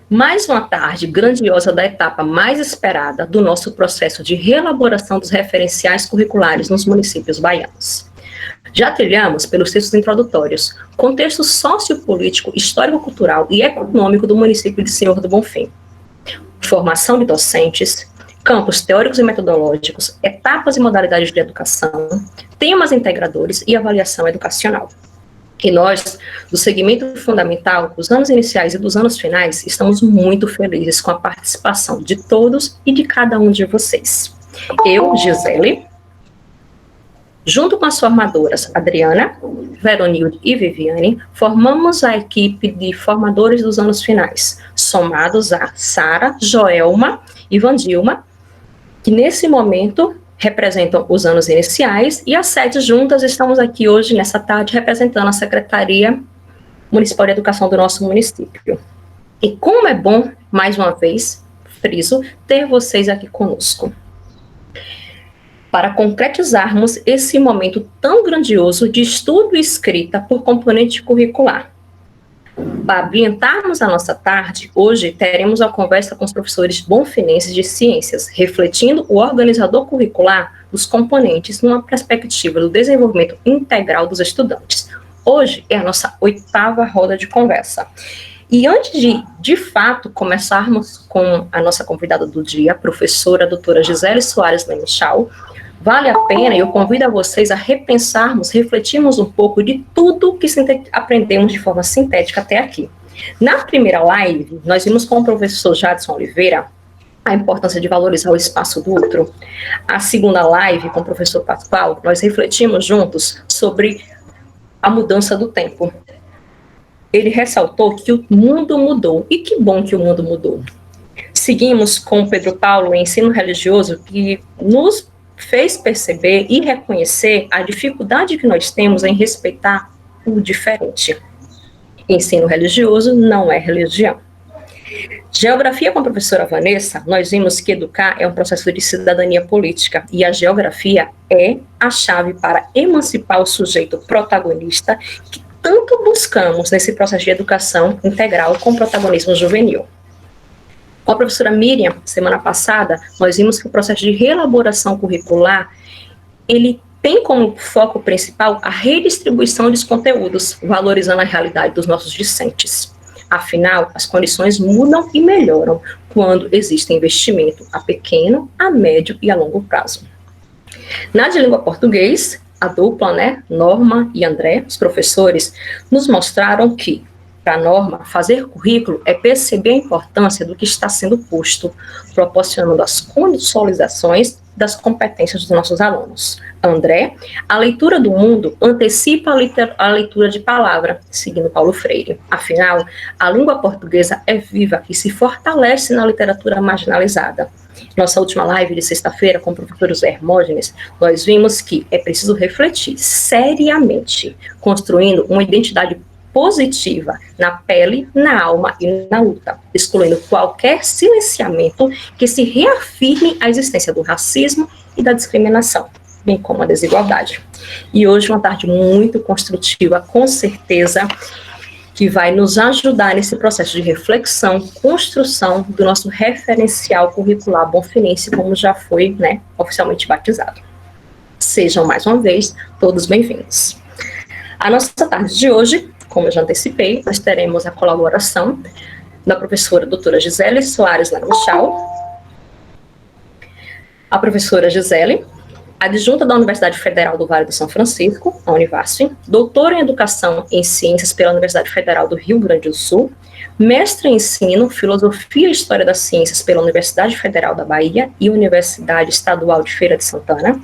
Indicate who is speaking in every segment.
Speaker 1: Mais uma tarde grandiosa da etapa mais esperada do nosso processo de reelaboração dos referenciais curriculares nos municípios baianos. Já trilhamos pelos textos introdutórios, contexto sociopolítico, histórico-cultural e econômico do município de Senhor do Bonfim, formação de docentes, campos teóricos e metodológicos, etapas e modalidades de educação, temas integradores e avaliação educacional. E nós, do segmento fundamental, dos anos iniciais e dos anos finais, estamos muito felizes com a participação de todos e de cada um de vocês. Eu, Gisele, junto com as formadoras Adriana, Veronilde e Viviane, formamos a equipe de formadores dos anos finais, somados a Sara, Joelma e Vandilma, que nesse momento representam os anos iniciais, e as 7 juntas estamos aqui hoje, nessa tarde, representando a Secretaria Municipal de Educação do nosso município. E como é bom, mais uma vez, friso, ter vocês aqui conosco, para concretizarmos esse momento tão grandioso de estudo e escrita por componente curricular. Para ambientarmos a nossa tarde, hoje teremos a conversa com os professores bonfinenses de ciências, refletindo o organizador curricular dos componentes numa perspectiva do desenvolvimento integral dos estudantes. Hoje é a nossa 8ª roda de conversa. E antes de fato, começarmos com a nossa convidada do dia, a professora doutora Gisele Soares Lemichal, vale a pena, e eu convido a vocês a repensarmos, refletirmos um pouco de tudo que aprendemos de forma sintética até aqui. Na primeira live, nós vimos com o professor Jadson Oliveira a importância de valorizar o espaço do outro. A segunda live, com o professor Pascoal, nós refletimos juntos sobre a mudança do tempo. Ele ressaltou que o mundo mudou, e que bom que o mundo mudou. Seguimos com o Pedro Paulo em ensino religioso, que nos fez perceber e reconhecer a dificuldade que nós temos em respeitar o diferente. Ensino religioso não é religião. Geografia com a professora Vanessa, nós vimos que educar é um processo de cidadania política, e a geografia é a chave para emancipar o sujeito protagonista que tanto buscamos nesse processo de educação integral com protagonismo juvenil. Com a professora Miriam, semana passada, nós vimos que o processo de reelaboração curricular, ele tem como foco principal a redistribuição dos conteúdos, valorizando a realidade dos nossos discentes. Afinal, as condições mudam e melhoram quando existe investimento a pequeno, a médio e a longo prazo. Na de língua português, a dupla, Norma e André, os professores, nos mostraram que, para a Norma, fazer currículo é perceber a importância do que está sendo posto, proporcionando as consolidações das competências dos nossos alunos. André, a leitura do mundo antecipa a leitura de palavra, seguindo Paulo Freire. Afinal, a língua portuguesa é viva e se fortalece na literatura marginalizada. Nossa última live de sexta-feira com o professor José Hermógenes, nós vimos que é preciso refletir seriamente, construindo uma identidade positiva na pele, na alma e na luta, excluindo qualquer silenciamento que se reafirme a existência do racismo e da discriminação, bem como a desigualdade. E hoje uma tarde muito construtiva, com certeza, que vai nos ajudar nesse processo de reflexão, construção do nosso referencial curricular bonfinense, como já foi, oficialmente batizado. Sejam mais uma vez todos bem-vindos. A nossa tarde de hoje, como eu já antecipei, nós teremos a colaboração da professora doutora Gisele Soares Lemichal, a professora Gisele, adjunta da Universidade Federal do Vale do São Francisco, a Univasf, doutora em Educação em Ciências pela Universidade Federal do Rio Grande do Sul, mestre em Ensino, Filosofia e História das Ciências pela Universidade Federal da Bahia e Universidade Estadual de Feira de Santana.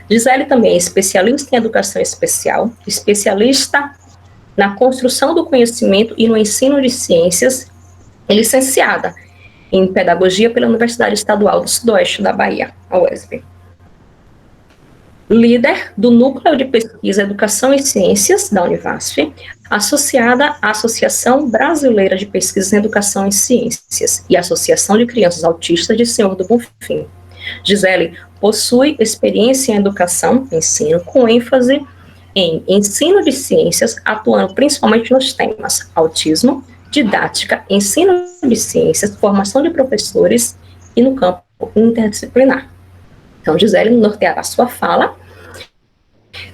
Speaker 1: Gisele também é especialista em Educação Especial, especialista na construção do conhecimento e no ensino de ciências, e licenciada em Pedagogia pela Universidade Estadual do Sudoeste da Bahia, a UESB. Líder do Núcleo de Pesquisa Educação e Ciências, da Univasf, associada à Associação Brasileira de Pesquisa em Educação e Ciências e Associação de Crianças Autistas de Senhor do Bonfim. Gisele possui experiência em educação, ensino, com ênfase em ensino de ciências, atuando principalmente nos temas autismo, didática, ensino de ciências, formação de professores e no campo interdisciplinar. Então, Gisele norteará sua fala.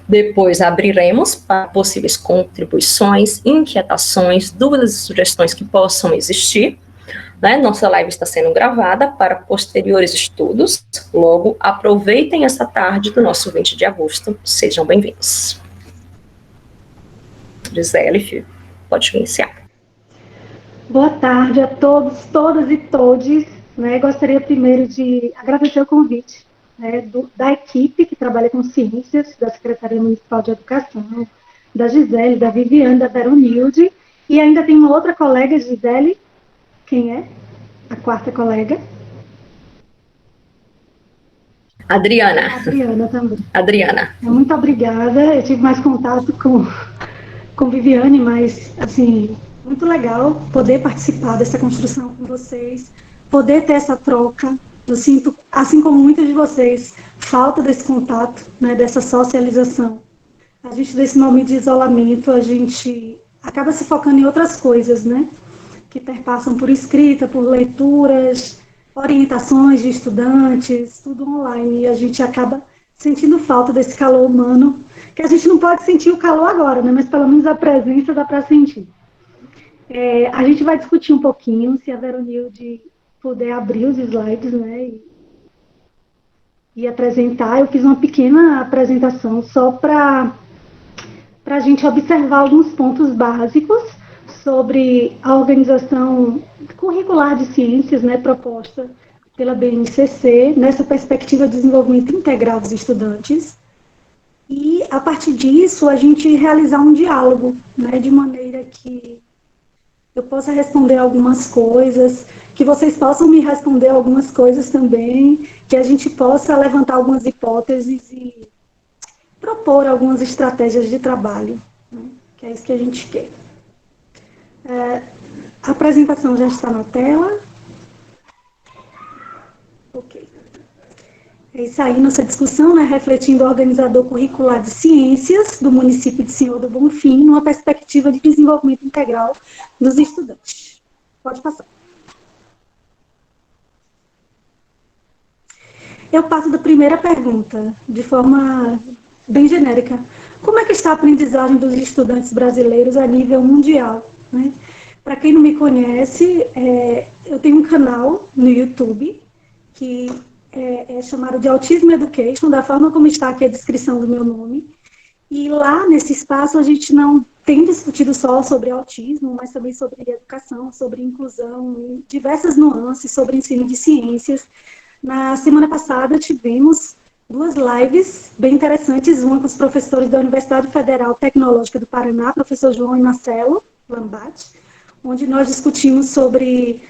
Speaker 1: Depois abriremos para possíveis contribuições, inquietações, dúvidas e sugestões que possam existir. Né? Nossa live está sendo gravada para posteriores estudos. Logo, aproveitem essa tarde do nosso 20 de agosto. Sejam bem-vindos. Gisele, pode iniciar.
Speaker 2: Boa tarde a todos, todas e todes. Né? Gostaria primeiro de agradecer o convite, né, da equipe que trabalha com ciências, da Secretaria Municipal de Educação, da Gisele, da Viviane, da Veronilde, e ainda tem uma outra colega, Gisele. Quem é? A quarta colega?
Speaker 1: Adriana.
Speaker 2: Adriana também.
Speaker 1: Adriana.
Speaker 2: Muito obrigada. Eu tive mais contato com Viviane, mas, assim, muito legal poder participar dessa construção com vocês, poder ter essa troca. Eu sinto, assim como muitos de vocês, falta desse contato, né, dessa socialização. A gente, nesse momento de isolamento, a gente acaba se focando em outras coisas, né, que perpassam por escrita, por leituras, orientações de estudantes, tudo online, e a gente acaba sentindo falta desse calor humano, que a gente não pode sentir o calor agora, né, mas pelo menos a presença dá para sentir. A gente vai discutir um pouquinho, se a Veronilde puder abrir os slides, né, e apresentar. Eu fiz uma pequena apresentação só para a gente observar alguns pontos básicos sobre a organização curricular de ciências, né, proposta pela BNCC, nessa perspectiva de desenvolvimento integral dos estudantes. E, a partir disso, a gente realizar um diálogo, né, de maneira que eu possa responder algumas coisas, que vocês possam me responder algumas coisas também, que a gente possa levantar algumas hipóteses e propor algumas estratégias de trabalho, né? Que é isso que a gente quer. A apresentação já está na tela. Ok. É isso aí, nossa discussão, né, refletindo o organizador curricular de ciências do município de Senhor do Bonfim, numa perspectiva de desenvolvimento integral dos estudantes. Pode passar. Eu passo da primeira pergunta, de forma bem genérica. Como é que está a aprendizagem dos estudantes brasileiros a nível mundial? Né? Para quem não me conhece, eu tenho um canal no YouTube que é chamado de Autism Education, da forma como está aqui a descrição do meu nome. E lá, nesse espaço, a gente não tem discutido só sobre autismo, mas também sobre educação, sobre inclusão, e diversas nuances sobre ensino de ciências. Na semana passada, tivemos 2 lives bem interessantes, uma com os professores da Universidade Federal Tecnológica do Paraná, professor João e Marcelo Lambate, onde nós discutimos sobre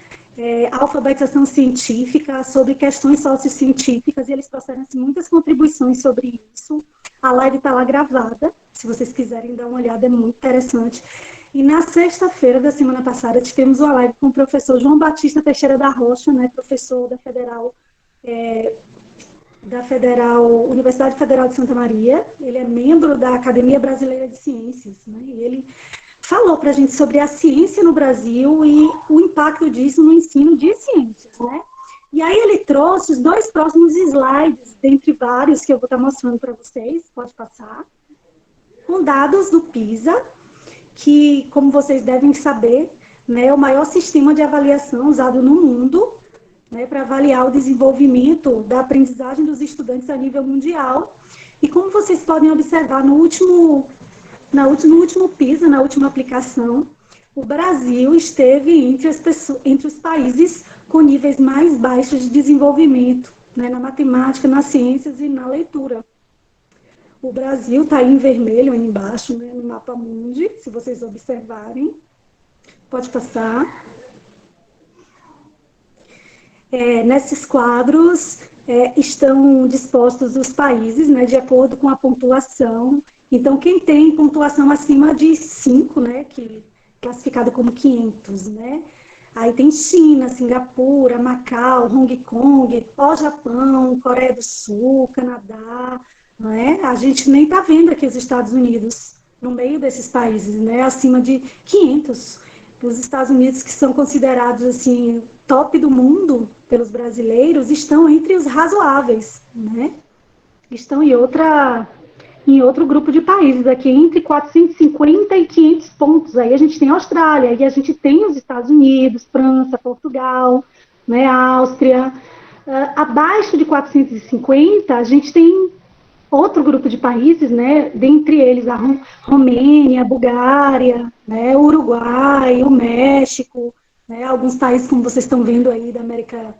Speaker 2: alfabetização científica, sobre questões sociocientíficas, e eles trouxeram assim, muitas contribuições sobre isso. A live está lá gravada, se vocês quiserem dar uma olhada, é muito interessante. E na sexta-feira da semana passada, tivemos uma live com o professor João Batista Teixeira da Rocha, né, professor da Universidade Federal de Santa Maria. Ele é membro da Academia Brasileira de Ciências, né, e ele falou para a gente sobre a ciência no Brasil e o impacto disso no ensino de ciências, né? E aí ele trouxe os 2 próximos slides, dentre vários que eu vou estar mostrando para vocês, pode passar, com dados do PISA, que, como vocês devem saber, né, é o maior sistema de avaliação usado no mundo, né, para avaliar o desenvolvimento da aprendizagem dos estudantes a nível mundial. E como vocês podem observar no último PISA, na última aplicação, o Brasil esteve entre os países com níveis mais baixos de desenvolvimento, né, na matemática, nas ciências e na leitura. O Brasil está aí em vermelho, aí embaixo, né, no mapa mundi, se vocês observarem. Pode passar. Nesses quadros estão dispostos os países, né, de acordo com a pontuação. Então, quem tem pontuação acima de 5, né, que classificado como 500, né? Aí tem China, Singapura, Macau, Hong Kong, o Japão, Coreia do Sul, Canadá, não é? A gente nem está vendo aqui os Estados Unidos no meio desses países, né? Acima de 500. Os Estados Unidos, que são considerados assim top do mundo pelos brasileiros, estão entre os razoáveis, né? Estão em outro grupo de países, aqui entre 450 e 500 pontos. Aí a gente tem a Austrália, aí a gente tem os Estados Unidos, França, Portugal, né, Áustria. Abaixo de 450, a gente tem outro grupo de países, né, dentre eles a Romênia, a Bulgária, né, o Uruguai, o México, né, alguns países, como vocês estão vendo aí, da América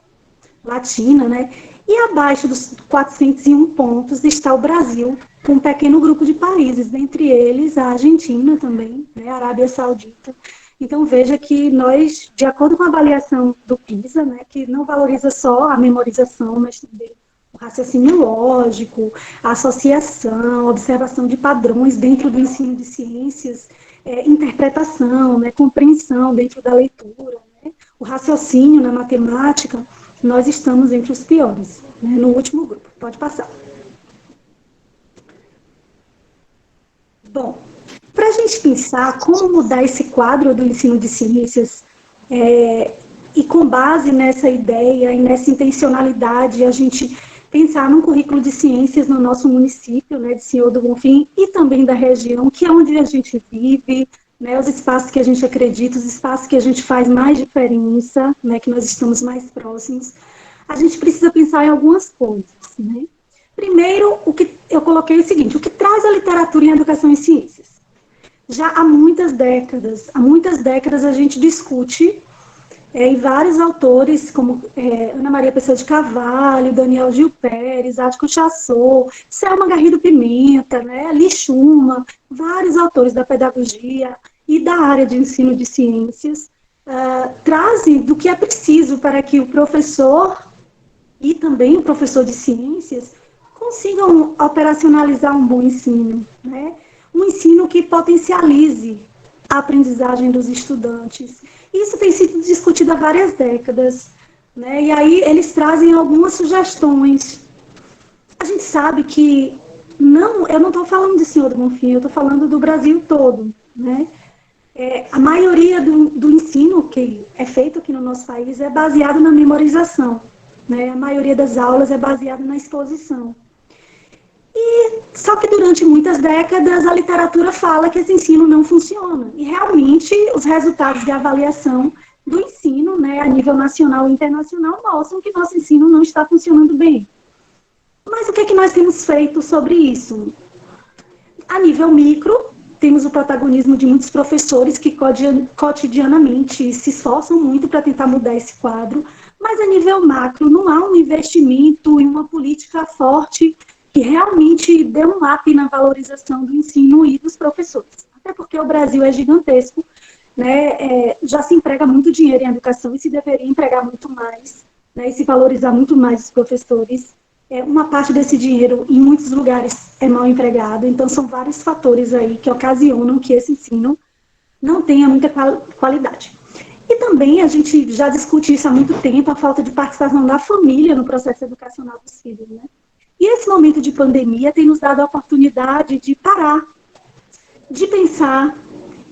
Speaker 2: Latina, né, e abaixo dos 401 pontos está o Brasil, com um pequeno grupo de países, dentre eles a Argentina também, né, a Arábia Saudita. Então, veja que nós, de acordo com a avaliação do PISA, né, que não valoriza só a memorização, mas também o raciocínio lógico, a associação, a observação de padrões dentro do ensino de ciências, interpretação, né, compreensão dentro da leitura, né, o raciocínio na matemática, nós estamos entre os piores, né, no último grupo. Pode passar. Bom, para a gente pensar como mudar esse quadro do ensino de ciências, e com base nessa ideia e nessa intencionalidade, a gente pensar num currículo de ciências no nosso município, né, de Senhor do Bonfim, e também da região, que é onde a gente vive, né, os espaços que a gente acredita, os espaços que a gente faz mais diferença, né, que nós estamos mais próximos, a gente precisa pensar em algumas coisas, né. Primeiro, o que eu coloquei é o seguinte: o que traz a literatura em educação e ciências? Já há muitas décadas a gente discute em vários autores, como Ana Maria Pessoa de Carvalho, Daniel Gil Pérez, Ático Chassot, Selma Garrido Pimenta, né, Li Schumann, vários autores da pedagogia e da área de ensino de ciências, trazem do que é preciso para que o professor e também o professor de ciências consigam operacionalizar um bom ensino, né? Um ensino que potencialize a aprendizagem dos estudantes. Isso tem sido discutido há várias décadas, né? E aí eles trazem algumas sugestões. A gente sabe que eu não estou falando de Senhor do Bonfim, eu estou falando do Brasil todo, né? A maioria do ensino que é feito aqui no nosso país é baseado na memorização, né? A maioria das aulas é baseada na exposição. Só que durante muitas décadas a literatura fala que esse ensino não funciona. E realmente os resultados de avaliação do ensino, né, a nível nacional e internacional, mostram que nosso ensino não está funcionando bem. Mas o que é que nós temos feito sobre isso? A nível micro, temos o protagonismo de muitos professores que cotidianamente se esforçam muito para tentar mudar esse quadro, mas a nível macro não há um investimento em uma política forte que realmente dê um up na valorização do ensino e dos professores. Até porque o Brasil é gigantesco, né? Já se emprega muito dinheiro em educação e se deveria empregar muito mais, né? E se valorizar muito mais os professores. Uma parte desse dinheiro, em muitos lugares, é mal empregado, então são vários fatores aí que ocasionam que esse ensino não tenha muita qualidade. E também a gente já discute isso há muito tempo, a falta de participação da família no processo educacional dos filhos, né? E esse momento de pandemia tem nos dado a oportunidade de parar, de pensar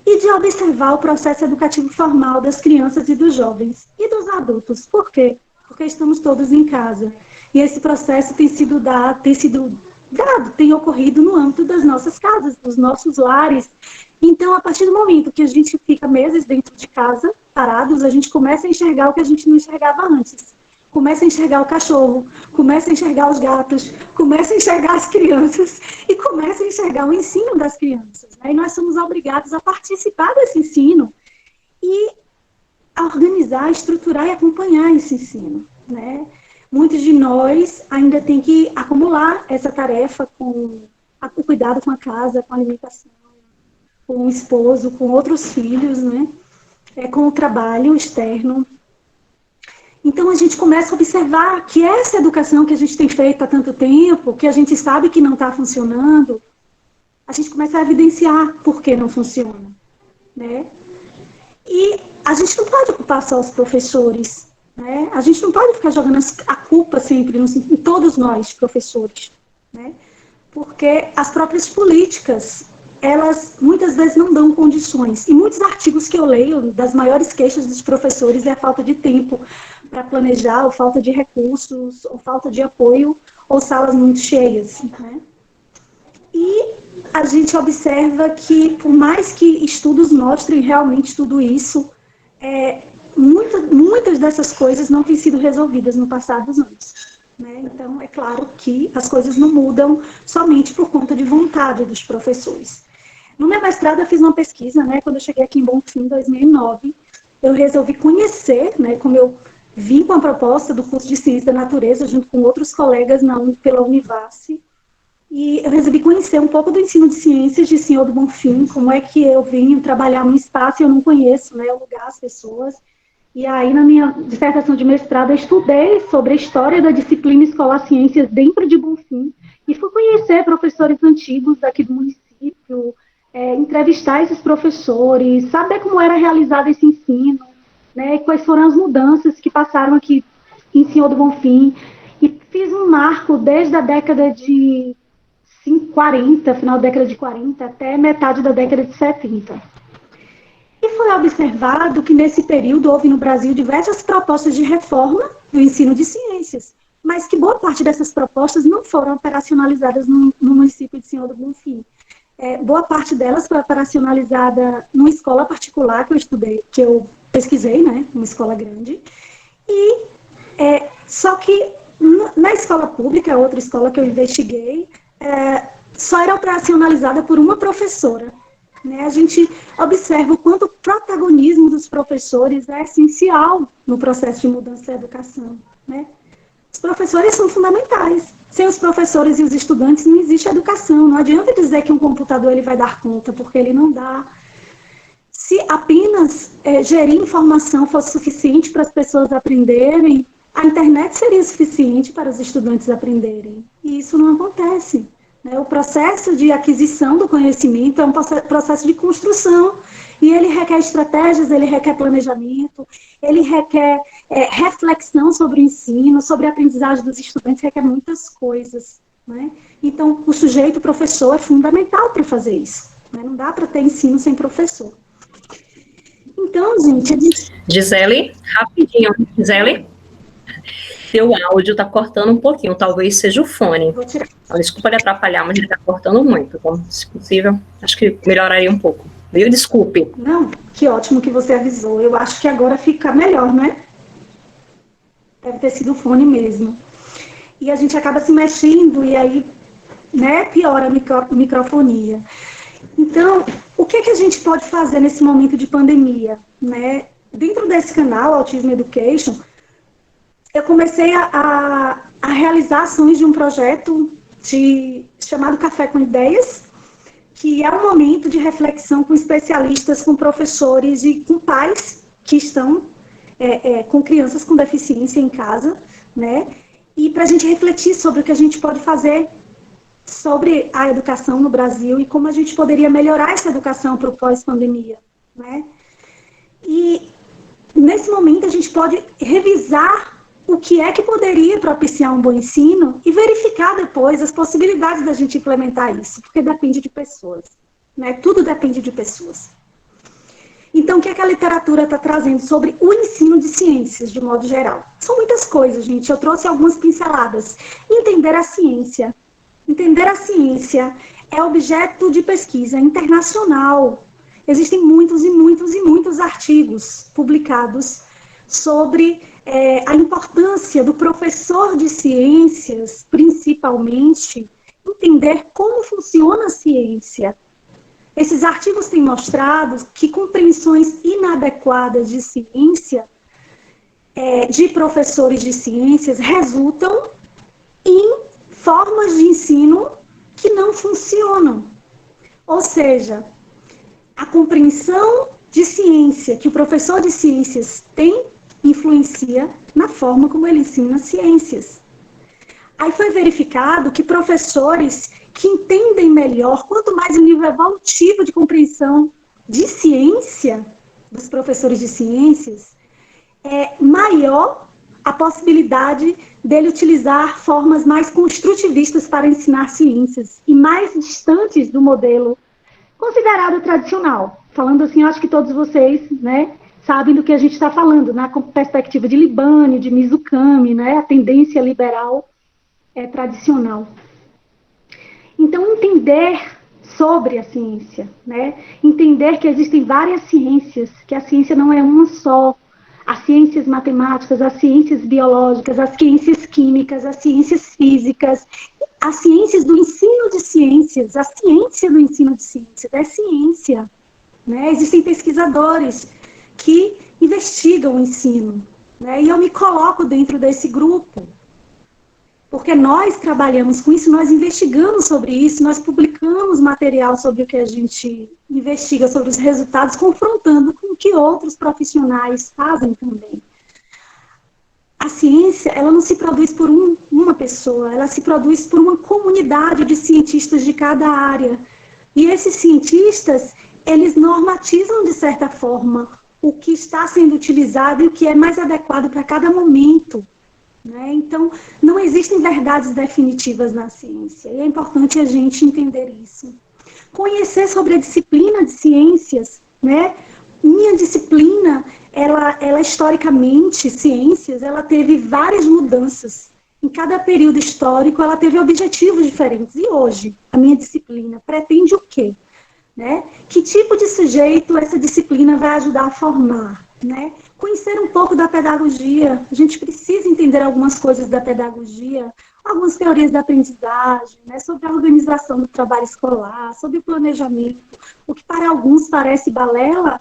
Speaker 2: e de observar o processo educativo formal das crianças e dos jovens e dos adultos. Por quê? Porque estamos todos em casa. E esse processo tem ocorrido no âmbito das nossas casas, dos nossos lares. Então, a partir do momento que a gente fica meses dentro de casa, parados, a gente começa a enxergar o que a gente não enxergava antes. Começa a enxergar o cachorro, começa a enxergar os gatos, começa a enxergar as crianças e começa a enxergar o ensino das crianças, né? E nós somos obrigados a participar desse ensino e a organizar, a estruturar e acompanhar esse ensino, né? Muitos de nós ainda têm que acumular essa tarefa com o cuidado com a casa, com a alimentação, com o esposo, com outros filhos, né? Com o trabalho externo. Então, a gente começa a observar que essa educação que a gente tem feito há tanto tempo, que a gente sabe que não está funcionando, a gente começa a evidenciar por que não funciona, né? E a gente não pode culpar só os professores, né? A gente não pode ficar jogando a culpa sempre em todos nós, professores, né? Porque as próprias políticas elas muitas vezes não dão condições. E muitos artigos que eu leio, das maiores queixas dos professores é a falta de tempo para planejar, ou falta de recursos, ou falta de apoio, ou salas muito cheias, né? E a gente observa que, por mais que estudos mostrem realmente tudo isso, muitas dessas coisas não têm sido resolvidas no passar dos anos, né? Então, é claro que as coisas não mudam somente por conta de vontade dos professores. No meu mestrado, eu fiz uma pesquisa, né? Quando eu cheguei aqui em Bonfim, em 2009, eu resolvi conhecer, né? Como eu vim com a proposta do curso de Ciência da Natureza, junto com outros colegas pela Univasse, e eu resolvi conhecer um pouco do ensino de ciências de Senhor do Bonfim, como é que eu venho trabalhar num espaço e eu não conheço, né, o lugar, as pessoas. E aí, na minha dissertação de mestrado, eu estudei sobre a história da disciplina Escolar Ciências dentro de Bonfim, e fui conhecer professores antigos daqui do município, entrevistar esses professores, saber como era realizado esse ensino, né, quais foram as mudanças que passaram aqui em Senhor do Bonfim, e fiz um marco desde a década de 40, final da década de 40, até metade da década de 70. E foi observado que nesse período houve no Brasil diversas propostas de reforma do ensino de ciências, mas que boa parte dessas propostas não foram operacionalizadas no município de Senhor do Bonfim. Boa parte delas foi operacionalizada numa escola particular que eu estudei, que eu pesquisei, né, uma escola grande, e só que na escola pública, outra escola que eu investiguei, só era operacionalizada por uma professora, né? A gente observa o quanto o protagonismo dos professores é essencial no processo de mudança da educação, né? Os professores são fundamentais. Sem os professores e os estudantes não existe educação. Não adianta dizer que um computador ele vai dar conta, porque ele não dá. Se apenas gerir informação fosse suficiente para as pessoas aprenderem, a internet seria suficiente para os estudantes aprenderem. E isso não acontece, né? O processo de aquisição do conhecimento é um processo de construção, e ele requer estratégias, ele requer planejamento, ele requer reflexão sobre o ensino, sobre a aprendizagem dos estudantes, requer muitas coisas, né? Então, o sujeito, o professor, é fundamental para fazer isso, né? Não dá para ter ensino sem professor. Então, gente...
Speaker 1: Gisele, rapidinho. Gisele? Seu áudio está cortando um pouquinho, talvez seja o fone.
Speaker 2: Vou tirar.
Speaker 1: Desculpa lhe atrapalhar, mas ele está cortando muito. Então, se possível, acho que melhoraria um pouco. Viu? Desculpe.
Speaker 2: Não, que ótimo que você avisou. Eu acho que agora fica melhor, né? Deve ter sido o fone mesmo. E a gente acaba se mexendo e aí, né, piora a microfonia. Então, o que a gente pode fazer nesse momento de pandemia, né? Dentro desse canal, Autism Education, eu comecei a realizar ações de um projeto chamado Café com Ideias, que é um momento de reflexão com especialistas, com professores e com pais que estão com crianças com deficiência em casa, né? E para a gente refletir sobre o que a gente pode fazer sobre a educação no Brasil e como a gente poderia melhorar essa educação para o pós-pandemia, né? E nesse momento a gente pode revisar o que é que poderia propiciar um bom ensino e verificar depois as possibilidades da gente implementar isso, porque depende de pessoas, né? Tudo depende de pessoas. Então, o que é que a literatura está trazendo sobre o ensino de ciências, de modo geral? São muitas coisas, gente. Eu trouxe algumas pinceladas. Entender a ciência. Entender a ciência é objeto de pesquisa internacional. Existem muitos e muitos e muitos artigos publicados sobre a importância do professor de ciências, principalmente, entender como funciona a ciência. Esses artigos têm mostrado que compreensões inadequadas de ciência, de professores de ciências, resultam em formas de ensino que não funcionam. Ou seja, a compreensão de ciência que o professor de ciências tem influencia na forma como ele ensina ciências. Aí foi verificado que professores que entendem melhor, quanto mais o nível evolutivo de compreensão de ciência dos professores de ciências, maior a possibilidade dele utilizar formas mais construtivistas para ensinar ciências e mais distantes do modelo considerada tradicional. Falando assim, eu acho que todos vocês, né, sabem do que a gente está falando, na perspectiva de Libânio, de Mizukami, né, a tendência liberal tradicional. Então, entender sobre a ciência, né, entender que existem várias ciências, que a ciência não é uma só, as ciências matemáticas, as ciências biológicas, as ciências químicas, as ciências físicas, as ciências do ensino de ciências, a ciência do ensino de ciências, é ciência. Né? Existem pesquisadores que investigam o ensino, né? E eu me coloco dentro desse grupo, porque nós trabalhamos com isso, nós investigamos sobre isso, nós publicamos material sobre o que a gente investiga, sobre os resultados, confrontando com o que outros profissionais fazem também. A ciência, ela não se produz por uma pessoa, ela se produz por uma comunidade de cientistas de cada área. E esses cientistas, eles normatizam, de certa forma, o que está sendo utilizado e o que é mais adequado para cada momento. Né? Então, não existem verdades definitivas na ciência, e é importante a gente entender isso. Conhecer sobre a disciplina de ciências, né? Minha disciplina, ela historicamente, ciências, ela teve várias mudanças. Em cada período histórico, ela teve objetivos diferentes. E hoje, a minha disciplina pretende o quê? Né? Que tipo de sujeito essa disciplina vai ajudar a formar? Né? Conhecer um pouco da pedagogia, a gente precisa entender algumas coisas da pedagogia, algumas teorias da aprendizagem, né? Sobre a organização do trabalho escolar, sobre o planejamento, o que para alguns parece balela,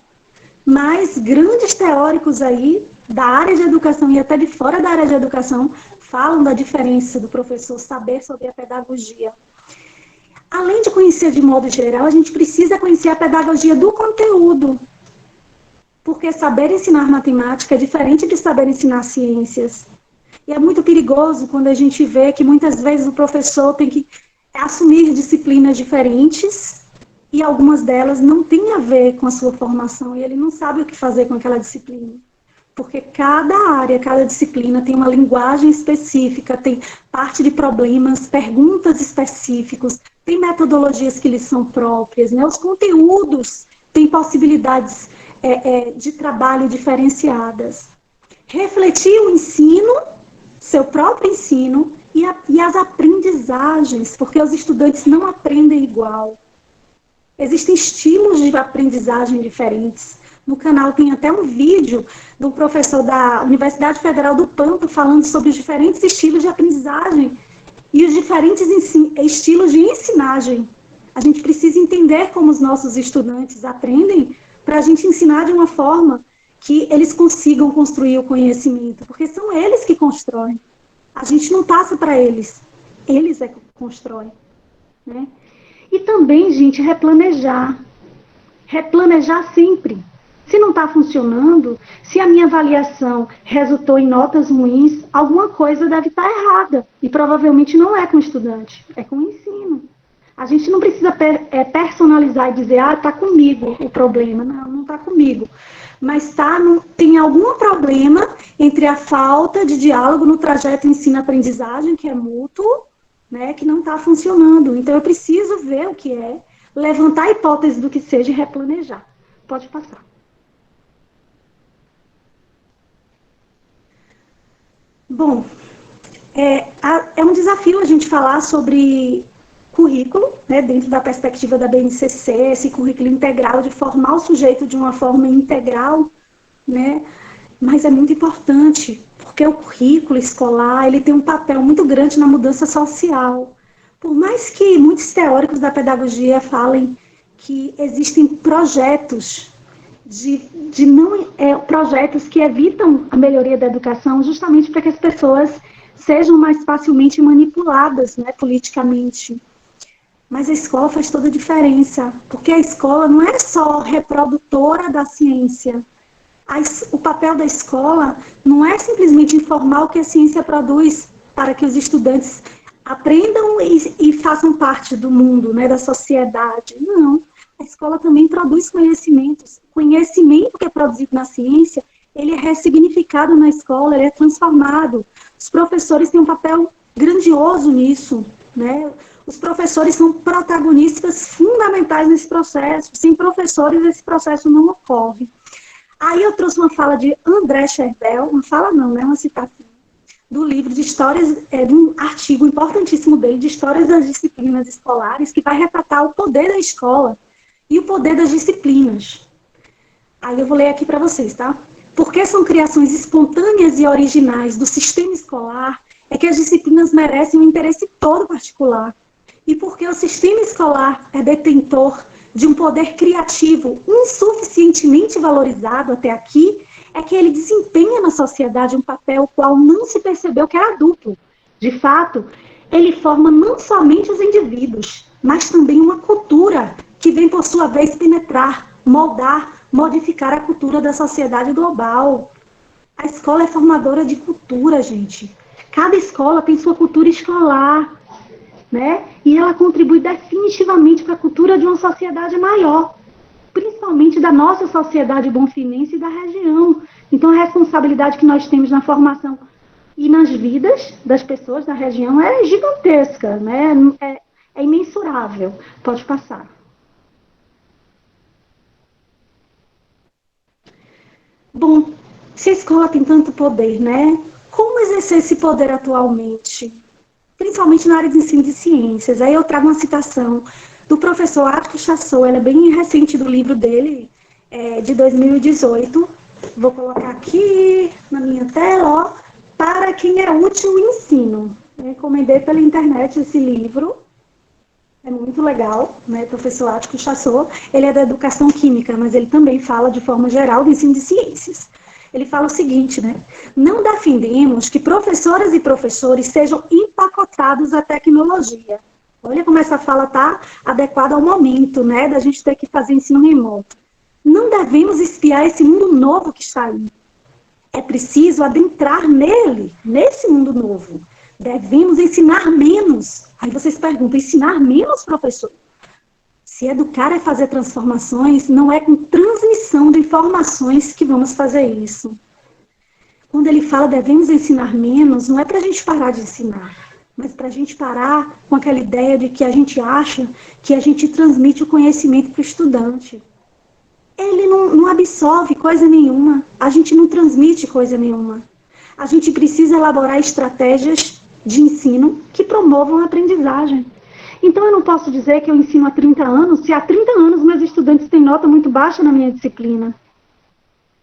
Speaker 2: mas grandes teóricos aí da área de educação e até de fora da área de educação falam da diferença do professor saber sobre a pedagogia. Além de conhecer de modo geral, a gente precisa conhecer a pedagogia do conteúdo, porque saber ensinar matemática é diferente de saber ensinar ciências. E é muito perigoso quando a gente vê que muitas vezes o professor tem que assumir disciplinas diferentes e algumas delas não têm a ver com a sua formação e ele não sabe o que fazer com aquela disciplina. Porque cada área, cada disciplina tem uma linguagem específica, tem parte de problemas, perguntas específicos, tem metodologias que lhes são próprias, né? Os conteúdos têm possibilidades de trabalho diferenciadas. Refletir o ensino, seu próprio ensino, e as aprendizagens, porque os estudantes não aprendem igual. Existem estilos de aprendizagem diferentes. No canal tem até um vídeo de um professor da Universidade Federal do Pampa falando sobre os diferentes estilos de aprendizagem e os diferentes estilos de ensinagem. A gente precisa entender como os nossos estudantes aprendem para a gente ensinar de uma forma que eles consigam construir o conhecimento, porque são eles que constroem. A gente não passa para eles é que constroem. Né? E também, gente, replanejar. Replanejar sempre. Se não está funcionando, se a minha avaliação resultou em notas ruins, alguma coisa deve estar errada. E provavelmente não é com o estudante, é com o ensino. A gente não precisa personalizar e dizer, está comigo o problema. Não está comigo. Mas tem algum problema entre a falta de diálogo no trajeto ensino-aprendizagem, que é mútuo, né, que não está funcionando. Então, eu preciso ver o que é, levantar a hipótese do que seja e replanejar. Pode passar. Bom, é um desafio a gente falar sobre currículo, né, dentro da perspectiva da BNCC, esse currículo integral, de formar o sujeito de uma forma integral, né, mas é muito importante, porque o currículo escolar, ele tem um papel muito grande na mudança social. Por mais que muitos teóricos da pedagogia falem que existem projetos projetos que evitam a melhoria da educação justamente para que as pessoas sejam mais facilmente manipuladas, né, politicamente. Mas a escola faz toda a diferença, porque a escola não é só reprodutora da ciência. O papel da escola não é simplesmente informar o que a ciência produz para que os estudantes aprendam e façam parte do mundo, né, da sociedade. Não. A escola também produz conhecimentos. O conhecimento que é produzido na ciência, ele é ressignificado na escola, ele é transformado. Os professores têm um papel grandioso nisso, né? Os professores são protagonistas fundamentais nesse processo. Sem professores, esse processo não ocorre. Aí eu trouxe uma fala de André Cherbel, uma fala não, né, uma citação, do livro de histórias, de um artigo importantíssimo dele, de histórias das disciplinas escolares, que vai retratar o poder da escola e o poder das disciplinas. Aí eu vou ler aqui para vocês, tá? Porque são criações espontâneas e originais do sistema escolar, é que as disciplinas merecem um interesse todo particular. E porque o sistema escolar é detentor de um poder criativo insuficientemente valorizado até aqui, é que ele desempenha na sociedade um papel qual não se percebeu que era duplo. De fato, ele forma não somente os indivíduos, mas também uma cultura que vem, por sua vez, penetrar, moldar, modificar a cultura da sociedade global. A escola é formadora de cultura, gente. Cada escola tem sua cultura escolar, né? E ela contribui definitivamente para a cultura de uma sociedade maior, principalmente da nossa sociedade bonfinense e da região. Então, a responsabilidade que nós temos na formação e nas vidas das pessoas da região é gigantesca, né? É imensurável. Pode passar. Bom, se a escola tem tanto poder, né? Como exercer esse poder atualmente? Principalmente na área de ensino de ciências. Aí eu trago uma citação do professor Ático Chassot, ela é bem recente, do livro dele, de 2018. Vou colocar aqui na minha tela, ó, para quem é útil o ensino. Eu recomendei pela internet esse livro, é muito legal, né, professor Ático Chassot. Ele é da educação química, mas ele também fala de forma geral do ensino de ciências. Ele fala o seguinte, né? Não defendemos que professoras e professores sejam empacotados à tecnologia. Olha como essa fala está adequada ao momento, né? Da gente ter que fazer ensino remoto. Não devemos espiar esse mundo novo que está aí. É preciso adentrar nele, nesse mundo novo. Devemos ensinar menos. Aí vocês perguntam, ensinar menos, professor? Se educar é fazer transformações, não é com transmissão de informações que vamos fazer isso. Quando ele fala devemos ensinar menos, não é para a gente parar de ensinar, mas para a gente parar com aquela ideia de que a gente acha que a gente transmite o conhecimento para o estudante. Ele não absorve coisa nenhuma, a gente não transmite coisa nenhuma. A gente precisa elaborar estratégias de ensino que promovam a aprendizagem. Então, eu não posso dizer que eu ensino há 30 anos, se há 30 anos meus estudantes têm nota muito baixa na minha disciplina.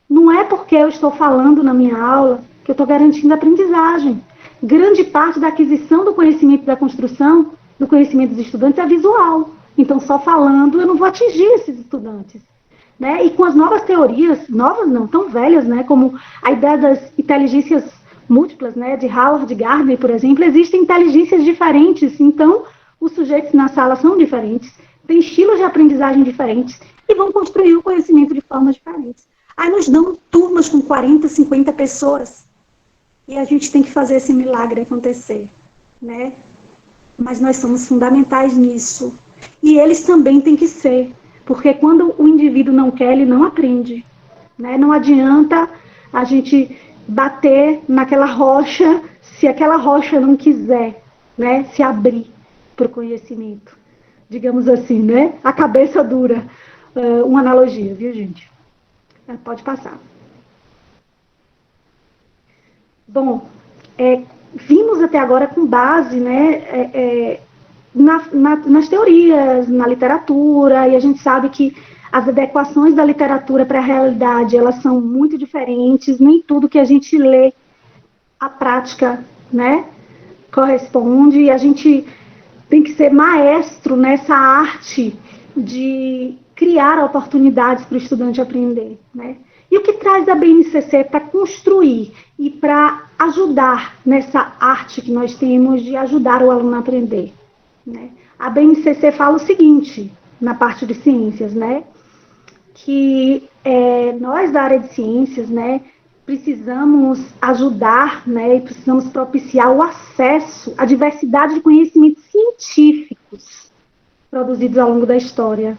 Speaker 2: Não é porque eu estou falando na minha aula que eu estou garantindo a aprendizagem. Grande parte da aquisição do conhecimento da construção, do conhecimento dos estudantes, é visual. Então, só falando, eu não vou atingir esses estudantes. Né? E com as novas teorias, novas não, tão velhas, né? Como a ideia das inteligências múltiplas, né? De Howard Gardner, por exemplo, existem inteligências diferentes. Então, os sujeitos na sala são diferentes, têm estilos de aprendizagem diferentes e vão construir o conhecimento de formas diferentes. Aí nos dão turmas com 40, 50 pessoas e a gente tem que fazer esse milagre acontecer, né? Mas nós somos fundamentais nisso. E eles também têm que ser, porque quando o indivíduo não quer, ele não aprende, né? Não adianta a gente bater naquela rocha se aquela rocha não quiser, né, se abrir para o conhecimento, digamos assim, né? A cabeça dura, uma analogia, viu, gente? Pode passar. Bom, vimos até agora com base, né, nas teorias, na literatura, e a gente sabe que as adequações da literatura para a realidade, elas são muito diferentes, nem tudo que a gente lê, a prática, né, corresponde, e a gente tem que ser maestro nessa arte de criar oportunidades para o estudante aprender, né? E o que traz a BNCC para construir e para ajudar nessa arte que nós temos de ajudar o aluno a aprender, né? A BNCC fala o seguinte, na parte de ciências, né? Que nós da área de ciências, né, precisamos ajudar, né, e precisamos propiciar o acesso à diversidade de conhecimentos científicos produzidos ao longo da história,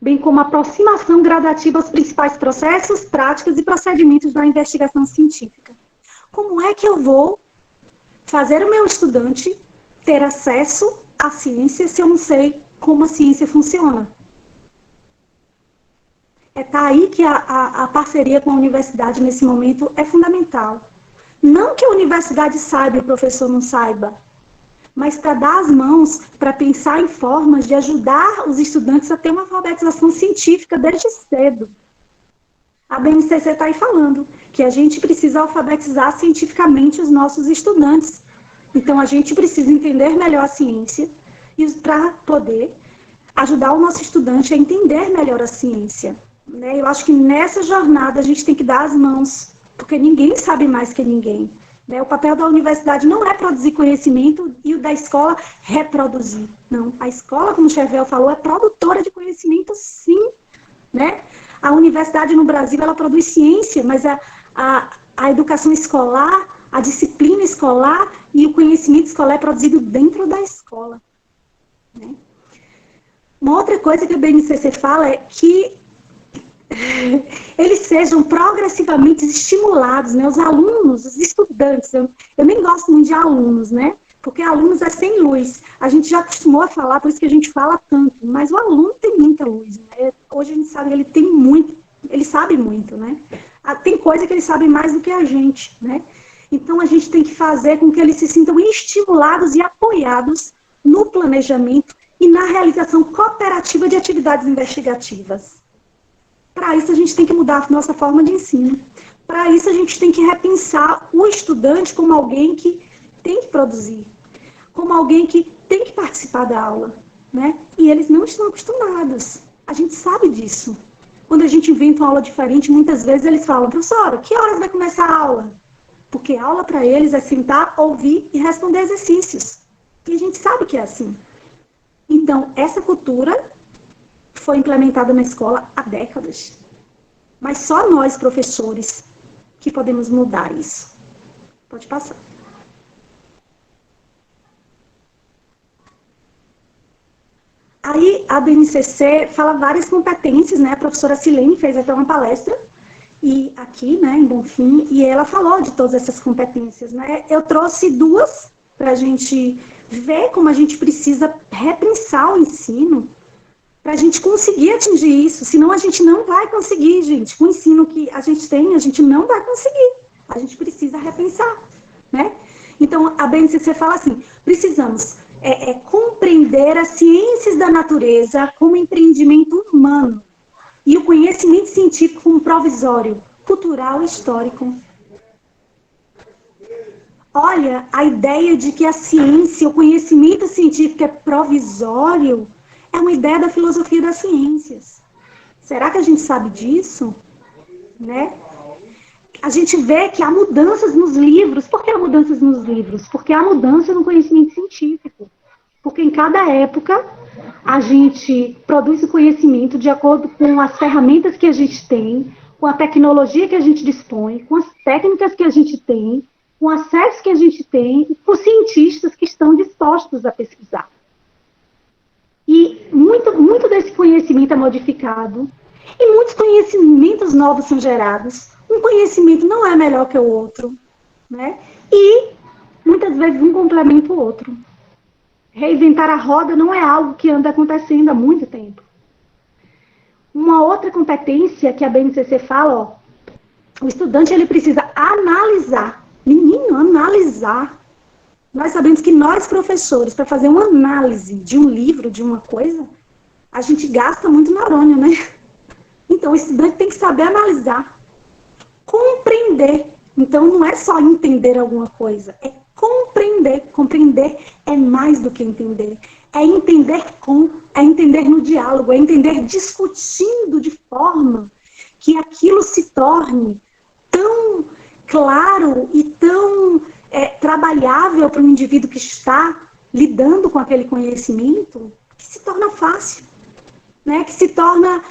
Speaker 2: bem como a aproximação gradativa aos principais processos, práticas e procedimentos da investigação científica. Como é que eu vou fazer o meu estudante ter acesso a ciência se eu não sei como a ciência funciona? Tá aí que a parceria com a universidade nesse momento é fundamental. Não que a universidade saiba e o professor não saiba, mas para dar as mãos, para pensar em formas de ajudar os estudantes a ter uma alfabetização científica desde cedo. A BNCC está aí falando que a gente precisa alfabetizar cientificamente os nossos estudantes. Então, a gente precisa entender melhor a ciência para poder ajudar o nosso estudante a entender melhor a ciência. Eu acho que nessa jornada a gente tem que dar as mãos, porque ninguém sabe mais que ninguém. O papel da universidade não é produzir conhecimento e o da escola reproduzir. Não, a escola, como o Chervel falou, é produtora de conhecimento, sim. A universidade no Brasil, ela produz ciência, mas a educação escolar, a disciplina escolar e o conhecimento escolar é produzido dentro da escola. Uma outra coisa que o BNCC fala é que eles sejam progressivamente estimulados, os alunos, os estudantes. Eu nem gosto muito de alunos, porque alunos é sem luz. A gente já acostumou a falar, por isso que a gente fala tanto, mas o aluno tem muita luz. Hoje a gente sabe que ele tem muito, ele sabe muito, Tem coisa que ele sabe mais do que a gente, Então a gente tem que fazer com que eles se sintam estimulados e apoiados no planejamento e na realização cooperativa de atividades investigativas. Para isso, a gente tem que mudar a nossa forma de ensino. Para isso, a gente tem que repensar o estudante como alguém que tem que produzir, como alguém que tem que participar da aula, E eles não estão acostumados. A gente sabe disso. Quando a gente inventa uma aula diferente, muitas vezes eles falam: professora, que horas vai começar a aula? Porque a aula para eles é sentar, ouvir e responder exercícios. E a gente sabe que é assim. Então, essa cultura foi implementada na escola há décadas. Mas só nós, professores, que podemos mudar isso. Pode passar. Aí, a BNCC fala várias competências, A professora Silene fez até uma palestra, e aqui, em Bonfim, e ela falou de todas essas competências, Eu trouxe duas para a gente ver como a gente precisa repensar o ensino, para a gente conseguir atingir isso, senão a gente não vai conseguir, gente. Com o ensino que a gente tem, a gente não vai conseguir. A gente precisa repensar, Então, a BNCC fala assim: precisamos compreender as ciências da natureza como empreendimento humano e o conhecimento científico como provisório, cultural e histórico. Olha, a ideia de que a ciência, o conhecimento científico é provisório, é uma ideia da filosofia das ciências. Será que a gente sabe disso? A gente vê que há mudanças nos livros. Por que há mudanças nos livros? Porque há mudança no conhecimento científico. Porque em cada época a gente produz o conhecimento de acordo com as ferramentas que a gente tem, com a tecnologia que a gente dispõe, com as técnicas que a gente tem, com o acesso que a gente tem e com cientistas que estão dispostos a pesquisar. E muito desse conhecimento é modificado e muitos conhecimentos novos são gerados. Um conhecimento não é melhor que o outro, E muitas vezes um complementa o outro. Reinventar a roda não é algo que anda acontecendo há muito tempo. Uma outra competência que a BNCC fala, o estudante ele precisa analisar. Menino, analisar. Nós sabemos que nós, professores, para fazer uma análise de um livro, de uma coisa, a gente gasta muito neurônio, Então, o estudante tem que saber analisar, compreender. Então, não é só entender alguma coisa, é compreender. Compreender é mais do que entender. É entender no diálogo, é entender discutindo de forma que aquilo se torne tão claro e tão trabalhável para o indivíduo que está lidando com aquele conhecimento, que se torna fácil, que se torna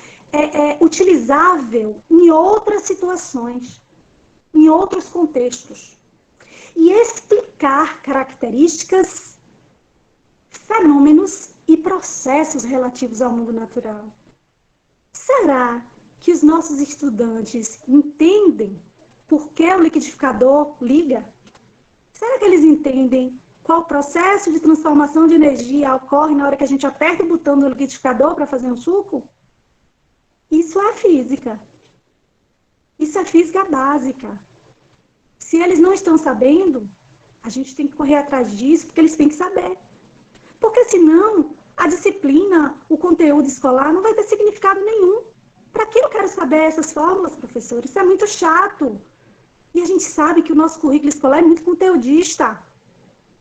Speaker 2: utilizável em outras situações, em outros contextos. E explicar características, fenômenos e processos relativos ao mundo natural. Será que os nossos estudantes entendem por que o liquidificador liga? Será que eles entendem qual processo de transformação de energia ocorre na hora que a gente aperta o botão do liquidificador para fazer um suco? Isso é física. Isso é física básica. Se eles não estão sabendo, a gente tem que correr atrás disso, porque eles têm que saber. Porque senão, a disciplina, o conteúdo escolar não vai ter significado nenhum. Para que eu quero saber essas fórmulas, professor? Isso é muito chato. E a gente sabe que o nosso currículo escolar é muito conteudista.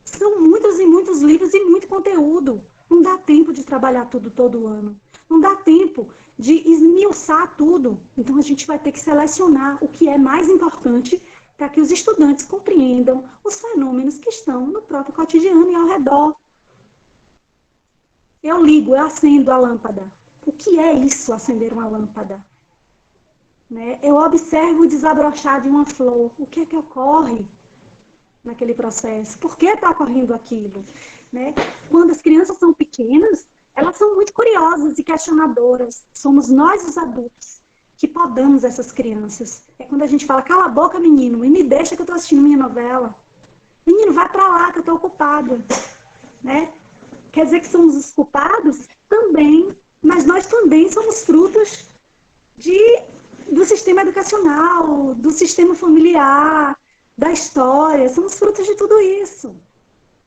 Speaker 2: São muitos e muitos livros e muito conteúdo. Não dá tempo de trabalhar tudo todo ano. Não dá tempo de esmiuçar tudo. Então, a gente vai ter que selecionar o que é mais importante para que os estudantes compreendam os fenômenos que estão no próprio cotidiano e ao redor. Eu ligo, eu acendo a lâmpada. O que é isso, acender uma lâmpada? Né? Eu observo o desabrochar de uma flor. O que é que ocorre naquele processo? Por que está ocorrendo aquilo? Né? Quando as crianças são pequenas, elas são muito curiosas e questionadoras. Somos nós, os adultos, que podamos essas crianças. É quando a gente fala, cala a boca, menino, e me deixa que eu estou assistindo minha novela. Menino, vai para lá que eu estou ocupada. Né? Quer dizer que somos os culpados? Também. Mas nós também somos frutos do sistema educacional, do sistema familiar, da história. Somos frutos de tudo isso.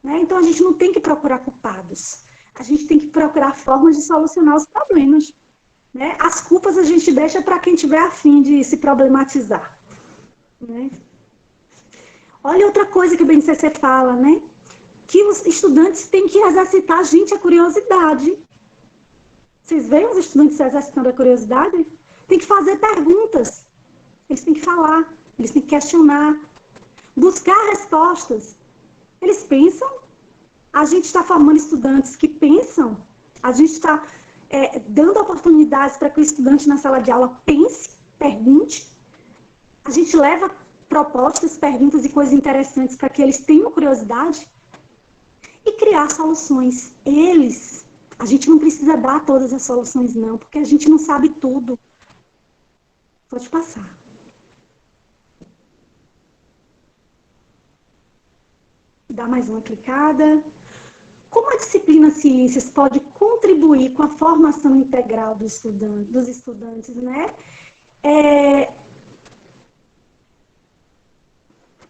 Speaker 2: Né? Então, a gente não tem que procurar culpados. A gente tem que procurar formas de solucionar os problemas. Né? As culpas a gente deixa para quem tiver a fim de se problematizar. Né? Olha outra coisa que o BNCC fala, né? Que os estudantes têm que exercitar, a curiosidade. Vocês veem os estudantes exercitando a curiosidade? Tem que fazer perguntas. Eles têm que falar, eles têm que questionar, buscar respostas. Eles pensam, a gente está formando estudantes que pensam, a gente está dando oportunidades para que o estudante na sala de aula pense, pergunte. A gente leva propostas, perguntas e coisas interessantes para que eles tenham curiosidade e criar soluções. A gente não precisa dar todas as soluções não, porque a gente não sabe tudo. Pode passar. Dá mais uma clicada. Como a disciplina Ciências pode contribuir com a formação integral dos estudantes, né? É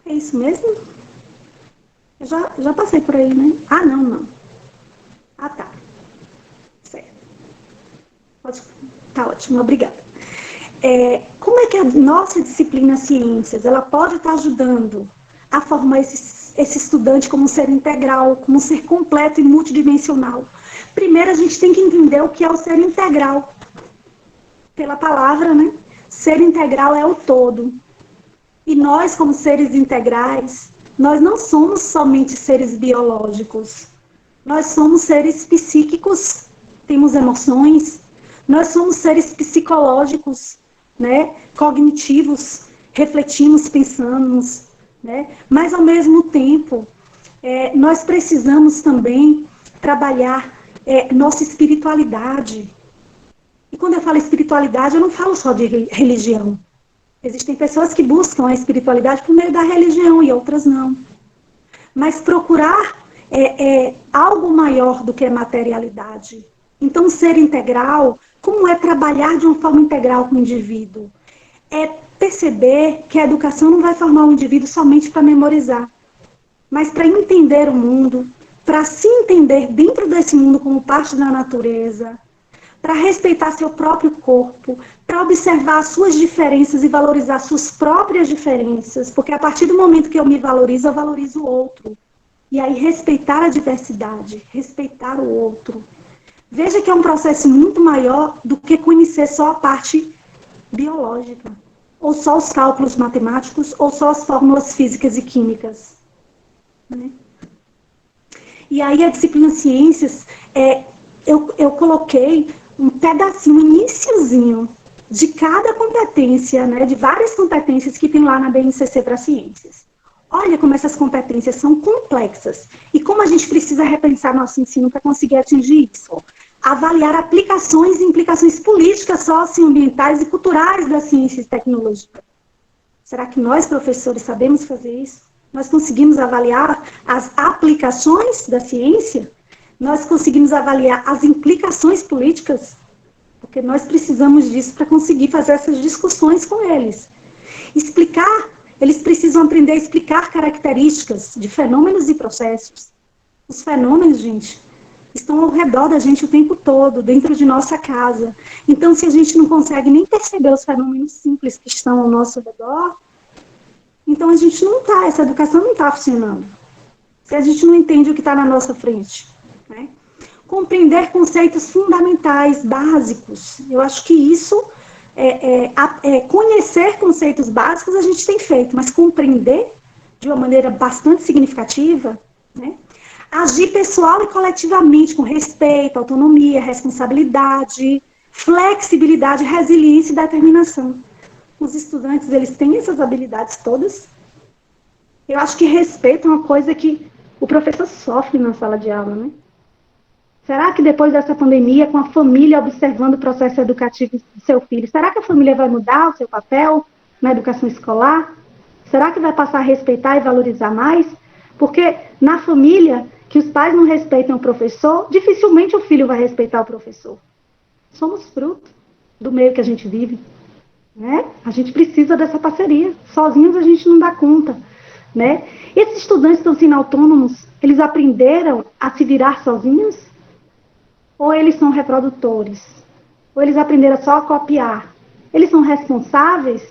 Speaker 2: isso mesmo? Eu já passei por aí, né? Ah, não. Ah, tá. Certo. Tá ótimo, obrigada. Como é que a nossa disciplina Ciências, ela pode estar ajudando a formar esse estudante como um ser integral, como um ser completo e multidimensional? Primeiro, a gente tem que entender o que é o ser integral. Pela palavra, né? Ser integral é o todo. E nós, como seres integrais, nós não somos somente seres biológicos. Nós somos seres psíquicos, temos emoções. Nós somos seres psicológicos, né? Cognitivos, refletimos, pensamos. Né? Mas, ao mesmo tempo, nós precisamos também trabalhar nossa espiritualidade. E quando eu falo espiritualidade, eu não falo só de religião. Existem pessoas que buscam a espiritualidade por meio da religião e outras não. Mas procurar algo maior do que a materialidade. Então, ser integral, como é trabalhar de uma forma integral com o indivíduo? É perceber que a educação não vai formar um indivíduo somente para memorizar, mas para entender o mundo, para se entender dentro desse mundo como parte da natureza, para respeitar seu próprio corpo, para observar as suas diferenças e valorizar suas próprias diferenças, porque a partir do momento que eu me valorizo, eu valorizo o outro. E aí respeitar a diversidade, respeitar o outro. Veja que é um processo muito maior do que conhecer só a parte biológica, ou só os cálculos matemáticos, ou só as fórmulas físicas e químicas. Né? E aí a disciplina Ciências, eu coloquei um pedacinho, um iniciozinho de cada competência, né, de várias competências que tem lá na BNCC para Ciências. Olha como essas competências são complexas e como a gente precisa repensar nosso ensino para conseguir atingir isso. Avaliar aplicações e implicações políticas, socioambientais e culturais da ciência e tecnologia. Será que nós, professores, sabemos fazer isso? nós conseguimos avaliar as aplicações da ciência, nós conseguimos avaliar as implicações políticas, porque nós precisamos disso para conseguir fazer essas discussões com eles. Explicar, eles precisam aprender a explicar características de fenômenos e processos. Os fenômenos, gente, estão ao redor da gente o tempo todo, dentro de nossa casa. Então, se a gente não consegue nem perceber os fenômenos simples que estão ao nosso redor, então a gente não está, essa educação não está funcionando. Se a gente não entende o que está na nossa frente, né? Compreender conceitos fundamentais, básicos. Eu acho que isso, conhecer conceitos básicos a gente tem feito, mas compreender de uma maneira bastante significativa, né? Agir pessoal e coletivamente, com respeito, autonomia, responsabilidade, flexibilidade, resiliência e determinação. Os estudantes, eles têm essas habilidades todas. Eu acho que respeito é uma coisa que o professor sofre na sala de aula, né? Será que depois dessa pandemia, com a família observando o processo educativo do seu filho, será que a família vai mudar o seu papel na educação escolar? Será que vai passar a respeitar e valorizar mais? Porque na família que os pais não respeitam o professor, dificilmente o filho vai respeitar o professor. Somos fruto do meio que a gente vive, né? A gente precisa dessa parceria. Sozinhos a gente não dá conta, né? Esses estudantes estão sendo autônomos, eles aprenderam a se virar sozinhos? Ou eles são reprodutores? Ou eles aprenderam só a copiar? Eles são responsáveis?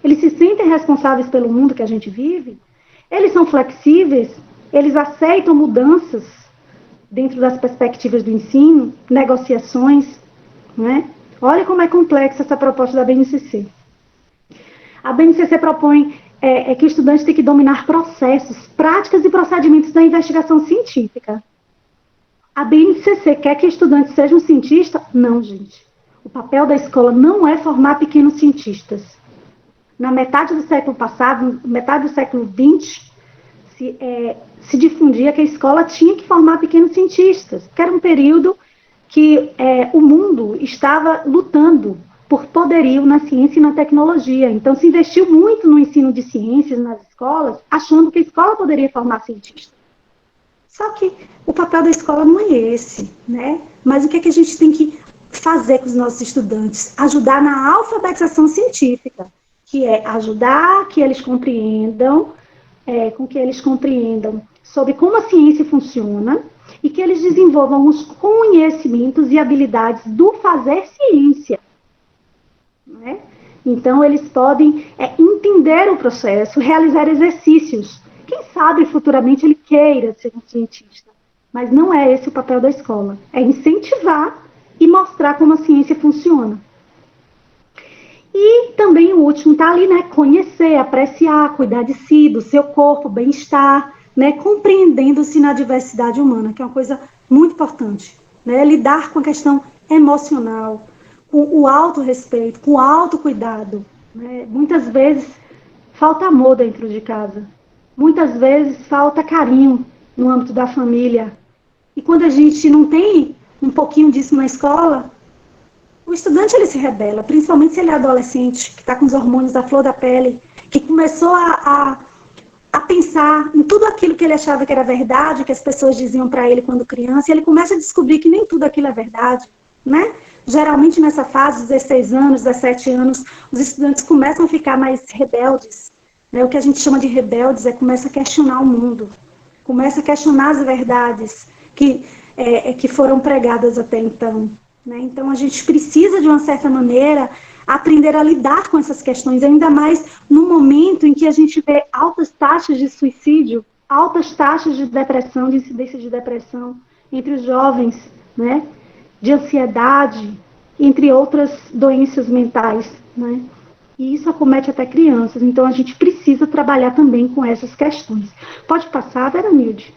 Speaker 2: Eles se sentem responsáveis pelo mundo que a gente vive? Eles são flexíveis? Eles aceitam mudanças dentro das perspectivas do ensino, negociações, né? Olha como é complexa essa proposta da BNCC. A BNCC propõe que o estudante tem que dominar processos, práticas e procedimentos da investigação científica. A BNCC quer que estudantes sejam cientistas? Não, gente. O papel da escola não é formar pequenos cientistas. Na metade do século passado, metade do século XX, se difundia que a escola tinha que formar pequenos cientistas, que era um período que o mundo estava lutando por poderio na ciência e na tecnologia. Então, se investiu muito no ensino de ciências nas escolas, achando que a escola poderia formar cientistas. Só que o papel da escola não é esse, né? Mas o que é que a gente tem que fazer com os nossos estudantes? Ajudar na alfabetização científica, que é ajudar que eles compreendam, com que eles compreendam sobre como a ciência funciona e que eles desenvolvam os conhecimentos e habilidades do fazer ciência, né? Então, eles podem entender o processo, realizar exercícios. Quem sabe, futuramente, ele queira ser um cientista. Mas não é esse o papel da escola. É incentivar e mostrar como a ciência funciona. E também o último está ali, né? Conhecer, apreciar, cuidar de si, do seu corpo, bem-estar, né? Compreendendo-se na diversidade humana, que é uma coisa muito importante, né? Lidar com a questão emocional, com o autorrespeito, com o autocuidado, né? Muitas vezes falta amor dentro de casa. Muitas vezes falta carinho no âmbito da família. E quando a gente não tem um pouquinho disso na escola, o estudante ele se rebela, principalmente se ele é adolescente, que está com os hormônios da flor da pele, que começou a pensar em tudo aquilo que ele achava que era verdade, que as pessoas diziam para ele quando criança, e ele começa a descobrir que nem tudo aquilo é verdade, né? Geralmente nessa fase, 16 anos, 17 anos, os estudantes começam a ficar mais rebeldes, né? O que a gente chama de rebeldes começa a questionar o mundo, começa a questionar as verdades que foram pregadas até então, né? Então a gente precisa, de uma certa maneira, aprender a lidar com essas questões, ainda mais no momento em que a gente vê altas taxas de suicídio, altas taxas de depressão, de incidência de depressão entre os jovens, né? De ansiedade, entre outras doenças mentais, né? E isso acomete até crianças, então a gente precisa trabalhar também com essas questões. Pode passar, Veranilde?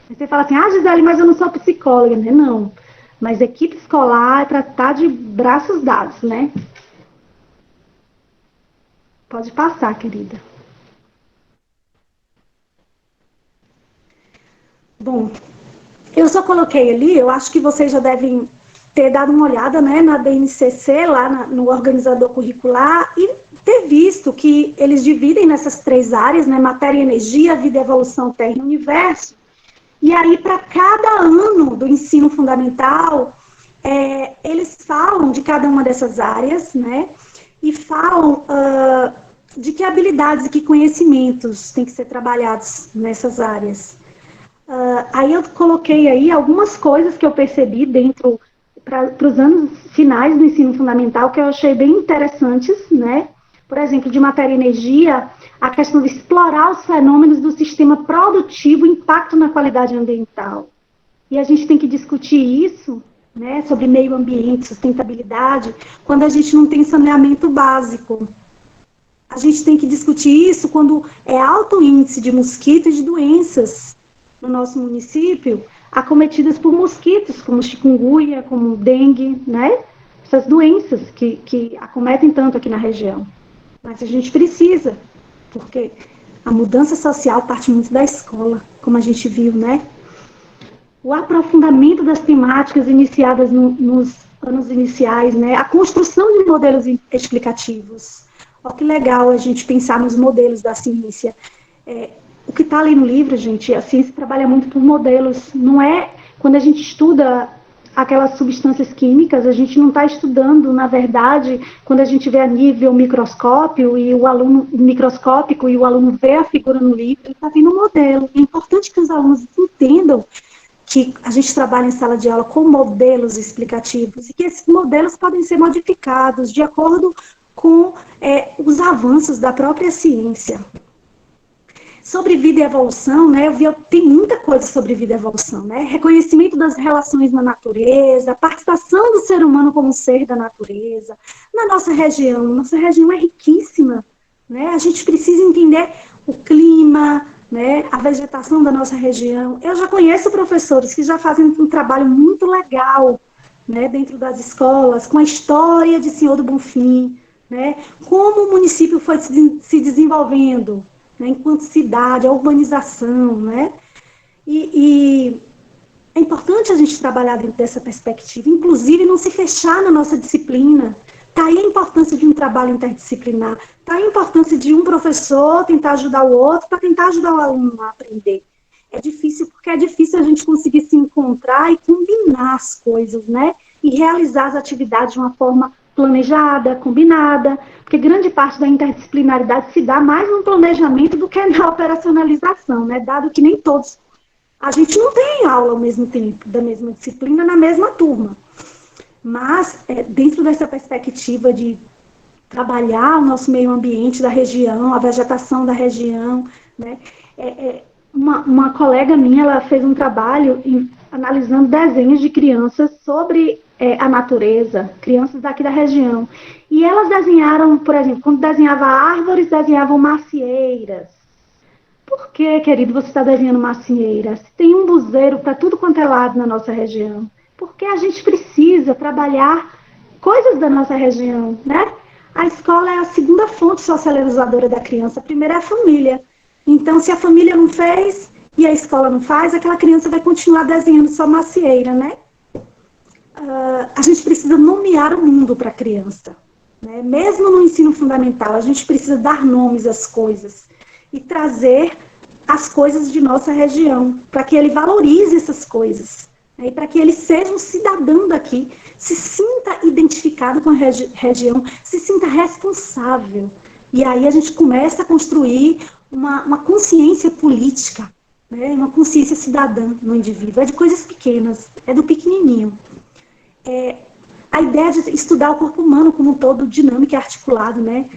Speaker 2: Você fala assim, Gisele, mas eu não sou psicóloga, né? Não, mas equipe escolar é para estar de braços dados, né? Pode passar, querida. Bom, eu só coloquei ali, eu acho que vocês já devem ter dado uma olhada, né, na BNCC, lá no organizador curricular, e ter visto que eles dividem nessas 3 áreas, né, matéria e energia, vida, evolução, terra e universo, e aí para cada ano do ensino fundamental, eles falam de cada uma dessas áreas, né, e falam de que habilidades e que conhecimentos têm que ser trabalhados nessas áreas. Aí eu coloquei aí algumas coisas que eu percebi dentro para os anos finais do ensino fundamental que eu achei bem interessantes, né? Por exemplo, de matéria e energia, a questão de explorar os fenômenos do sistema produtivo, impacto na qualidade ambiental. E a gente tem que discutir isso, né, sobre meio ambiente, sustentabilidade, quando a gente não tem saneamento básico. A gente tem que discutir isso quando é alto índice de mosquito e de doenças no nosso município, acometidas por mosquitos, como chikungunya, como dengue, né? Essas doenças que acometem tanto aqui na região. Mas a gente precisa, porque a mudança social parte muito da escola, como a gente viu, né? O aprofundamento das temáticas iniciadas nos anos iniciais, né? A construção de modelos explicativos. Olha que legal a gente pensar nos modelos da ciência. O que está ali no livro, gente, a ciência trabalha muito por modelos. Não é quando a gente estuda aquelas substâncias químicas, a gente não está estudando, na verdade, quando a gente vê a nível microscópio e o aluno microscópico e o aluno vê a figura no livro, ele está vendo um modelo. É importante que os alunos entendam que a gente trabalha em sala de aula com modelos explicativos e que esses modelos podem ser modificados de acordo com os avanços da própria ciência. Sobre vida e evolução, né, tem muita coisa sobre vida e evolução, né, reconhecimento das relações na natureza, participação do ser humano como ser da natureza, na nossa região é riquíssima, né, a gente precisa entender o clima, né, a vegetação da nossa região. Eu já conheço professores que já fazem um trabalho muito legal, né, dentro das escolas, com a história de Senhor do Bonfim, né, como o município foi se desenvolvendo, né, enquanto cidade, a urbanização, né, e é importante a gente trabalhar dentro dessa perspectiva, inclusive não se fechar na nossa disciplina. Está aí a importância de um trabalho interdisciplinar, está aí a importância de um professor tentar ajudar o outro para tentar ajudar o aluno a aprender. É difícil porque é difícil a gente conseguir se encontrar e combinar as coisas, né? E realizar as atividades de uma forma planejada, combinada, porque grande parte da interdisciplinaridade se dá mais no planejamento do que na operacionalização, né? Dado que nem todos, a gente não tem aula ao mesmo tempo, da mesma disciplina, na mesma turma. Mas, dentro dessa perspectiva de trabalhar o nosso meio ambiente da região, a vegetação da região, né? Uma colega minha, ela fez um trabalho analisando desenhos de crianças sobre a natureza, crianças daqui da região. E elas desenharam, por exemplo, quando desenhava árvores, desenhavam macieiras. Por que, querido, você está desenhando macieiras? Tem um buzeiro para tudo quanto é lado na nossa região. Porque a gente precisa trabalhar coisas da nossa região, né? A escola é a segunda fonte socializadora da criança. A primeira é a família. Então, se a família não fez e a escola não faz, aquela criança vai continuar desenhando só macieira, né? A gente precisa nomear o mundo para a criança, né? Mesmo no ensino fundamental, a gente precisa dar nomes às coisas e trazer as coisas de nossa região, para que ele valorize essas coisas, né? E para que ele seja um cidadão daqui, se sinta identificado com a região, se sinta responsável. E aí a gente começa a construir uma consciência política, né? Uma consciência cidadã no indivíduo. É de coisas pequenas, é do pequenininho. A ideia de estudar o corpo humano como um todo, dinâmico e articulado, né?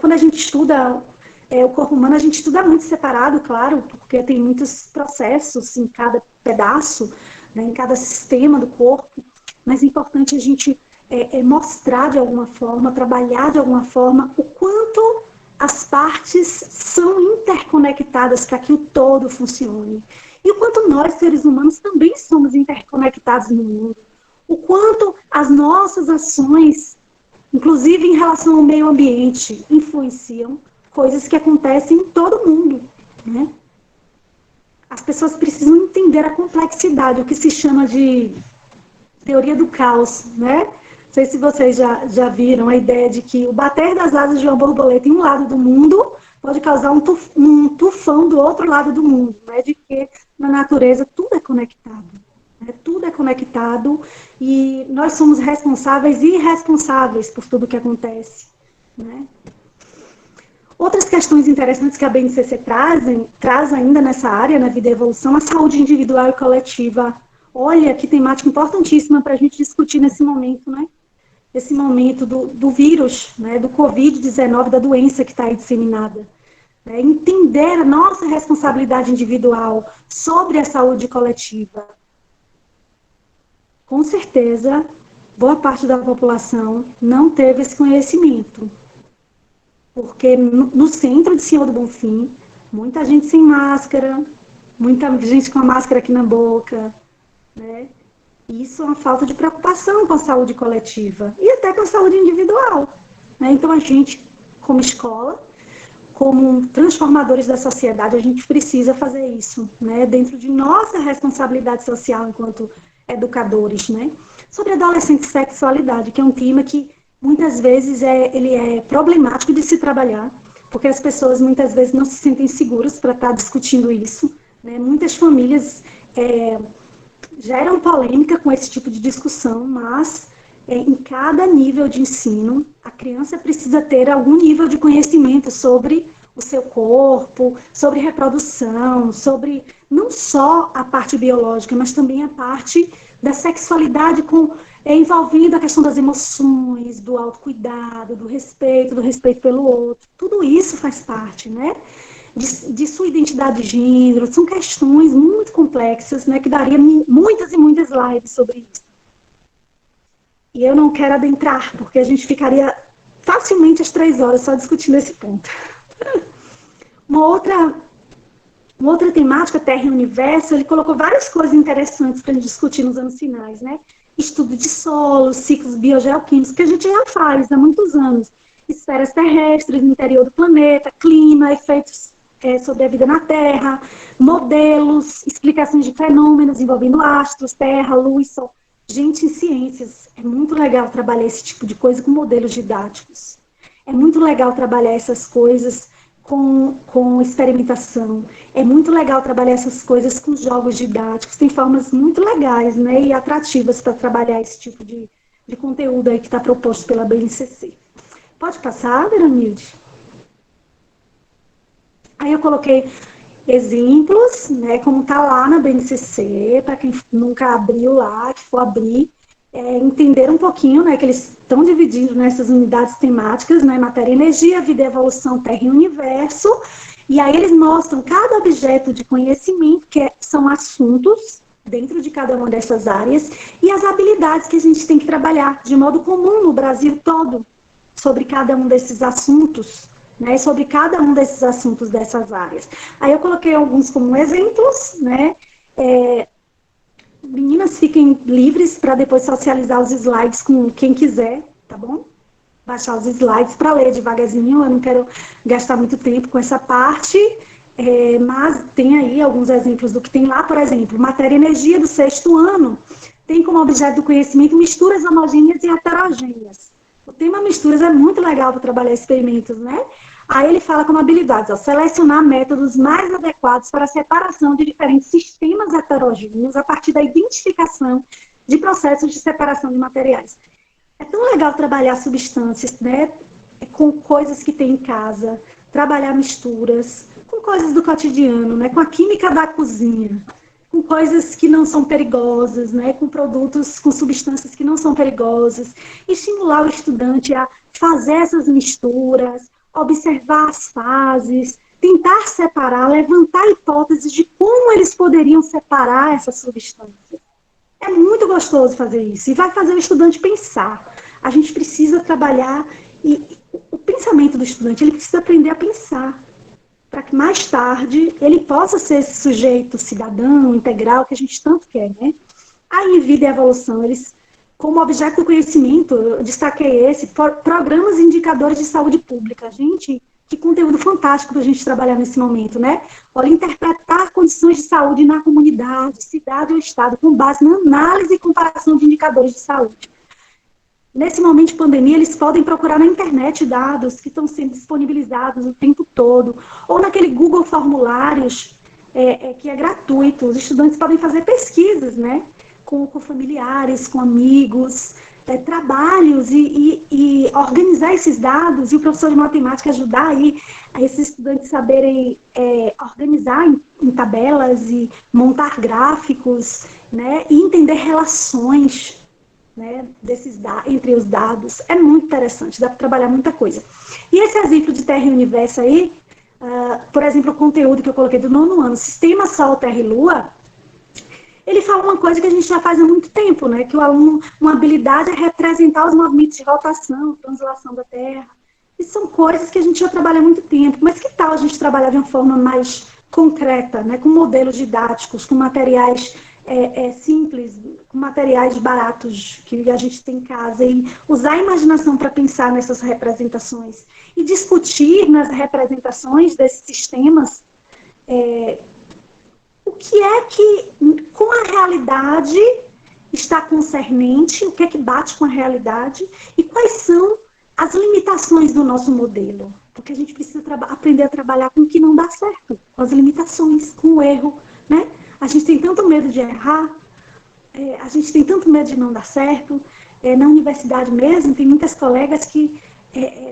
Speaker 2: Quando a gente estuda o corpo humano, a gente estuda muito separado, claro, porque tem muitos processos em cada pedaço, né, em cada sistema do corpo, mas é importante a gente mostrar de alguma forma, trabalhar de alguma forma, o quanto as partes são interconectadas para que o todo funcione. E o quanto nós, seres humanos, também somos interconectados no mundo. O quanto as nossas ações, inclusive em relação ao meio ambiente, influenciam coisas que acontecem em todo mundo, né? As pessoas precisam entender a complexidade, o que se chama de teoria do caos, né? Não sei se vocês já viram a ideia de que o bater das asas de uma borboleta em um lado do mundo pode causar um tufão do outro lado do mundo, né? De que na natureza tudo é conectado. Né? Tudo é conectado e nós somos responsáveis e irresponsáveis por tudo que acontece. Né? Outras questões interessantes que a BNCC traz ainda nessa área, na vida e evolução, a saúde individual e coletiva. Olha, que temática importantíssima para a gente discutir nesse momento, né? Esse momento do vírus, né? Do Covid-19, da doença que está aí disseminada. Né? Entender a nossa responsabilidade individual sobre a saúde coletiva. Com certeza, boa parte da população não teve esse conhecimento. Porque no centro de Senhor do Bonfim, muita gente sem máscara, muita gente com a máscara aqui na boca, né? Isso é uma falta de preocupação com a saúde coletiva e até com a saúde individual. Né? Então, a gente, como escola, como transformadores da sociedade, a gente precisa fazer isso, né? Dentro de nossa responsabilidade social enquanto educadores. Né? Sobre adolescente e sexualidade, que é um tema que muitas vezes ele é problemático de se trabalhar, porque as pessoas muitas vezes não se sentem seguras para estar discutindo isso. Né? Muitas famílias geram polêmica com esse tipo de discussão, mas em cada nível de ensino, a criança precisa ter algum nível de conhecimento sobre o seu corpo, sobre reprodução, sobre não só a parte biológica, mas também a parte da sexualidade envolvendo a questão das emoções, do autocuidado, do respeito pelo outro. Tudo isso faz parte, né? De sua identidade de gênero, são questões muito complexas, né, que daria muitas e muitas lives sobre isso. E eu não quero adentrar, porque a gente ficaria facilmente às 3 horas só discutindo esse ponto. Uma outra temática, Terra e Universo, ele colocou várias coisas interessantes para a gente discutir nos anos finais, né? Estudo de solo, ciclos biogeoquímicos, que a gente já faz há muitos anos. Esferas terrestres no interior do planeta, clima, efeitos sobre a vida na Terra, modelos, explicações de fenômenos envolvendo astros, Terra, Luz, Sol. Gente, em ciências, é muito legal trabalhar esse tipo de coisa com modelos didáticos. É muito legal trabalhar essas coisas com experimentação. É muito legal trabalhar essas coisas com jogos didáticos. Tem formas muito legais, né, e atrativas para trabalhar esse tipo de conteúdo aí que está proposto pela BNCC. Pode passar, Veronilde? Aí eu coloquei exemplos, né, como está lá na BNCC, para quem nunca abriu lá, que for abrir, entender um pouquinho, né, que eles estão dividindo nessas unidades temáticas, né, matéria e energia, vida e evolução, terra e universo, e aí eles mostram cada objeto de conhecimento, que são assuntos dentro de cada uma dessas áreas, e as habilidades que a gente tem que trabalhar de modo comum no Brasil todo, sobre cada um desses assuntos, né, sobre cada um desses assuntos dessas áreas. Aí eu coloquei alguns como exemplos, né, meninas, fiquem livres para depois socializar os slides com quem quiser, tá bom? Baixar os slides para ler devagarzinho, eu não quero gastar muito tempo com essa parte, mas tem aí alguns exemplos do que tem lá, por exemplo, matéria e energia do 6º ano, tem como objeto do conhecimento misturas homogêneas e heterogêneas. O tema misturas é muito legal para trabalhar experimentos, né? Aí ele fala como habilidades, selecionar métodos mais adequados para a separação de diferentes sistemas heterogêneos a partir da identificação de processos de separação de materiais. É tão legal trabalhar substâncias, né, com coisas que tem em casa, trabalhar misturas, com coisas do cotidiano, né, com a química da cozinha, com coisas que não são perigosas, né, com produtos, com substâncias que não são perigosas, estimular o estudante a fazer essas misturas, observar as fases, tentar separar, levantar hipóteses de como eles poderiam separar essas substâncias. É muito gostoso fazer isso e vai fazer o estudante pensar. A gente precisa trabalhar e o pensamento do estudante, ele precisa aprender a pensar para que mais tarde ele possa ser esse sujeito cidadão, integral, que a gente tanto quer, né? Aí, vida e evolução, eles, como objeto do conhecimento, eu destaquei programas e indicadores de saúde pública. Gente, que conteúdo fantástico para a gente trabalhar nesse momento, né? Olha, interpretar condições de saúde na comunidade, cidade ou estado, com base na análise e comparação de indicadores de saúde. Nesse momento de pandemia, eles podem procurar na internet dados que estão sendo disponibilizados o tempo todo, ou naquele Google Formulários, que é gratuito. Os estudantes podem fazer pesquisas, né? Com familiares, com amigos, trabalhos e organizar esses dados, e o professor de matemática ajudar aí a esses estudantes saberem organizar em tabelas e montar gráficos, né, e entender relações, né, entre os dados. É muito interessante, dá para trabalhar muita coisa. E esse exemplo de Terra e Universo aí, por exemplo, o conteúdo que eu coloquei do 9º ano, Sistema Sol, Terra e Lua, ele fala uma coisa que a gente já faz há muito tempo, né? Que o aluno, uma habilidade é representar os movimentos de rotação, translação da Terra. Isso são coisas que a gente já trabalha há muito tempo, mas que tal a gente trabalhar de uma forma mais concreta, né? Com modelos didáticos, com materiais simples, com materiais baratos que a gente tem em casa, e usar a imaginação para pensar nessas representações e discutir nas representações desses sistemas o que é que, com a realidade, está concernente, o que é que bate com a realidade e quais são as limitações do nosso modelo. Porque a gente precisa aprender a trabalhar com o que não dá certo, com as limitações, com o erro, né? A gente tem tanto medo de errar, a gente tem tanto medo de não dar certo. Na universidade mesmo, tem muitas colegas que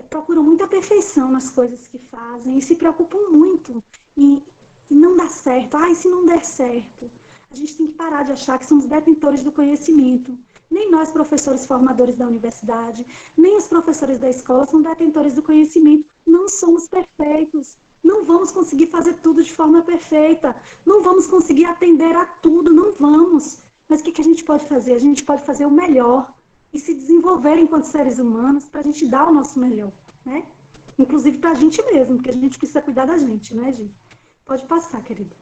Speaker 2: procuram muita perfeição nas coisas que fazem e se preocupam muito e não dá certo. E se não der certo? A gente tem que parar de achar que somos detentores do conhecimento. Nem nós, professores formadores da universidade, nem os professores da escola são detentores do conhecimento. Não somos perfeitos. Não vamos conseguir fazer tudo de forma perfeita. Não vamos conseguir atender a tudo. Não vamos. Mas o que a gente pode fazer? A gente pode fazer o melhor e se desenvolver enquanto seres humanos para a gente dar o nosso melhor, né? Inclusive para a gente mesmo, porque a gente precisa cuidar da gente, né, gente? Pode passar, querida.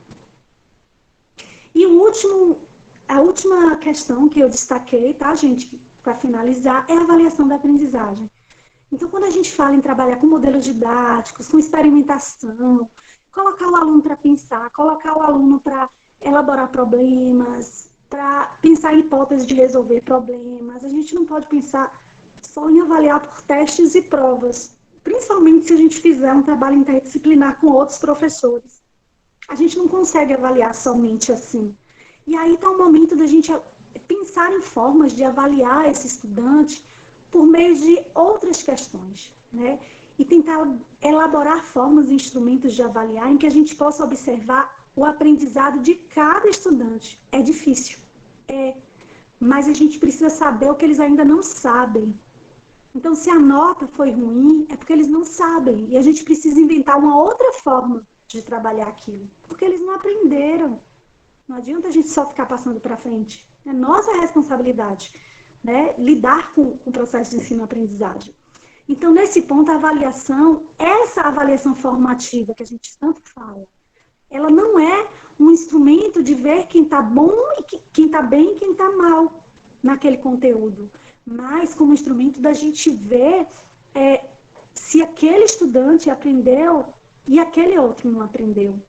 Speaker 2: E a última questão que eu destaquei, tá, gente, para finalizar, é a avaliação da aprendizagem. Então, quando a gente fala em trabalhar com modelos didáticos, com experimentação, colocar o aluno para pensar, colocar o aluno para elaborar problemas, para pensar em hipóteses de resolver problemas, a gente não pode pensar só em avaliar por testes e provas, principalmente se a gente fizer um trabalho interdisciplinar com outros professores. A gente não consegue avaliar somente assim. E aí está o momento da gente pensar em formas de avaliar esse estudante por meio de outras questões, né? E tentar elaborar formas e instrumentos de avaliar em que a gente possa observar o aprendizado de cada estudante. É difícil, mas a gente precisa saber o que eles ainda não sabem. Então, se a nota foi ruim, é porque eles não sabem, e a gente precisa inventar uma outra forma de trabalhar aquilo, porque eles não aprenderam. Não adianta a gente só ficar passando para frente. É nossa responsabilidade, né, lidar com o processo de ensino-aprendizagem. Então, nesse ponto, a avaliação, essa avaliação formativa que a gente tanto fala, ela não é um instrumento de ver quem está bom e quem está bem e quem está mal naquele conteúdo, mas como instrumento da gente ver se aquele estudante aprendeu e aquele outro não aprendeu.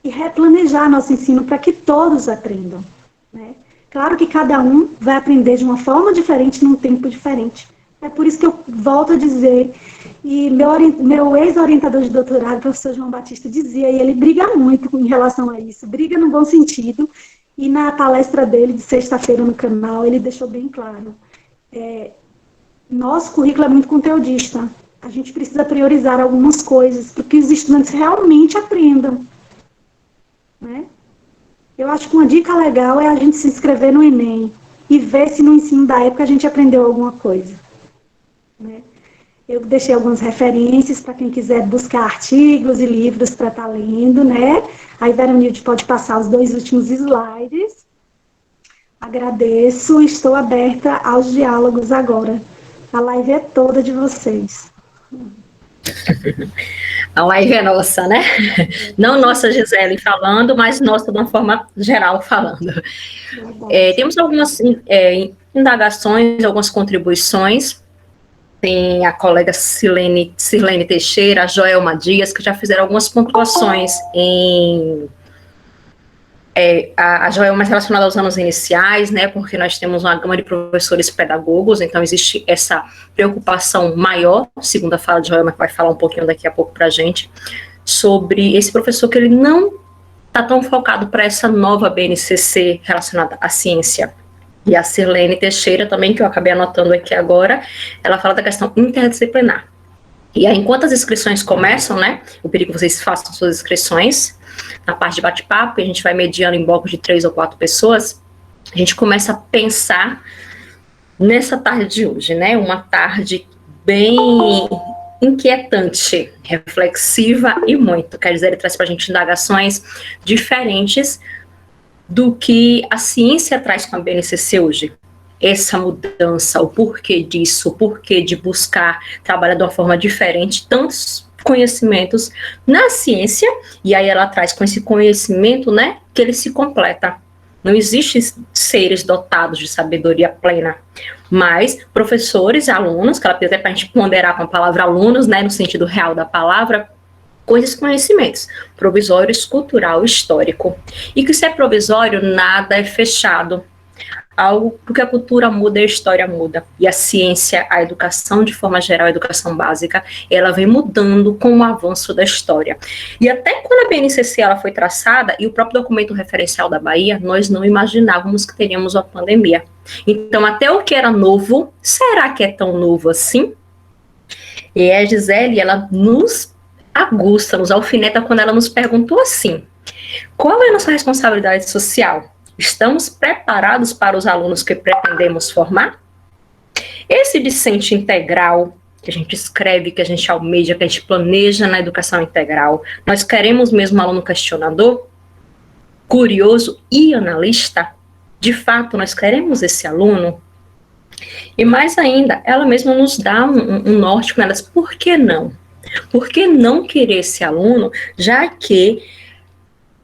Speaker 2: E replanejar nosso ensino para que todos aprendam, né? Claro que cada um vai aprender de uma forma diferente, num tempo diferente. É por isso que eu volto a dizer, e meu ex-orientador de doutorado, o professor João Batista, dizia, e ele briga muito em relação a isso, briga no bom sentido, e na palestra dele de sexta-feira no canal, ele deixou bem claro. Nosso currículo é muito conteudista. A gente precisa priorizar algumas coisas para que os estudantes realmente aprendam, né? Eu acho que uma dica legal é a gente se inscrever no Enem e ver se no ensino da época a gente aprendeu alguma coisa, né? Eu deixei algumas referências para quem quiser buscar artigos e livros para estar lendo, né? A Veronilde pode passar os 2 últimos slides. Agradeço, estou aberta aos diálogos agora. A live é toda de vocês.
Speaker 1: A live é nossa, né? Não nossa Gisele falando, mas nossa de uma forma geral falando. Temos algumas indagações, algumas contribuições. tem a colega Sirlene Teixeira, a Joelma Dias, que já fizeram algumas pontuações em... a Joelma mais relacionada aos anos iniciais, né, porque nós temos uma gama de professores pedagogos, então existe essa preocupação maior, segundo a fala de Joelma, que vai falar um pouquinho daqui a pouco para a gente, sobre esse professor que ele não está tão focado para essa nova BNCC relacionada à ciência. E a Sirlene Teixeira também, que eu acabei anotando aqui agora, ela fala da questão interdisciplinar. E aí, enquanto as inscrições começam, né, eu pedi que vocês façam suas inscrições, na parte de bate-papo, a gente vai mediando em blocos de 3 ou 4 pessoas, a gente começa a pensar nessa tarde de hoje, né, uma tarde bem inquietante, reflexiva e muito, quer dizer, ele traz para a gente indagações diferentes do que a ciência traz com a BNCC hoje. Essa mudança, o porquê disso, o porquê de buscar trabalhar de uma forma diferente, tantos conhecimentos na ciência, e aí ela traz com esse conhecimento, né, que ele se completa. Não existem seres dotados de sabedoria plena, mas professores, alunos, que ela precisa até para a gente ponderar com a palavra alunos, né, no sentido real da palavra, com esses conhecimentos, provisório, cultural, histórico. E que se é provisório, nada é fechado. Algo, porque a cultura muda e a história muda. E a ciência, a educação, de forma geral, a educação básica, ela vem mudando com o avanço da história. E até quando a BNCC ela foi traçada, e o próprio documento referencial da Bahia, nós não imaginávamos que teríamos uma pandemia. Então, até o que era novo, será que é tão novo assim? E a Gisele, ela nos aguça, nos alfineta quando ela nos perguntou assim: qual é a nossa responsabilidade social? Estamos preparados para os alunos que pretendemos formar? Esse discente integral que a gente escreve, que a gente almeja, que a gente planeja na educação integral, nós queremos mesmo um aluno questionador, curioso e analista? De fato, nós queremos esse aluno? E mais ainda, ela mesma nos dá um norte com elas. Por que não? Por que não querer esse aluno, já que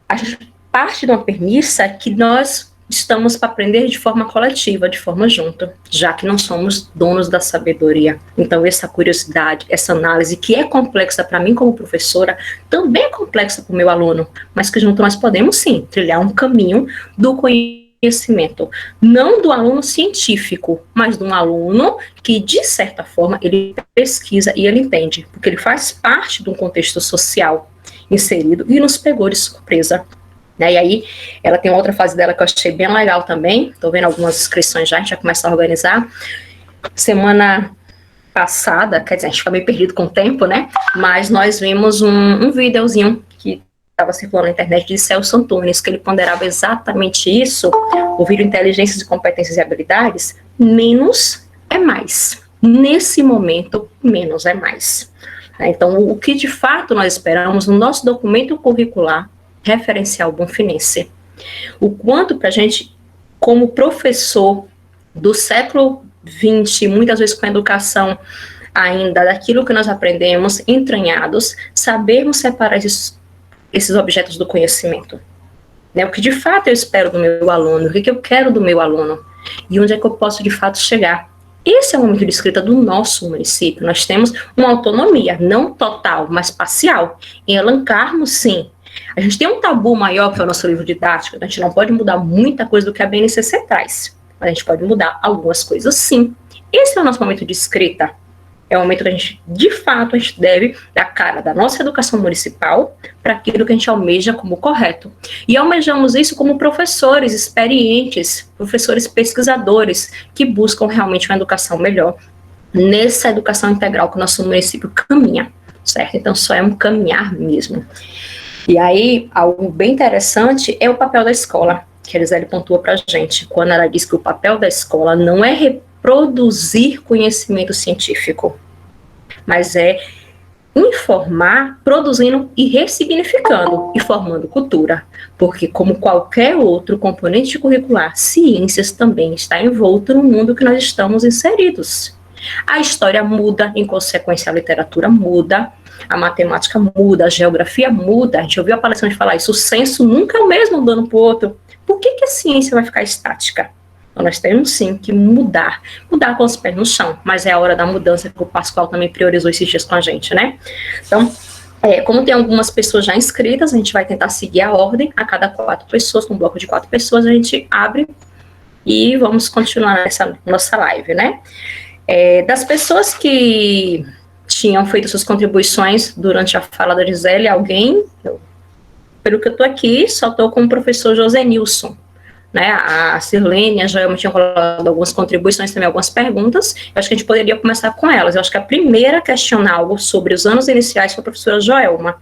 Speaker 1: a gente parte de uma premissa que nós estamos para aprender de forma coletiva, de forma junta, já que não somos donos da sabedoria. Então, essa curiosidade, essa análise, que é complexa para mim como professora, também é complexa para o meu aluno, mas que junto nós podemos, sim, trilhar um caminho do conhecimento, não do aluno científico, mas de um aluno que, de certa forma, ele pesquisa e ele entende, porque ele faz parte de um contexto social inserido e nos pegou de surpresa. E aí, ela tem outra fase dela que eu achei bem legal também, estou vendo algumas inscrições já, a gente vai começar a organizar. Semana passada, quer dizer, a gente fica meio perdido com o tempo, né, mas nós vimos um videozinho que estava circulando na internet de Celso Antunes, que ele ponderava exatamente isso, o vídeo Inteligências de Competências e Habilidades, menos é mais. Nesse momento, menos é mais. Então, o que de fato nós esperamos no nosso documento curricular referencial bonfinense, o quanto para a gente, como professor do século XX, muitas vezes com a educação ainda daquilo que nós aprendemos, entranhados, sabermos separar esses objetos do conhecimento. Né? O que de fato eu espero do meu aluno, o que eu quero do meu aluno, e onde é que eu posso de fato chegar. Esse é o momento de escrita do nosso município. Nós temos uma autonomia, não total, mas parcial, em elencarmos, sim. A gente tem um tabu maior que é o nosso livro didático, a gente não pode mudar muita coisa do que a BNCC traz, mas a gente pode mudar algumas coisas, sim. Esse é o nosso momento de escrita. É o momento que a gente, de fato, a gente deve dar cara da nossa educação municipal para aquilo que a gente almeja como correto. E almejamos isso como professores experientes, professores pesquisadores, que buscam realmente uma educação melhor nessa educação integral que o nosso município caminha, certo? Então, só é um caminhar mesmo. E aí, algo bem interessante é o papel da escola, que a Elisele pontua para a gente, quando ela diz que o papel da escola não é reproduzir conhecimento científico, mas é informar, produzindo e ressignificando e formando cultura, porque como qualquer outro componente curricular, ciências também está envolto no mundo que nós estamos inseridos. A história muda, em consequência a literatura muda, a matemática muda, a geografia muda, a gente ouviu a palestrante falar isso, o censo nunca é o mesmo do ano para o outro. Por que a ciência vai ficar estática? Então, nós temos sim que mudar com os pés no chão, mas é a hora da mudança que o Pascoal também priorizou esses dias com a gente, né? Então, como tem algumas pessoas já inscritas, a gente vai tentar seguir a ordem, a cada 4 pessoas, com um bloco de 4 pessoas, a gente abre e vamos continuar nessa nossa live, né? Das pessoas que tinham feito suas contribuições durante a fala da Gisele, alguém, pelo que eu estou aqui, só estou com o professor José Nilson, né? A Sirlene, a Joelma tinham colocado algumas contribuições, também algumas perguntas. Eu acho que a gente poderia começar com elas. Eu acho que a primeira a questionar algo sobre os anos iniciais foi a professora Joelma.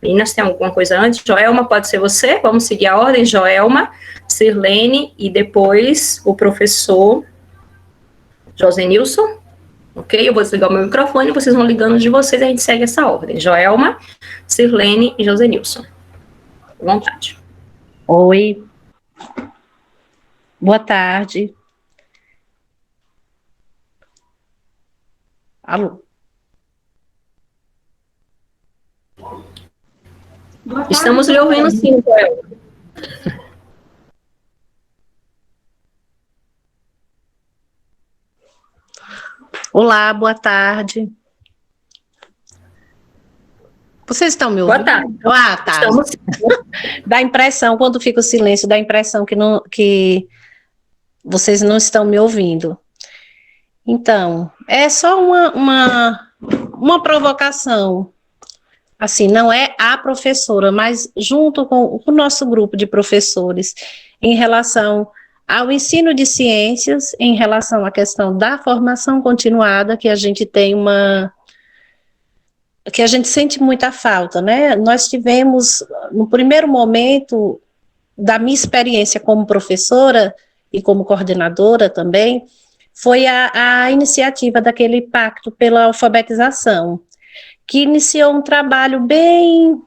Speaker 1: Meninas, tem alguma coisa antes? Joelma, pode ser você? Vamos seguir a ordem? Joelma, Sirlene e depois o professor José Nilson. Ok? Eu vou desligar o meu microfone, vocês vão ligando de vocês e a gente segue essa ordem. Joelma, Sirlene e José Nilson. À vontade.
Speaker 3: Oi. Boa tarde. Alô?
Speaker 1: Estamos lhe ouvindo sim, Joelma.
Speaker 3: Olá, boa tarde. Vocês estão me ouvindo?
Speaker 1: Boa tarde.
Speaker 3: Ah, tá.
Speaker 1: Estamos...
Speaker 3: Dá impressão, quando fica o silêncio, dá impressão que vocês não estão me ouvindo. Então, é só uma provocação. Assim, não é a professora, mas junto com o nosso grupo de professores, em relação ao ensino de ciências, em relação à questão da formação continuada, que a gente tem que a gente sente muita falta, né? Nós tivemos, no primeiro momento da minha experiência como professora e como coordenadora também, foi a iniciativa daquele pacto pela alfabetização, que iniciou um trabalho bem,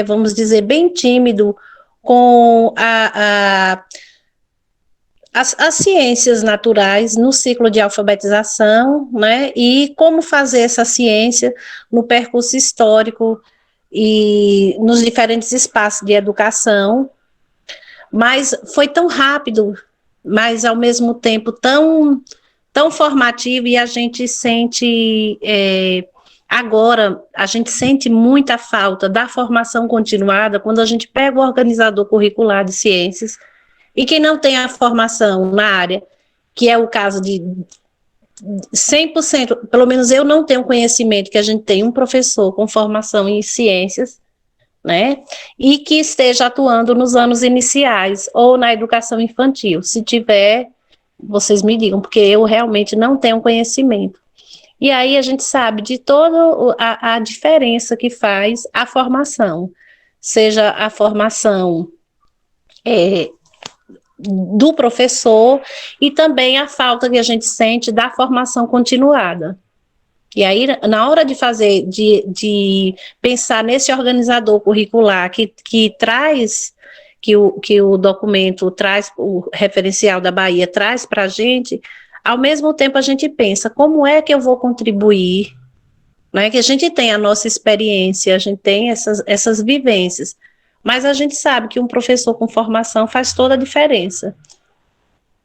Speaker 3: vamos dizer, bem tímido com as ciências naturais no ciclo de alfabetização, né, e como fazer essa ciência no percurso histórico e nos diferentes espaços de educação, mas foi tão rápido, mas ao mesmo tempo tão formativo, e a gente sente, agora, a gente sente muita falta da formação continuada quando a gente pega o organizador curricular de ciências, e quem não tem a formação na área, que é o caso de 100%, pelo menos eu não tenho conhecimento que a gente tem um professor com formação em ciências, né, e que esteja atuando nos anos iniciais ou na educação infantil. Se tiver, vocês me digam, porque eu realmente não tenho conhecimento. E aí a gente sabe de toda a diferença que faz a formação, seja a formação do professor e também a falta que a gente sente da formação continuada. E aí, na hora de fazer, de pensar nesse organizador curricular que traz, que o documento traz, o referencial da Bahia traz para a gente, ao mesmo tempo a gente pensa, como é que eu vou contribuir, né? Que a gente tem a nossa experiência, a gente tem essas vivências, mas a gente sabe que um professor com formação faz toda a diferença.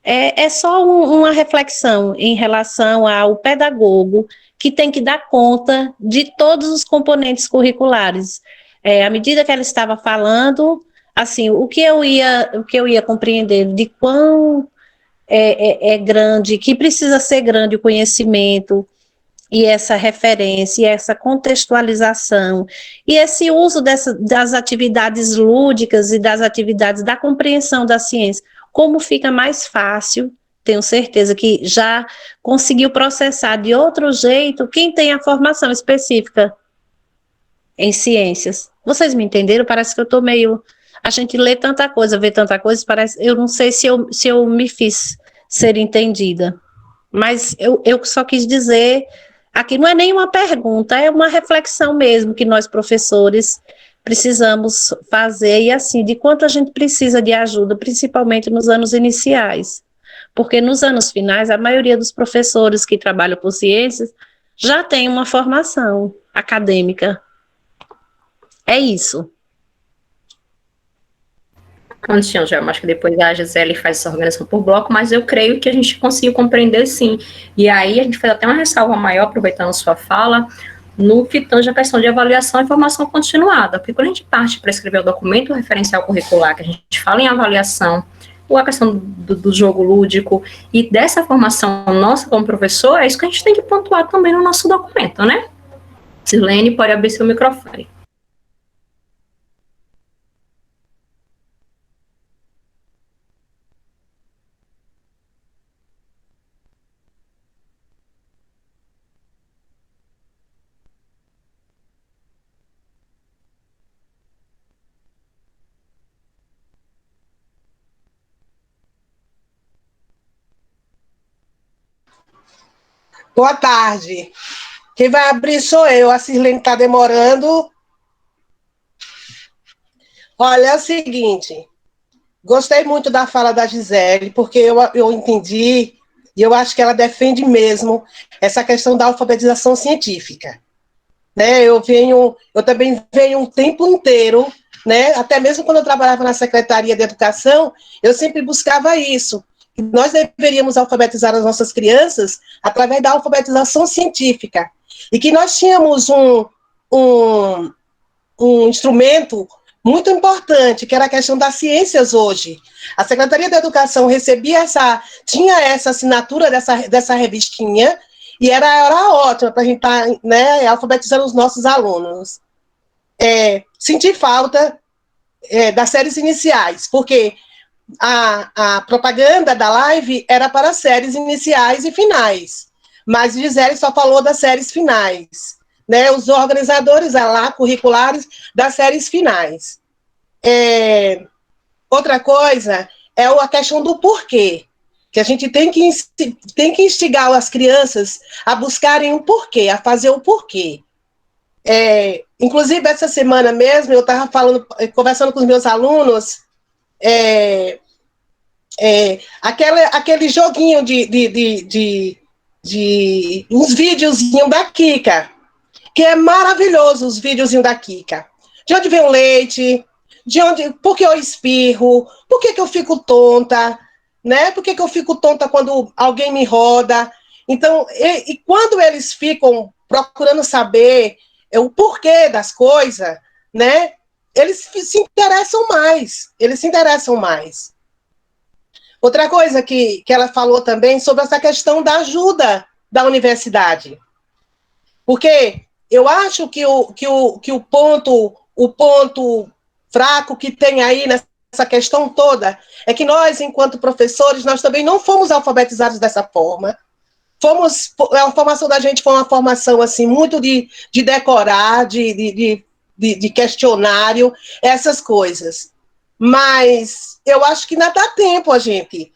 Speaker 3: É só uma reflexão em relação ao pedagogo, que tem que dar conta de todos os componentes curriculares. À medida que ela estava falando, assim, o que eu ia compreender de quão grande, que precisa ser grande o conhecimento, e essa referência, e essa contextualização, e esse uso das atividades lúdicas e das atividades da compreensão da ciência, como fica mais fácil, tenho certeza que já conseguiu processar de outro jeito quem tem a formação específica em ciências. Vocês me entenderam? Parece que eu estou meio... A gente lê tanta coisa, vê tanta coisa, parece... Eu não sei se eu me fiz ser entendida, mas eu só quis dizer... Aqui não é nenhuma pergunta, é uma reflexão mesmo que nós, professores, precisamos fazer, e assim, de quanto a gente precisa de ajuda, principalmente nos anos iniciais. Porque nos anos finais, a maioria dos professores que trabalham por ciências já tem uma formação acadêmica. É isso.
Speaker 1: Antes, já acho que depois a Gisele faz essa organização por bloco, mas eu creio que a gente conseguiu compreender sim. E aí a gente fez até uma ressalva maior, aproveitando a sua fala, no que tange a questão de avaliação e formação continuada, porque quando a gente parte para escrever o documento referencial curricular, que a gente fala em avaliação, ou a questão do jogo lúdico, e dessa formação nossa como professor, é isso que a gente tem que pontuar também no nosso documento, né? Sirlene, pode abrir seu microfone.
Speaker 4: Boa tarde. Quem vai abrir sou eu. A Sirlene está demorando. Olha, é o seguinte. Gostei muito da fala da Gisele, porque eu entendi e eu acho que ela defende mesmo essa questão da alfabetização científica. Né? Eu também venho um tempo inteiro, né? Até mesmo quando eu trabalhava na Secretaria de Educação, eu sempre buscava isso. Nós deveríamos alfabetizar as nossas crianças através da alfabetização científica. E que nós tínhamos um instrumento muito importante, que era a questão das ciências hoje. A Secretaria da Educação tinha essa assinatura dessa revistinha, e era ótimo para a gente estar alfabetizando os nossos alunos. Senti falta das séries iniciais, porque a propaganda da live era para séries iniciais e finais, mas Gisele só falou das séries finais, né? Os organizadores lá, curriculares das séries finais. Outra coisa é a questão do porquê, que a gente tem que instigar as crianças a buscarem o porquê, a fazer o porquê. Inclusive, essa semana mesmo, eu estava conversando com os meus alunos, aquele joguinho de uns videozinhos da Kika, que é maravilhoso, os videozinhos da Kika. De onde vem o leite, por que eu espirro, por que eu fico tonta, né? Por que eu fico tonta quando alguém me roda? Então, e quando eles ficam procurando saber o porquê das coisas, né? Eles se interessam mais. Outra coisa que ela falou também sobre essa questão da ajuda da universidade. Porque eu acho que o ponto fraco que tem aí nessa questão toda é que nós, enquanto professores, nós também não fomos alfabetizados dessa forma. A formação da gente foi uma formação assim, muito de decorar, de questionário, essas coisas. Mas eu acho que ainda dá tempo a gente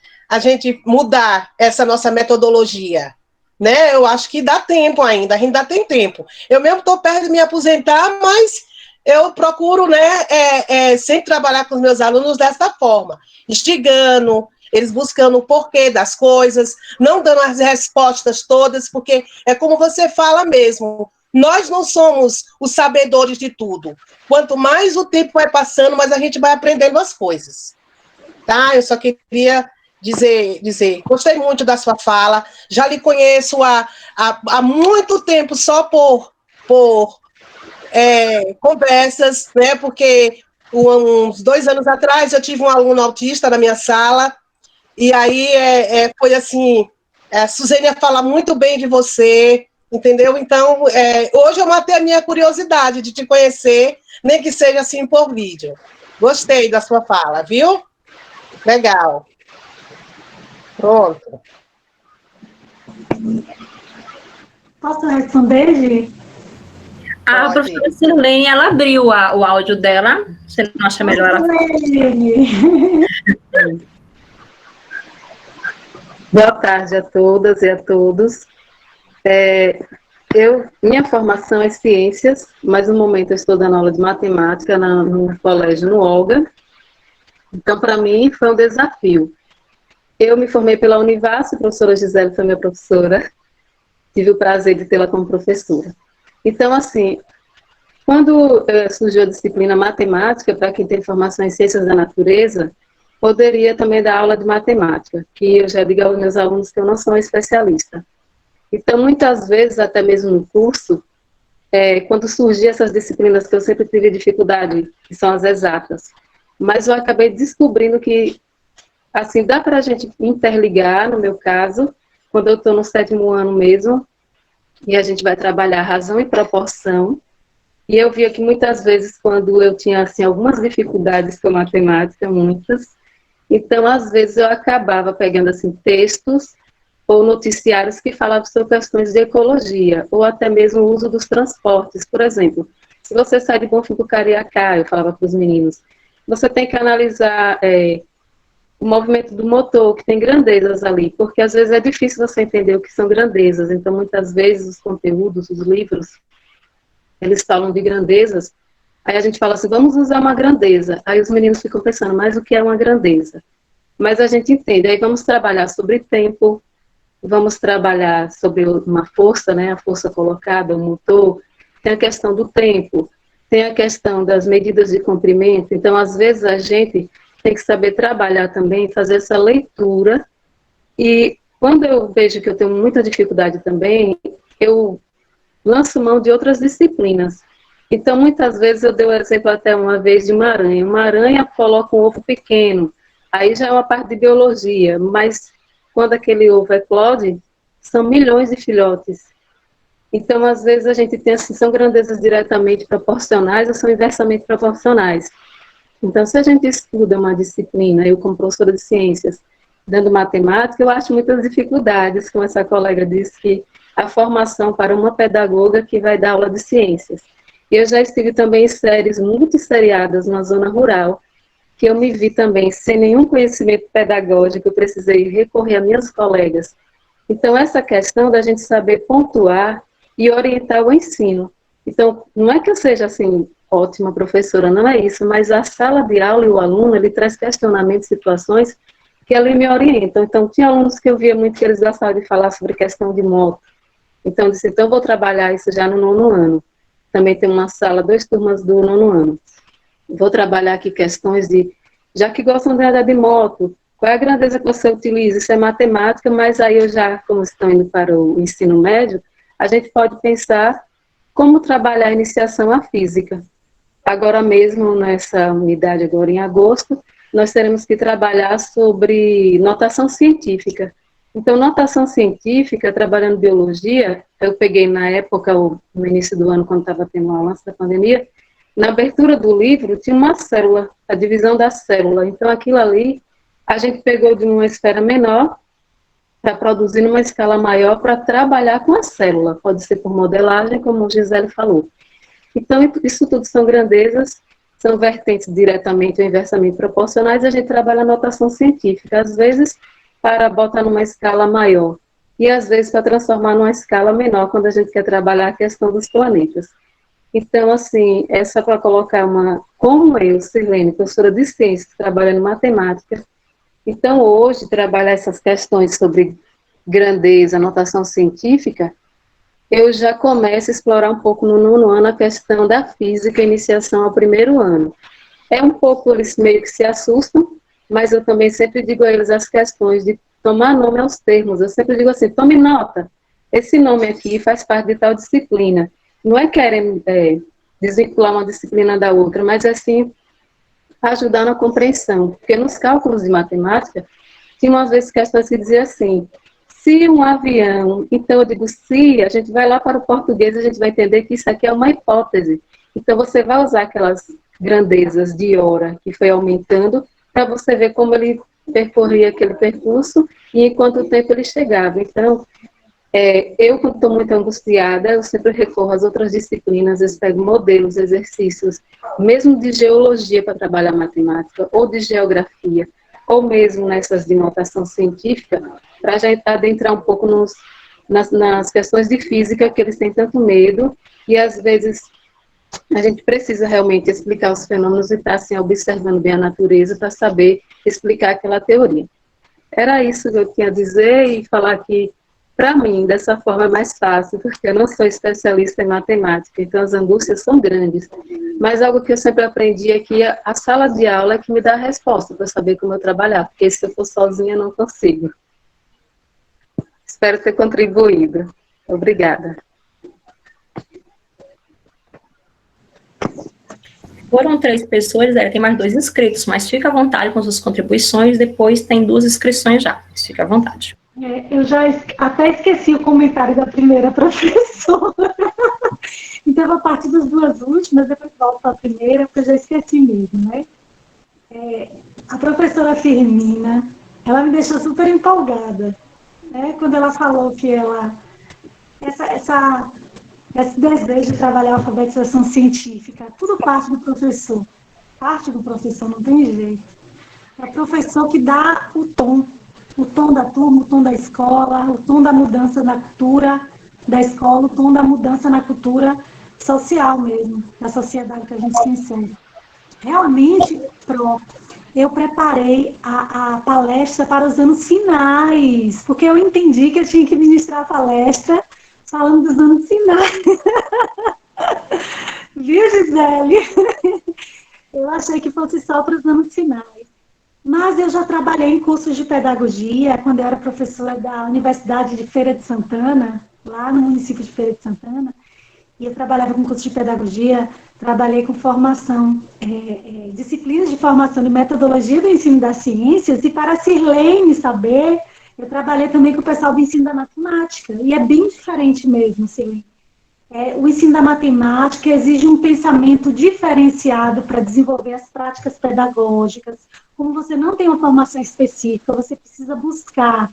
Speaker 4: mudar essa nossa metodologia. Né? Eu acho que dá tempo ainda, a gente ainda tem tempo. Eu mesmo estou perto de me aposentar, mas eu procuro, né, sempre trabalhar com os meus alunos dessa forma, instigando, eles buscando o porquê das coisas, não dando as respostas todas, porque é como você fala mesmo, nós não somos os sabedores de tudo. Quanto mais o tempo vai passando, mais a gente vai aprendendo as coisas. Tá? Eu só queria dizer, gostei muito da sua fala, já lhe conheço há muito tempo só por conversas, né? Porque uns 2 anos atrás eu tive um aluno autista na minha sala, e aí foi assim, a Suzênia fala muito bem de você, entendeu? Então, hoje eu matei a minha curiosidade de te conhecer, nem que seja assim por vídeo. Gostei da sua fala, viu? Legal. Pronto.
Speaker 2: Posso responder, Gi?
Speaker 1: A professora Sirlene, ela abriu o áudio dela. Você não acha melhor ela falar?
Speaker 5: Boa tarde a todas e a todos. Minha formação é ciências, mas no momento eu estou dando aula de matemática no colégio no Olga. Então, para mim, foi um desafio. Eu me formei pela Univasf, a professora Gisele foi minha professora. Tive o prazer de tê-la como professora. Então, assim, Quando surgiu a disciplina matemática, para quem tem formação em ciências da natureza, poderia também dar aula de matemática, que eu já digo aos meus alunos que eu não sou especialista. Então, muitas vezes, até mesmo no curso, quando surgiam essas disciplinas que eu sempre tive dificuldade, que são as exatas, mas eu acabei descobrindo que, assim, dá para a gente interligar, no meu caso, quando eu estou no 7º ano mesmo, e a gente vai trabalhar razão e proporção, e eu via que muitas vezes, quando eu tinha, assim, algumas dificuldades com matemática, muitas, então, às vezes, eu acabava pegando, assim, textos ou noticiários que falavam sobre questões de ecologia, ou até mesmo o uso dos transportes. Por exemplo, se você sai de Bonfim para o Cariacá, eu falava para os meninos, você tem que analisar o movimento do motor, que tem grandezas ali, porque às vezes é difícil você entender o que são grandezas, então muitas vezes os conteúdos, os livros, eles falam de grandezas, aí a gente fala assim, vamos usar uma grandeza, aí os meninos ficam pensando, mas o que é uma grandeza? Mas a gente entende, aí vamos trabalhar sobre tempo, vamos trabalhar sobre uma força, né, a força colocada, o motor, tem a questão do tempo, tem a questão das medidas de comprimento, então às vezes a gente tem que saber trabalhar também, fazer essa leitura, e quando eu vejo que eu tenho muita dificuldade também, eu lanço mão de outras disciplinas. Então, muitas vezes eu dei o exemplo até uma vez de uma aranha coloca um ovo pequeno, aí já é uma parte de biologia, mas quando aquele ovo eclode, são milhões de filhotes. Então, às vezes a gente tem assim, são grandezas diretamente proporcionais ou são inversamente proporcionais. Então, se a gente estuda uma disciplina, eu como professora de ciências, dando matemática, eu acho muitas dificuldades, como essa colega disse, que a formação para uma pedagoga que vai dar aula de ciências. E eu já estive também em séries multisseriadas na zona rural, que eu me vi também sem nenhum conhecimento pedagógico, eu precisei recorrer a minhas colegas. Então, essa questão da gente saber pontuar e orientar o ensino. Então, não é que eu seja, assim, ótima professora, não é isso, mas a sala de aula e o aluno, ele traz questionamentos, situações que ele me orientam. Então, tinha alunos que eu via muito que eles gostavam de falar sobre questão de moto. Então, eu disse, então, vou trabalhar isso já no 9º ano. Também tem uma sala, 2 turmas do 9º ano. Vou trabalhar aqui questões de, já que gostam de andar de moto, qual é a grandeza que você utiliza? Isso é matemática, mas aí eu já, como estão indo para o ensino médio, a gente pode pensar como trabalhar a iniciação à física. Agora mesmo, nessa unidade, agora em agosto, nós teremos que trabalhar sobre notação científica. Então, notação científica, trabalhando biologia, eu peguei na época, no início do ano, quando estava tendo aula antes da pandemia, na abertura do livro tinha uma célula, a divisão da célula. Então, aquilo ali, a gente pegou de uma esfera menor para produzir numa escala maior para trabalhar com a célula. Pode ser por modelagem, como o Gisele falou. Então, isso tudo são grandezas, são vertentes diretamente ou inversamente proporcionais, a gente trabalha a notação científica, às vezes para botar numa escala maior, e às vezes para transformar numa escala menor, quando a gente quer trabalhar a questão dos planetas. Então, assim, essa para colocar como eu, Sirlene, professora de ciências, trabalhando matemática, então hoje, trabalhar essas questões sobre grandeza, notação científica, eu já começo a explorar um pouco no 9º ano a questão da física, iniciação ao 1º ano. É um pouco, eles meio que se assustam, mas eu também sempre digo a eles as questões de tomar nome aos termos. Eu sempre digo assim, tome nota, esse nome aqui faz parte de tal disciplina. Não é querer desvincular uma disciplina da outra, mas assim, ajudar na compreensão. Porque nos cálculos de matemática, tinha umas vezes questões que diziam assim, se um avião, então eu digo, se a gente vai lá para o português, a gente vai entender que isso aqui é uma hipótese. Então você vai usar aquelas grandezas de hora que foi aumentando, para você ver como ele percorria aquele percurso e em quanto tempo ele chegava. Então, eu, quando estou muito angustiada, eu sempre recorro às outras disciplinas, eu pego modelos, exercícios, mesmo de geologia para trabalhar matemática, ou de geografia, ou mesmo nessas de notação científica, para já adentrar um pouco nas questões de física, que eles têm tanto medo, e às vezes a gente precisa realmente explicar os fenômenos e estar assim, observando bem a natureza para saber explicar aquela teoria. Era isso que eu tinha a dizer e falar que para mim, dessa forma é mais fácil, porque eu não sou especialista em matemática, então as angústias são grandes. Mas algo que eu sempre aprendi é que a sala de aula é que me dá a resposta para saber como eu trabalhar, porque se eu for sozinha, eu não consigo. Espero ter contribuído. Obrigada.
Speaker 1: Foram 3 pessoas, tem mais 2 inscritos, mas fica à vontade com as suas contribuições, depois tem 2 inscrições já, mas fica à vontade.
Speaker 2: Eu já até esqueci o comentário da primeira professora. Então, eu vou partir das 2 últimas, depois volto para a primeira, porque eu já esqueci mesmo, né? A professora Firmina, ela me deixou super empolgada, né? Quando ela falou que esse desejo de trabalhar a alfabetização científica, tudo parte do professor. Parte do professor, não tem jeito. É o professor que dá o tom da turma, o tom da escola, o tom da mudança na cultura da escola, o tom da mudança na cultura social mesmo, da sociedade que a gente se insere. Realmente, eu preparei a palestra para os anos finais, porque eu entendi que eu tinha que ministrar a palestra falando dos anos finais. Viu, Gisele? Eu achei que fosse só para os anos finais. Mas eu já trabalhei em cursos de pedagogia, quando eu era professora da Universidade de Feira de Santana, lá no município de Feira de Santana, e eu trabalhava com curso de pedagogia, trabalhei com formação, disciplinas de formação de metodologia do ensino das ciências, e para a Sirlene saber, eu trabalhei também com o pessoal do ensino da matemática, e é bem diferente mesmo, Sirlene. O ensino da matemática exige um pensamento diferenciado para desenvolver as práticas pedagógicas. Como você não tem uma formação específica, você precisa buscar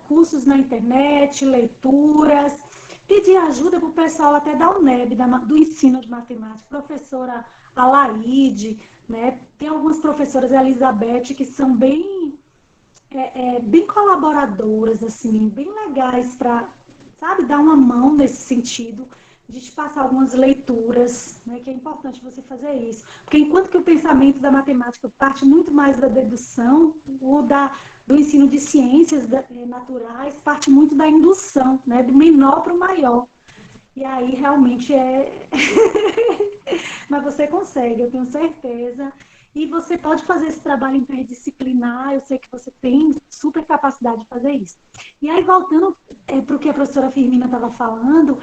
Speaker 2: cursos na internet, leituras, pedir ajuda para o pessoal até da UNEB, do ensino de matemática, professora Alaide, né? Tem algumas professoras, Elizabeth, que são bem colaboradoras, assim, bem legais para, sabe, dar uma mão nesse sentido, de te passar algumas leituras, né, que é importante você fazer isso. Porque enquanto que o pensamento da matemática parte muito mais da dedução, do ensino de ciências naturais parte muito da indução, né, do menor para o maior. E aí realmente Mas você consegue, eu tenho certeza. E você pode fazer esse trabalho interdisciplinar, eu sei que você tem super capacidade de fazer isso. E aí, voltando para o que a professora Firmina estava falando,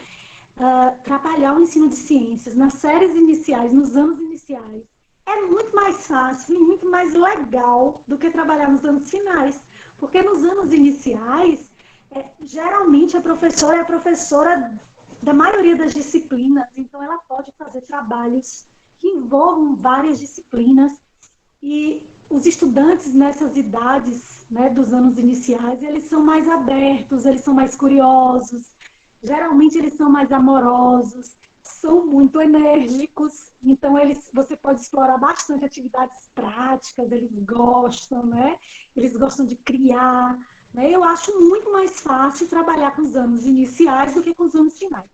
Speaker 2: trabalhar o ensino de ciências nas séries iniciais, nos anos iniciais, é muito mais fácil e muito mais legal do que trabalhar nos anos finais. Porque nos anos iniciais, geralmente a professora é a professora da maioria das disciplinas, então ela pode fazer trabalhos que envolvam várias disciplinas, e os estudantes nessas idades, né, dos anos iniciais, eles são mais abertos, eles são mais curiosos, geralmente eles são mais amorosos, são muito enérgicos, então você pode explorar bastante atividades práticas, eles gostam, né? Eles gostam de criar, né? Eu acho muito mais fácil trabalhar com os anos iniciais do que com os anos finais.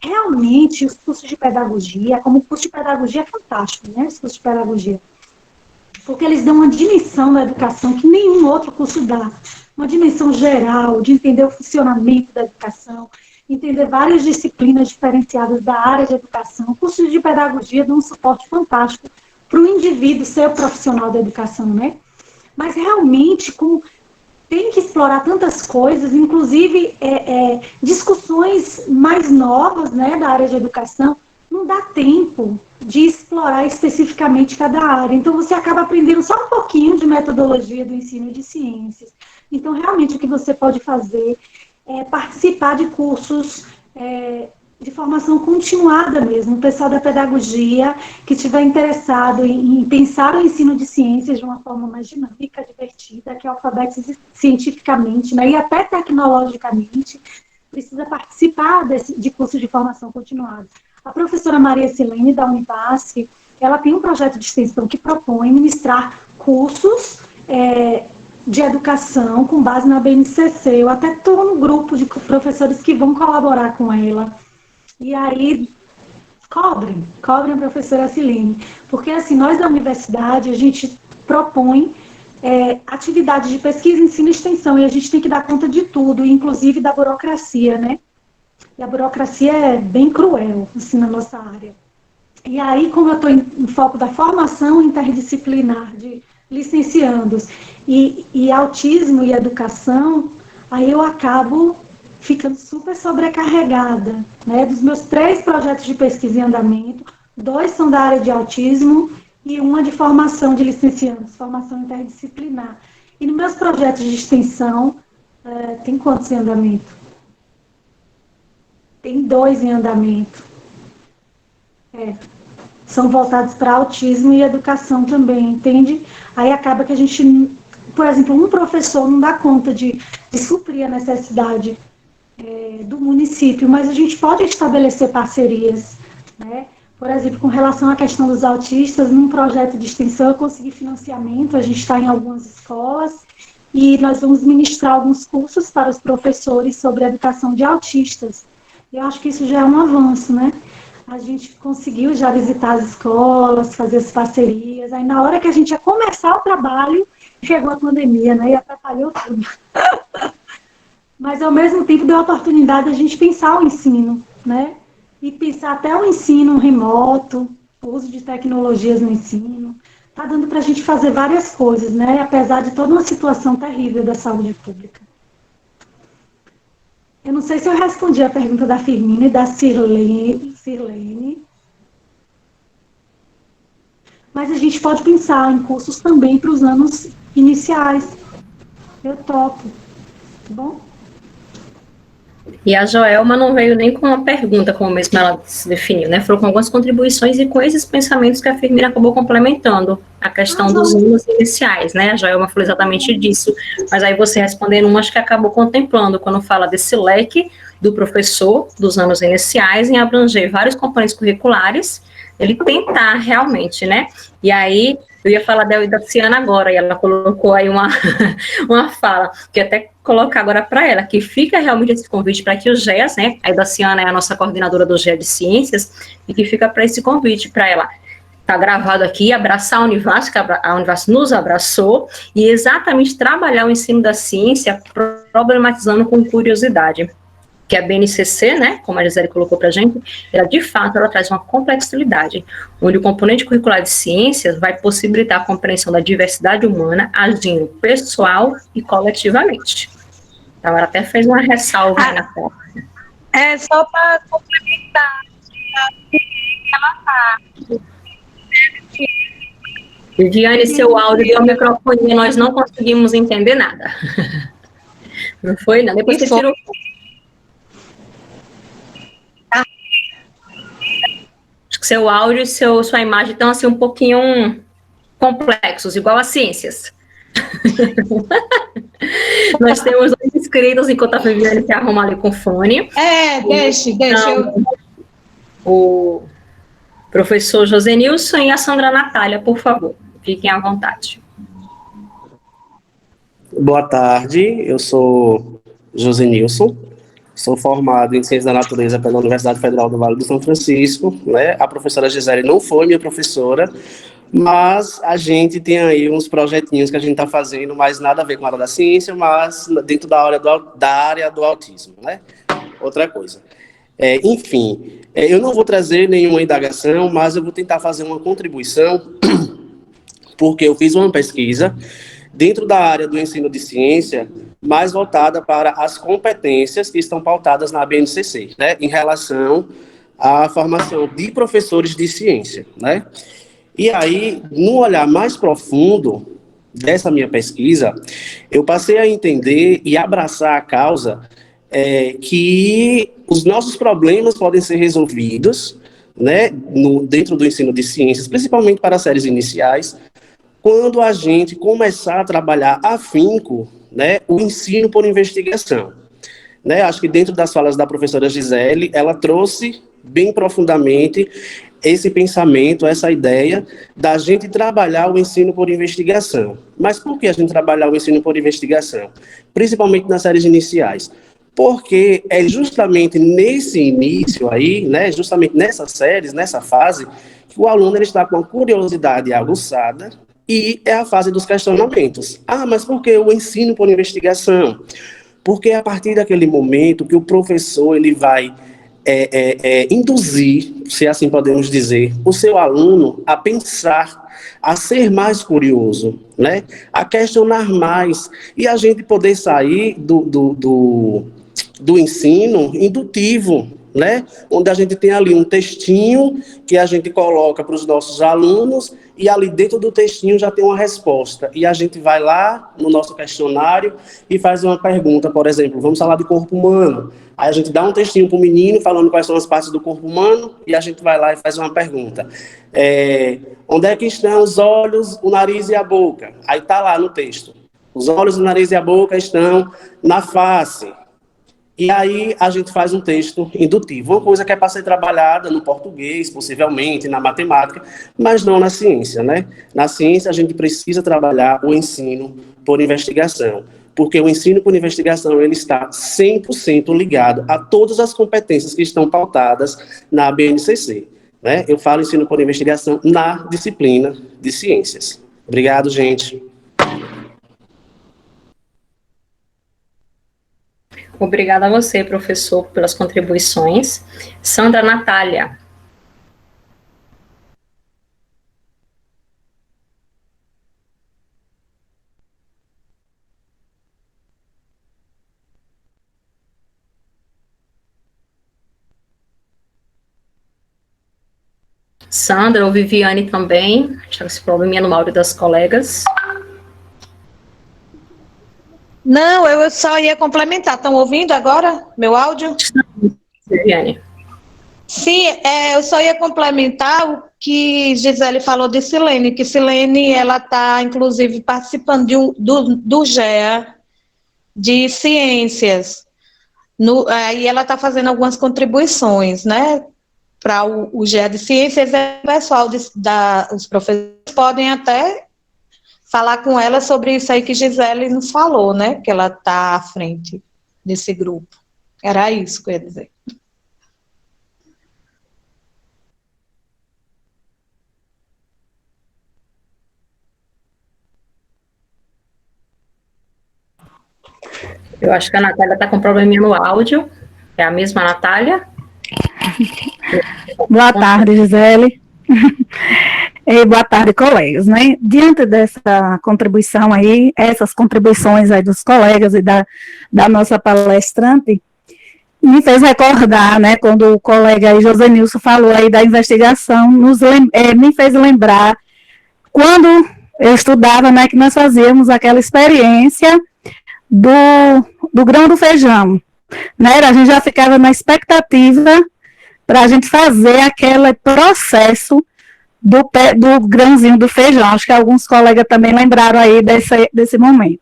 Speaker 2: Realmente, os cursos de pedagogia, como o curso de pedagogia é fantástico, né? Os cursos de pedagogia, porque eles dão uma dimensão da educação que nenhum outro curso dá, uma dimensão geral, de entender o funcionamento da educação, entender várias disciplinas diferenciadas da área de educação. Cursos de pedagogia dão um suporte fantástico para o indivíduo ser o profissional da educação, né? Mas realmente, como tem que explorar tantas coisas, inclusive discussões mais novas, né, da área de educação, não dá tempo de explorar especificamente cada área. Então, você acaba aprendendo só um pouquinho de metodologia do ensino de ciências. Então, realmente, o que você pode fazer é participar de cursos de formação continuada mesmo. O pessoal da pedagogia que estiver interessado em pensar o ensino de ciências de uma forma mais dinâmica, divertida, que alfabetize cientificamente, né, e até tecnologicamente, precisa participar de cursos de formação continuada. A professora Maria Silene, da Unipasc, ela tem um projeto de extensão que propõe ministrar cursos de educação com base na BNCC. Eu até estou no grupo de professores que vão colaborar com ela. E aí, cobrem a professora Silene. Porque, assim, nós da universidade, a gente propõe atividade de pesquisa, ensino e extensão, e a gente tem que dar conta de tudo, inclusive da burocracia, né? E a burocracia é bem cruel, assim, na nossa área. E aí, como eu estou em foco da formação interdisciplinar de licenciandos e autismo e educação, aí eu acabo ficando super sobrecarregada, né? Dos meus 3 projetos de pesquisa em andamento, 2 são da área de autismo e uma de formação de licenciandos, formação interdisciplinar. E nos meus projetos de extensão, tem quantos em andamento? Tem 2 em andamento. São voltados para autismo e educação também, entende? Aí acaba que a gente, por exemplo, um professor não dá conta de suprir a necessidade do município, mas a gente pode estabelecer parcerias, né? Por exemplo, com relação à questão dos autistas, num projeto de extensão eu consegui financiamento, a gente está em algumas escolas e nós vamos ministrar alguns cursos para os professores sobre a educação de autistas. E eu acho que isso já é um avanço, né? A gente conseguiu já visitar as escolas, fazer as parcerias, aí na hora que a gente ia começar o trabalho, chegou a pandemia, né? E atrapalhou tudo. Mas, ao mesmo tempo, deu a oportunidade de a gente pensar o ensino, né? E pensar até o ensino remoto, o uso de tecnologias no ensino. Está dando para a gente fazer várias coisas, né? Apesar de toda uma situação terrível da saúde pública. Eu não sei se eu respondi a pergunta da Firmina e da Sirlene. Mas a gente pode pensar em cursos também para os anos iniciais. Eu topo. Tá bom?
Speaker 1: E a Joelma não veio nem com uma pergunta, como mesmo ela se definiu, né? Falou com algumas contribuições e com esses pensamentos que a Firmina acabou complementando, a questão dos anos iniciais, né? A Joelma falou exatamente disso, mas aí você respondendo uma, acho que acabou contemplando, quando fala desse leque do professor, dos anos iniciais, em abranger vários componentes curriculares, ele tentar realmente, né? E aí, eu ia falar da Daciana agora, e ela colocou aí uma fala, que até colocar agora para ela, que fica realmente esse convite para que o GEAS, né, a Daciana é a nossa coordenadora do GEA de Ciências, e que fica para esse convite para ela. Está gravado aqui, abraçar a Univasf, que a Univasf nos abraçou, e exatamente trabalhar o ensino da ciência problematizando com curiosidade. Que a BNCC, né, como a Gisele colocou para a gente, ela de fato ela traz uma complexidade, onde o componente curricular de ciências vai possibilitar a compreensão da diversidade humana agindo pessoal e coletivamente. Então, ela até fez uma ressalva aí na foto.
Speaker 6: Só para complementar, ela
Speaker 1: Viviane, seu áudio e o microfone, nós não conseguimos entender nada. Não foi, não? Depois você tirou... Seu áudio e sua imagem estão assim um pouquinho complexos, igual as ciências. Nós temos 2 inscritos, enquanto a Viviane se arruma ali com o fone.
Speaker 6: Deixa.
Speaker 1: Então, o professor Josenilson e a Sandra Natália, por favor, fiquem à vontade.
Speaker 7: Boa tarde, eu sou Josenilson. Sou formado em Ciências da Natureza pela Universidade Federal do Vale do São Francisco, né? A professora Gisele não foi minha professora, mas a gente tem aí uns projetinhos que a gente está fazendo, mas nada a ver com a área da ciência, mas dentro da área do autismo, né? Outra coisa. Enfim, eu não vou trazer nenhuma indagação, mas eu vou tentar fazer uma contribuição, porque eu fiz uma pesquisa dentro da área do ensino de ciência, mais voltada para as competências que estão pautadas na BNCC, né, em relação à formação de professores de ciência, né. E aí, no olhar mais profundo dessa minha pesquisa, eu passei a entender e abraçar a causa que os nossos problemas podem ser resolvidos, né, dentro do ensino de ciências, principalmente para as séries iniciais, quando a gente começar a trabalhar afinco, né, o ensino por investigação. Né, acho que dentro das falas da professora Gisele, ela trouxe bem profundamente esse pensamento, essa ideia da gente trabalhar o ensino por investigação. Mas por que a gente trabalhar o ensino por investigação? Principalmente nas séries iniciais. Porque é justamente nesse início aí, né, justamente nessas séries, nessa fase, que o aluno ele está com a curiosidade aguçada, E é a fase dos questionamentos. Ah, mas por que o ensino por investigação? Porque é a partir daquele momento que o professor ele vai induzir, se assim podemos dizer, o seu aluno a pensar, a ser mais curioso, né? A questionar mais, e a gente poder sair do ensino indutivo, né? Onde a gente tem ali um textinho que a gente coloca para os nossos alunos e ali dentro do textinho já tem uma resposta. E a gente vai lá no nosso questionário e faz uma pergunta, por exemplo, vamos falar de corpo humano. Aí a gente dá um textinho para o menino falando quais são as partes do corpo humano e a gente vai lá e faz uma pergunta. Onde é que estão os olhos, o nariz e a boca? Aí está lá no texto. Os olhos, o nariz e a boca estão na face. E aí a gente faz um texto indutivo, uma coisa que é para ser trabalhada no português, possivelmente, na matemática, mas não na ciência, né? Na ciência a gente precisa trabalhar o ensino por investigação, porque o ensino por investigação ele está 100% ligado a todas as competências que estão pautadas na BNCC, né? Eu falo ensino por investigação na disciplina de ciências. Obrigado, gente.
Speaker 1: Obrigada a você, professor, pelas contribuições. Sandra Natália. Sandra ou Viviane também. Acho que esse probleminha no áudio das colegas.
Speaker 6: Não, eu só ia complementar. Estão ouvindo agora meu áudio?
Speaker 1: Viviane.
Speaker 6: Sim, eu só ia complementar o que Gisele falou de Silene, que Silene, ela está, inclusive, participando do GEA de ciências. Aí ela está fazendo algumas contribuições, né, para o GEA de ciências. O pessoal, os professores podem até falar com ela sobre isso aí que Gisele nos falou, né? Que ela está à frente desse grupo. Era isso que eu ia dizer.
Speaker 1: Eu acho que a Natália está com probleminha no áudio. É a mesma Natália?
Speaker 8: Boa tarde, Gisele. E boa tarde, colegas, né? Diante dessa contribuição aí, essas contribuições aí dos colegas e da nossa palestrante, me fez recordar, né, quando o colega aí, José Nilson, falou aí da investigação, me fez lembrar quando eu estudava, né, que nós fazíamos aquela experiência do grão do feijão, né? A gente já ficava na expectativa para a gente fazer aquele processo do grãozinho do feijão. Acho que alguns colegas também lembraram aí desse momento.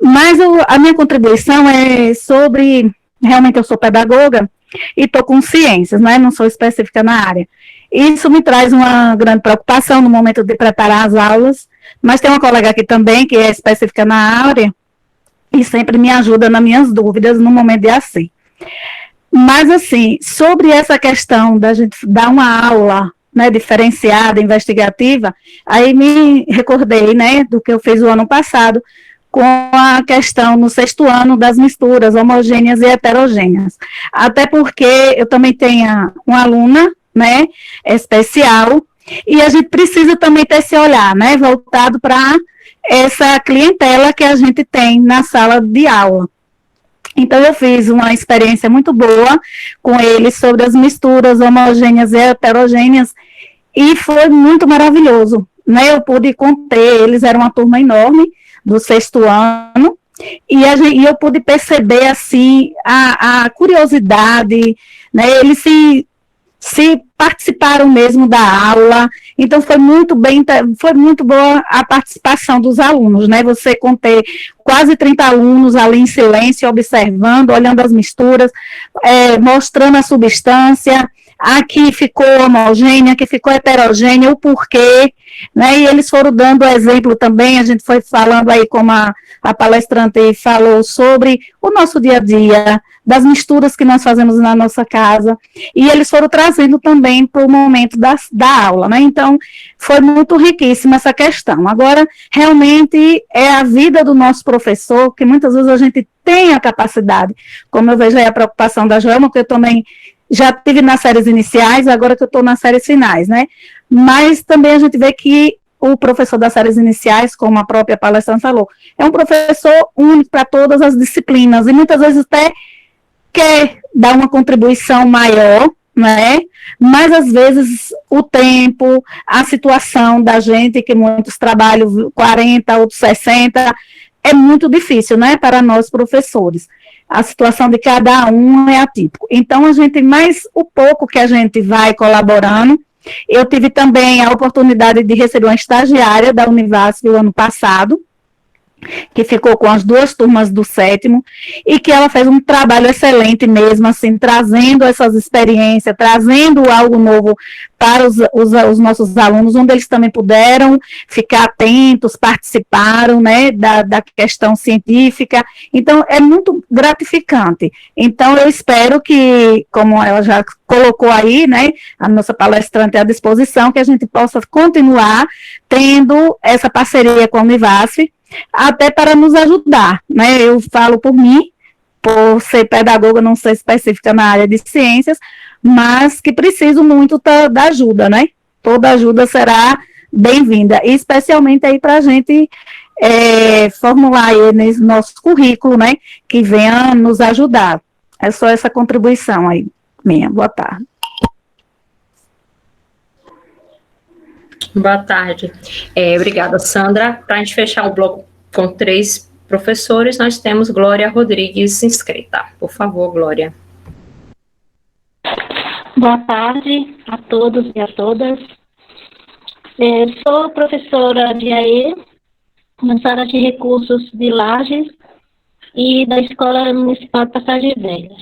Speaker 8: Mas a minha contribuição é sobre, realmente eu sou pedagoga e estou com ciências, né? Não sou específica na área. Isso me traz uma grande preocupação no momento de preparar as aulas, mas tem uma colega aqui também que é específica na área e sempre me ajuda nas minhas dúvidas no momento de AC. Mas, assim, sobre essa questão da gente dar uma aula, né, diferenciada, investigativa, aí me recordei, né, do que eu fiz o ano passado, com a questão no 6º ano das misturas homogêneas e heterogêneas. Até porque eu também tenho uma aluna, né, especial, e a gente precisa também ter esse olhar, né, voltado para essa clientela que a gente tem na sala de aula. Então, eu fiz uma experiência muito boa com eles sobre as misturas homogêneas e heterogêneas e foi muito maravilhoso, né? Eu pude conter, eles eram uma turma enorme do 6º ano e eu pude perceber, assim, a curiosidade, né? Eles se participaram mesmo da aula, então foi muito boa a participação dos alunos, né? Você conter quase 30 alunos ali em silêncio, observando, olhando as misturas, mostrando a substância, aqui ficou homogênea, aqui ficou heterogênea, o porquê, né? E eles foram dando exemplo também, a gente foi falando aí, como a palestrante falou, sobre o nosso dia a dia, das misturas que nós fazemos na nossa casa, e eles foram trazendo também para o momento da aula, né? Então, foi muito riquíssima essa questão. Agora, realmente, é a vida do nosso professor, que muitas vezes a gente tem a capacidade, como eu vejo aí a preocupação da Joelma, que eu também já tive nas séries iniciais, agora que eu estou nas séries finais, né? Mas também a gente vê que o professor das séries iniciais, como a própria palestrante falou, é um professor único para todas as disciplinas, e muitas vezes até quer dar uma contribuição maior, né? Mas às vezes o tempo, a situação da gente, que muitos trabalham 40, outros 60, é muito difícil, né, para nós professores. A situação de cada um é atípico. Então, a gente, mais o pouco que a gente vai colaborando, eu tive também a oportunidade de receber uma estagiária da Univasf o ano passado, que ficou com as 2 turmas do 7º, e que ela fez um trabalho excelente mesmo, assim, trazendo essas experiências, trazendo algo novo para os nossos alunos, onde eles também puderam ficar atentos, participaram, né, da questão científica. Então, é muito gratificante. Então, eu espero que, como ela já colocou aí, né, a nossa palestrante à disposição, que a gente possa continuar tendo essa parceria com a Univasf, até para nos ajudar, né? Eu falo por mim, por ser pedagoga, não ser específica na área de ciências, mas que preciso muito da ajuda, né? Toda ajuda será bem-vinda, especialmente aí para a gente formular aí nesse nosso currículo, né? Que venha nos ajudar. É só essa contribuição aí minha. Boa tarde.
Speaker 1: Boa tarde. Obrigada, Sandra. Para a gente fechar o bloco com 3 professores, nós temos Glória Rodrigues inscrita. Por favor, Glória.
Speaker 9: Boa tarde a todos e a todas. Sou professora de AE, na sala de recursos de Lages e da Escola Municipal de Passagem Velha.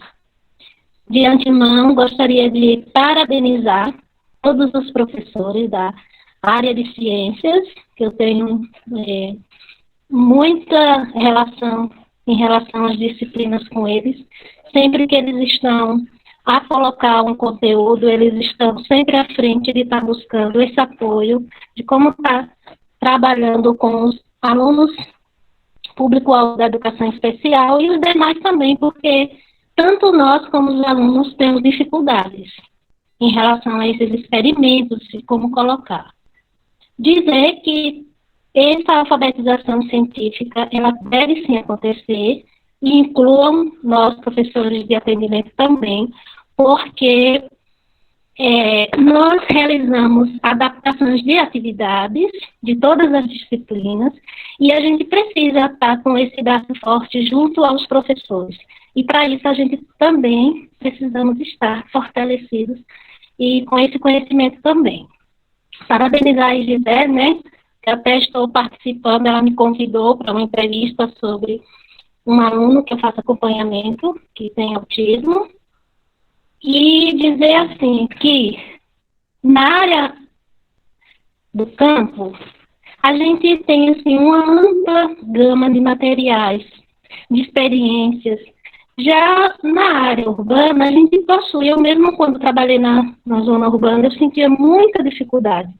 Speaker 9: De antemão, gostaria de parabenizar todos os professores da área de ciências, que eu tenho muita relação em relação às disciplinas com eles. Sempre que eles estão a colocar um conteúdo, eles estão sempre à frente de estar buscando esse apoio, de como estar trabalhando com os alunos público-alvo da educação especial e os demais também, porque tanto nós como os alunos temos dificuldades em relação a esses experimentos e como colocar. Dizer que essa alfabetização científica, ela deve sim acontecer, e incluam nós, professores de atendimento também, porque nós realizamos adaptações de atividades de todas as disciplinas, e a gente precisa estar com esse braço forte junto aos professores. E para isso a gente também precisamos estar fortalecidos e com esse conhecimento também. Parabenizar a Gisele, né? Que até estou participando, ela me convidou para uma entrevista sobre um aluno que eu faço acompanhamento, que tem autismo, e dizer assim, que na área do campo, a gente tem assim, uma ampla gama de materiais, de experiências. Já na área urbana, a gente possui, eu mesmo quando trabalhei na zona urbana, eu sentia muita dificuldade,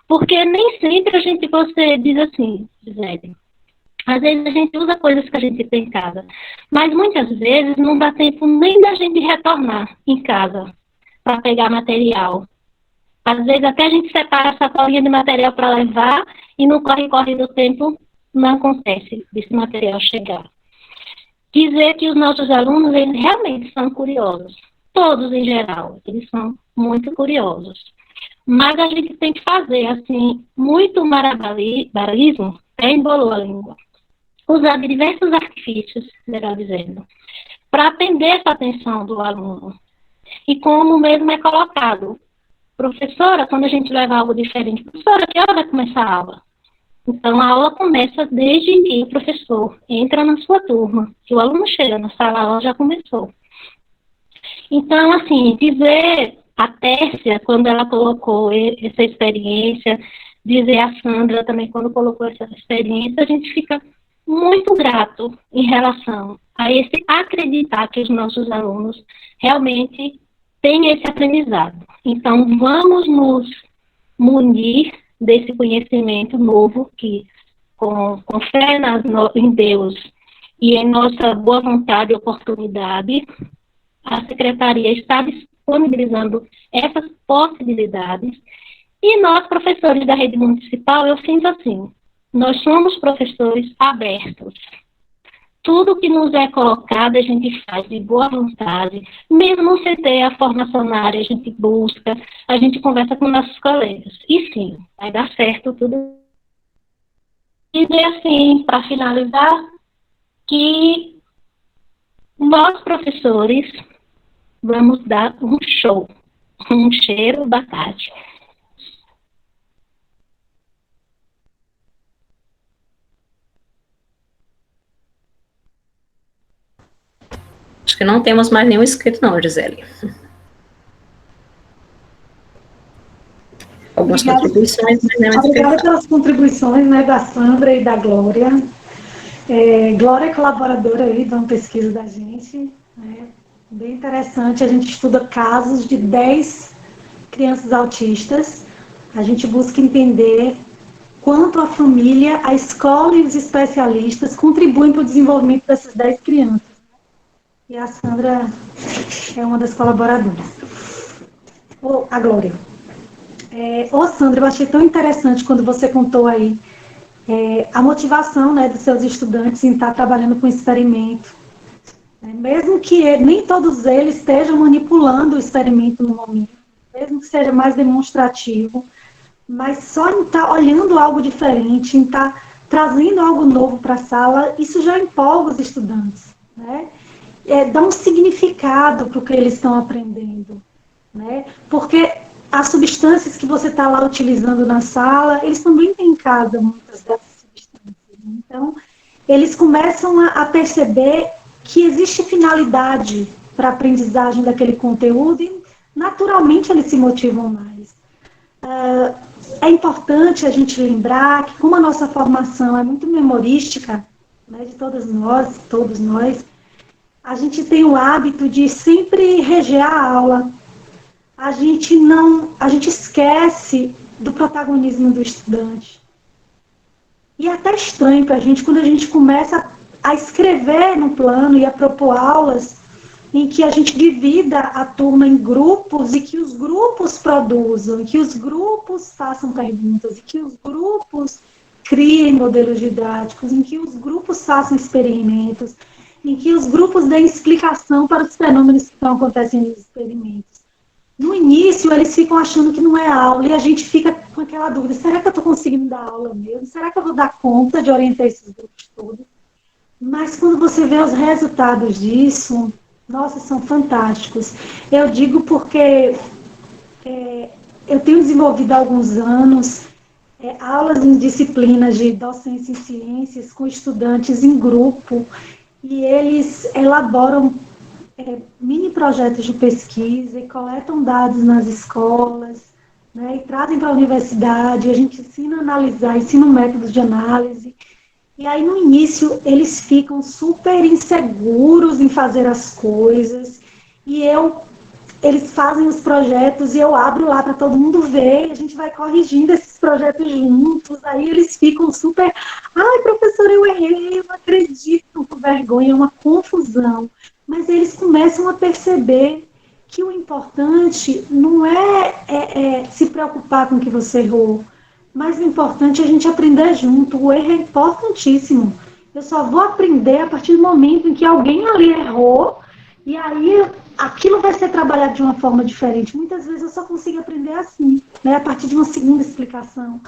Speaker 9: porque nem sempre você diz assim, Gisele, às vezes a gente usa coisas que a gente tem em casa, mas muitas vezes não dá tempo nem da gente retornar em casa para pegar material. Às vezes até a gente separa essa sacolinha de material para levar e no corre-corre do tempo não acontece desse material chegar. Dizer que os nossos alunos, eles realmente são curiosos. Todos em geral, eles são muito curiosos. Mas a gente tem que fazer, assim, muito malabarismo, embolou a língua. Usar diversos artifícios, melhor dizendo, para atender essa atenção do aluno. E como mesmo é colocado, professora, quando a gente leva algo diferente, professora, que hora vai começar a aula? Então, a aula começa desde que o professor entra na sua turma. Se o aluno chega na sala, a aula já começou. Então, assim, dizer A Tércia, quando ela colocou essa experiência, dizer a Sandra também, quando colocou essa experiência, a gente fica muito grato em relação a esse acreditar que os nossos alunos realmente têm esse aprendizado. Então, vamos nos munir desse conhecimento novo que, com fé em Deus e em nossa boa vontade e oportunidade, a Secretaria está disponibilizando essas possibilidades. E nós, professores da rede municipal, eu sinto assim, nós somos professores abertos. Tudo que nos é colocado, a gente faz de boa vontade, mesmo sem ter a formação na área, a gente busca, a gente conversa com nossos colegas. E sim, vai dar certo tudo. E dizer assim, para finalizar, que nós, professores, vamos dar um show, um cheiro da tarde.
Speaker 1: Acho que não temos mais nenhum inscrito não, Gisele. Algumas contribuições, mas nenhuma
Speaker 2: Obrigada pelas contribuições, né, da Sandra e da Glória. Glória é colaboradora aí de uma pesquisa da gente, né, bem interessante. A gente estuda casos de 10 crianças autistas. A gente busca entender quanto a família, a escola e os especialistas contribuem para o desenvolvimento dessas 10 crianças. E a Sandra é uma das colaboradoras. A Glória. Sandra, eu achei tão interessante quando você contou aí a motivação, né, dos seus estudantes em estar trabalhando com experimento. Mesmo que nem todos eles estejam manipulando o experimento no momento, mesmo que seja mais demonstrativo, mas só em estar olhando algo diferente, em estar trazendo algo novo para a sala, isso já empolga os estudantes, né? Dá um significado para o que eles estão aprendendo, né? Porque as substâncias que você está lá utilizando na sala, eles também têm em casa muitas dessas substâncias. Então, eles começam a perceber que existe finalidade para a aprendizagem daquele conteúdo e, naturalmente, eles se motivam mais. É importante a gente lembrar que, como a nossa formação é muito memorística, né, de todos nós, a gente tem o hábito de sempre reger a aula. A gente esquece do protagonismo do estudante. E é até estranho para a gente quando a gente começa a escrever no plano e a propor aulas em que a gente divida a turma em grupos e que os grupos produzam, e que os grupos façam perguntas, e que os grupos criem modelos didáticos, em que os grupos façam experimentos, em que os grupos deem explicação para os fenômenos que estão acontecendo nos experimentos. No início, eles ficam achando que não é aula, e a gente fica com aquela dúvida, será que eu estou conseguindo dar aula mesmo? Será que eu vou dar conta de orientar esses grupos todos? Mas quando você vê os resultados disso, nossa, são fantásticos. Eu digo porque eu tenho desenvolvido há alguns anos aulas em disciplinas de docência em ciências com estudantes em grupo, e eles elaboram mini projetos de pesquisa e coletam dados nas escolas, né, e trazem para a universidade, a gente ensina a analisar, ensina métodos de análise, e aí no início eles ficam super inseguros em fazer as coisas, e eles fazem os projetos e eu abro lá para todo mundo ver, e a gente vai corrigindo esses projetos juntos, aí eles ficam super, ai professora, eu errei, eu não acredito, com vergonha, é uma confusão. Mas eles começam a perceber que o importante não é se preocupar com o que você errou, mas o importante é a gente aprender junto. O erro é importantíssimo. Eu só vou aprender a partir do momento em que alguém ali errou, e aí aquilo vai ser trabalhado de uma forma diferente. Muitas vezes eu só consigo aprender assim, né, a partir de uma segunda explicação.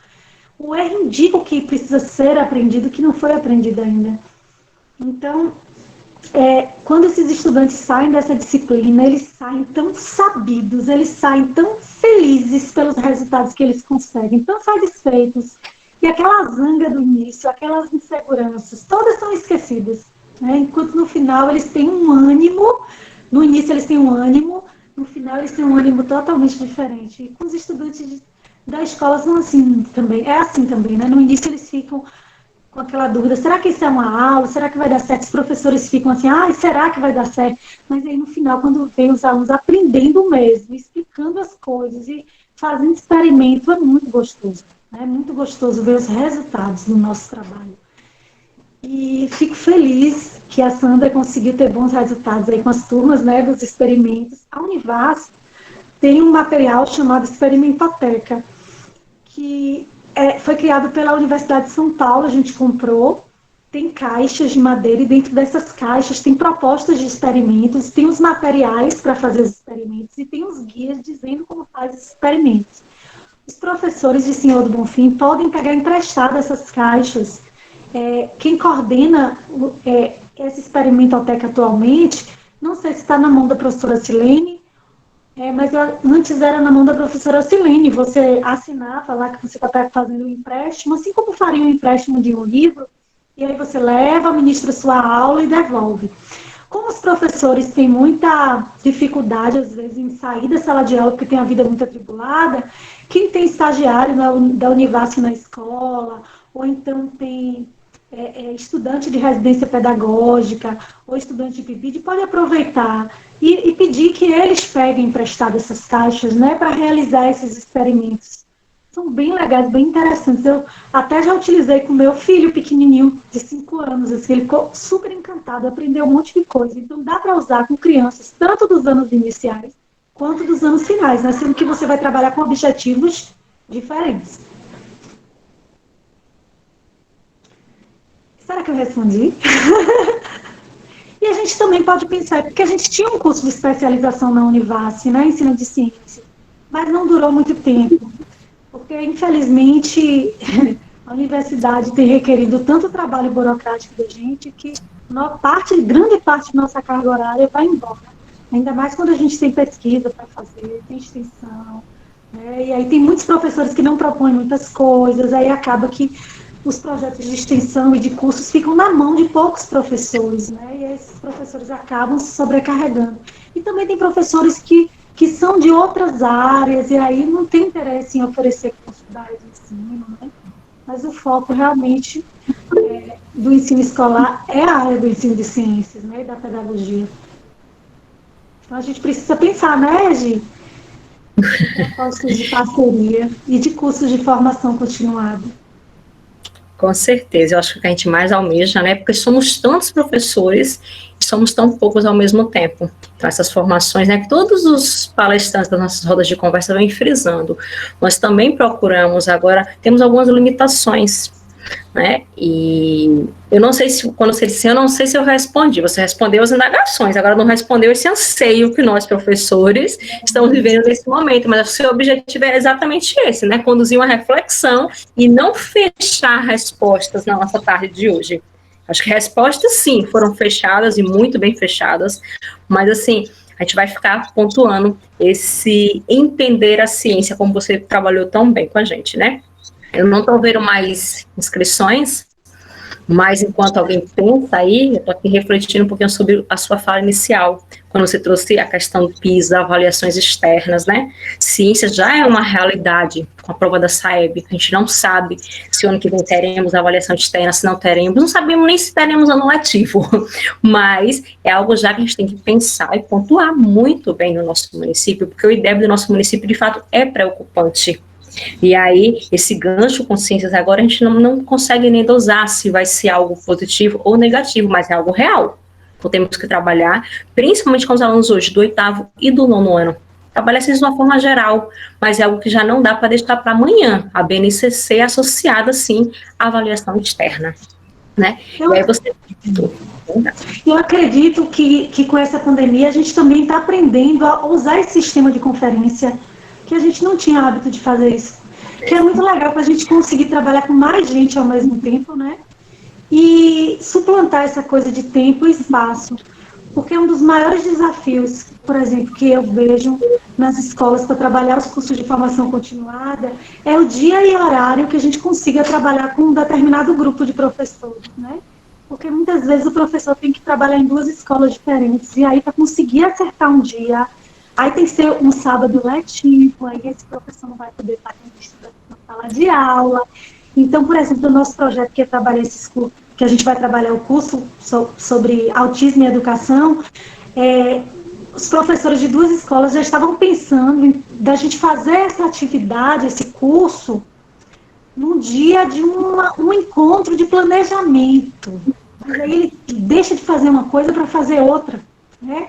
Speaker 2: O erro indica o que precisa ser aprendido, que não foi aprendido ainda. Então, quando esses estudantes saem dessa disciplina, eles saem tão sabidos, eles saem tão felizes pelos resultados que eles conseguem, tão satisfeitos, e aquela zanga do início, aquelas inseguranças, todas são esquecidas, né? Enquanto no final eles têm um ânimo, no início eles têm um ânimo, no final final eles têm um ânimo totalmente diferente. E com os estudantes da escola são assim também, né? No início eles ficam com aquela dúvida, será que isso é uma aula? Será que vai dar certo? Os professores ficam assim, será que vai dar certo? Mas aí no final, quando vem os alunos aprendendo mesmo, explicando as coisas e fazendo experimento, é muito gostoso. É muito gostoso ver os resultados do nosso trabalho. E fico feliz que a Sandra conseguiu ter bons resultados aí com as turmas, né, dos experimentos. A Univasf tem um material chamado Experimentoteca, que foi criado pela Universidade de São Paulo, a gente comprou, tem caixas de madeira e dentro dessas caixas tem propostas de experimentos, tem os materiais para fazer os experimentos e tem os guias dizendo como faz os experimentos. Os professores de Senhor do Bonfim podem pegar emprestado essas caixas. Quem coordena essa experimentoteca atualmente, não sei se está na mão da professora Silene, mas antes era na mão da professora Silene, você assinar, falar que você está fazendo um empréstimo, assim como faria um empréstimo de um livro, e aí você leva, ministra sua aula e devolve. Como os professores têm muita dificuldade, às vezes, em sair da sala de aula, porque tem a vida muito atribulada, quem tem estagiário da Univasf na escola, ou então tem estudante de residência pedagógica, ou estudante de PIBID, pode aproveitar e pedir que eles peguem emprestado essas caixas, né, para realizar esses experimentos. São bem legais, bem interessantes. Eu até já utilizei com meu filho pequenininho, de 5 anos, assim, ele ficou super encantado, aprendeu um monte de coisa. Então, dá para usar com crianças, tanto dos anos iniciais, quanto dos anos finais, né, sendo que você vai trabalhar com objetivos diferentes. Será que eu respondi? E a gente também pode pensar, porque a gente tinha um curso de especialização na Univasf, né, ensino de ciência, mas não durou muito tempo, porque, infelizmente, a universidade tem requerido tanto trabalho burocrático da gente que grande parte da nossa carga horária vai embora. Ainda mais quando a gente tem pesquisa para fazer, tem extensão, né, e aí tem muitos professores que não propõem muitas coisas, aí acaba que os projetos de extensão e de cursos ficam na mão de poucos professores, né? E esses professores acabam se sobrecarregando. E também tem professores que são de outras áreas, e aí não tem interesse em oferecer curso da área de ensino, né? Mas o foco realmente do ensino escolar é a área do ensino de ciências, né? E da pedagogia. Então a gente precisa pensar, né, Gi? Propostas de parceria e de cursos de formação continuada.
Speaker 1: Com certeza, eu acho que a gente mais almeja, né, porque somos tantos professores e somos tão poucos ao mesmo tempo. Então, essas formações, né, que todos os palestrantes das nossas rodas de conversa vêm frisando. Nós também procuramos agora, temos algumas limitações, né, e eu não sei se, quando você disse, eu não sei se eu respondi, você respondeu as indagações, agora não respondeu esse anseio que nós, professores, estamos vivendo nesse momento, mas o seu objetivo é exatamente esse, né, conduzir uma reflexão e não fechar respostas na nossa tarde de hoje. Acho que respostas, sim, foram fechadas e muito bem fechadas, mas, assim, a gente vai ficar pontuando esse entender a ciência, como você trabalhou tão bem com a gente, né? Eu não estou vendo mais inscrições, mas enquanto alguém pensa aí, eu estou aqui refletindo um pouquinho sobre a sua fala inicial, quando você trouxe a questão do PISA, avaliações externas, né? Ciência já é uma realidade com a prova da SAEB, a gente não sabe se ano que vem teremos avaliação externa, se não teremos, não sabemos nem se teremos ano letivo, mas é algo já que a gente tem que pensar e pontuar muito bem no nosso município, porque o IDEB do nosso município, de fato, é preocupante. E aí, esse gancho com ciências agora, a gente não consegue nem dosar se vai ser algo positivo ou negativo, mas é algo real. Então, temos que trabalhar, principalmente com os alunos hoje, do 8º e do 9º ano. Trabalhar isso de uma forma geral, mas é algo que já não dá para deixar para amanhã. A BNCC é associada, sim, à avaliação externa. Né? E aí você...
Speaker 2: Eu acredito que com essa pandemia, a gente também está aprendendo a usar esse sistema de conferência, que a gente não tinha hábito de fazer isso, que é muito legal para a gente conseguir trabalhar com mais gente ao mesmo tempo, né, e suplantar essa coisa de tempo e espaço, porque um dos maiores desafios, por exemplo, que eu vejo nas escolas para trabalhar os cursos de formação continuada, é o dia e horário que a gente consiga trabalhar com um determinado grupo de professores, né, porque muitas vezes o professor tem que trabalhar em 2 escolas diferentes, e aí para conseguir acertar um dia, Aí tem que ser um sábado letivo, aí esse professor não vai poder estar com o estudante na sala de aula. Então, por exemplo, o nosso projeto que é trabalhar esses cursos, que a gente vai trabalhar o curso sobre autismo e educação, os professores de 2 escolas já estavam pensando da gente fazer essa atividade, esse curso, num dia de um encontro de planejamento. Mas aí ele deixa de fazer uma coisa para fazer outra, né?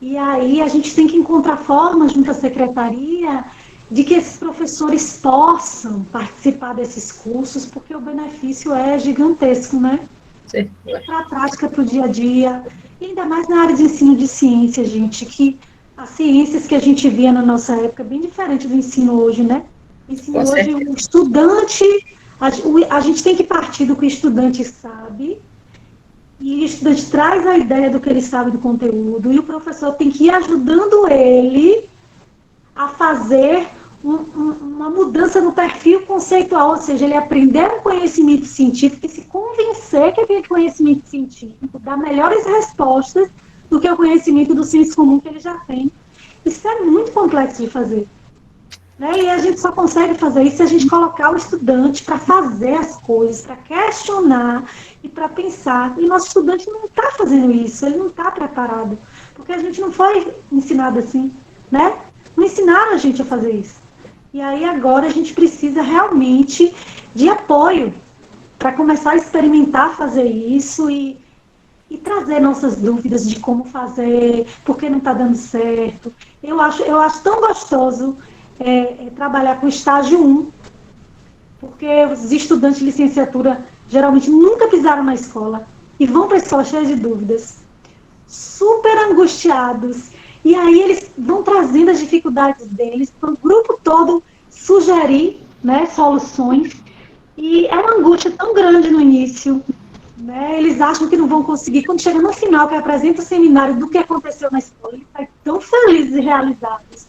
Speaker 2: E aí a gente tem que encontrar formas junto à secretaria de que esses professores possam participar desses cursos, porque o benefício é gigantesco, né? Para a prática, para o dia a dia, e ainda mais na área de ensino de ciência, gente, que as ciências que a gente via na nossa época é bem diferente do ensino hoje, né? O ensino hoje, o estudante, a gente tem que partir do que o estudante sabe, e o estudante traz a ideia do que ele sabe do conteúdo, e o professor tem que ir ajudando ele a fazer uma mudança no perfil conceitual, ou seja, ele aprender um conhecimento científico e se convencer que aquele conhecimento científico dá melhores respostas do que o conhecimento do senso comum que ele já tem. Isso é muito complexo de fazer. Né? E a gente só consegue fazer isso se a gente colocar o estudante para fazer as coisas, para questionar e para pensar. E nosso estudante não está fazendo isso, ele não está preparado, porque a gente não foi ensinado assim, né? Não ensinaram a gente a fazer isso. E aí agora a gente precisa realmente de apoio para começar a experimentar fazer isso e trazer nossas dúvidas de como fazer, por que não está dando certo. Eu acho tão gostoso trabalhar com estágio 1, porque os estudantes de licenciatura geralmente nunca pisaram na escola e vão para a escola cheios de dúvidas, super angustiados. E aí eles vão trazendo as dificuldades deles para o grupo todo sugerir, né, soluções. E é uma angústia tão grande no início, né? Eles acham que não vão conseguir. Quando chega no final, que apresenta o seminário do que aconteceu na escola, eles saem tão felizes e realizados.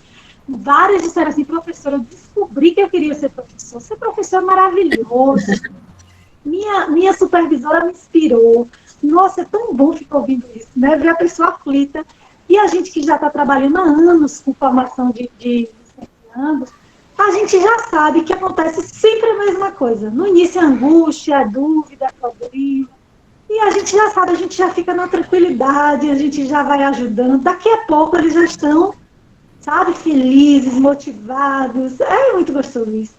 Speaker 2: Vários disseram assim: professora, eu descobri que eu queria ser professor. Ser professor é maravilhoso. Minha supervisora me inspirou. Nossa, é tão bom ficar ouvindo isso, né? Ver a pessoa aflita. E a gente que já está trabalhando há anos com formação de licenciandos, a gente já sabe que acontece sempre a mesma coisa. No início, a angústia, a dúvida, a problema. E a gente já sabe, a gente já fica na tranquilidade, a gente já vai ajudando. Daqui a pouco eles já estão, sabe, felizes, motivados. É muito gostoso isso.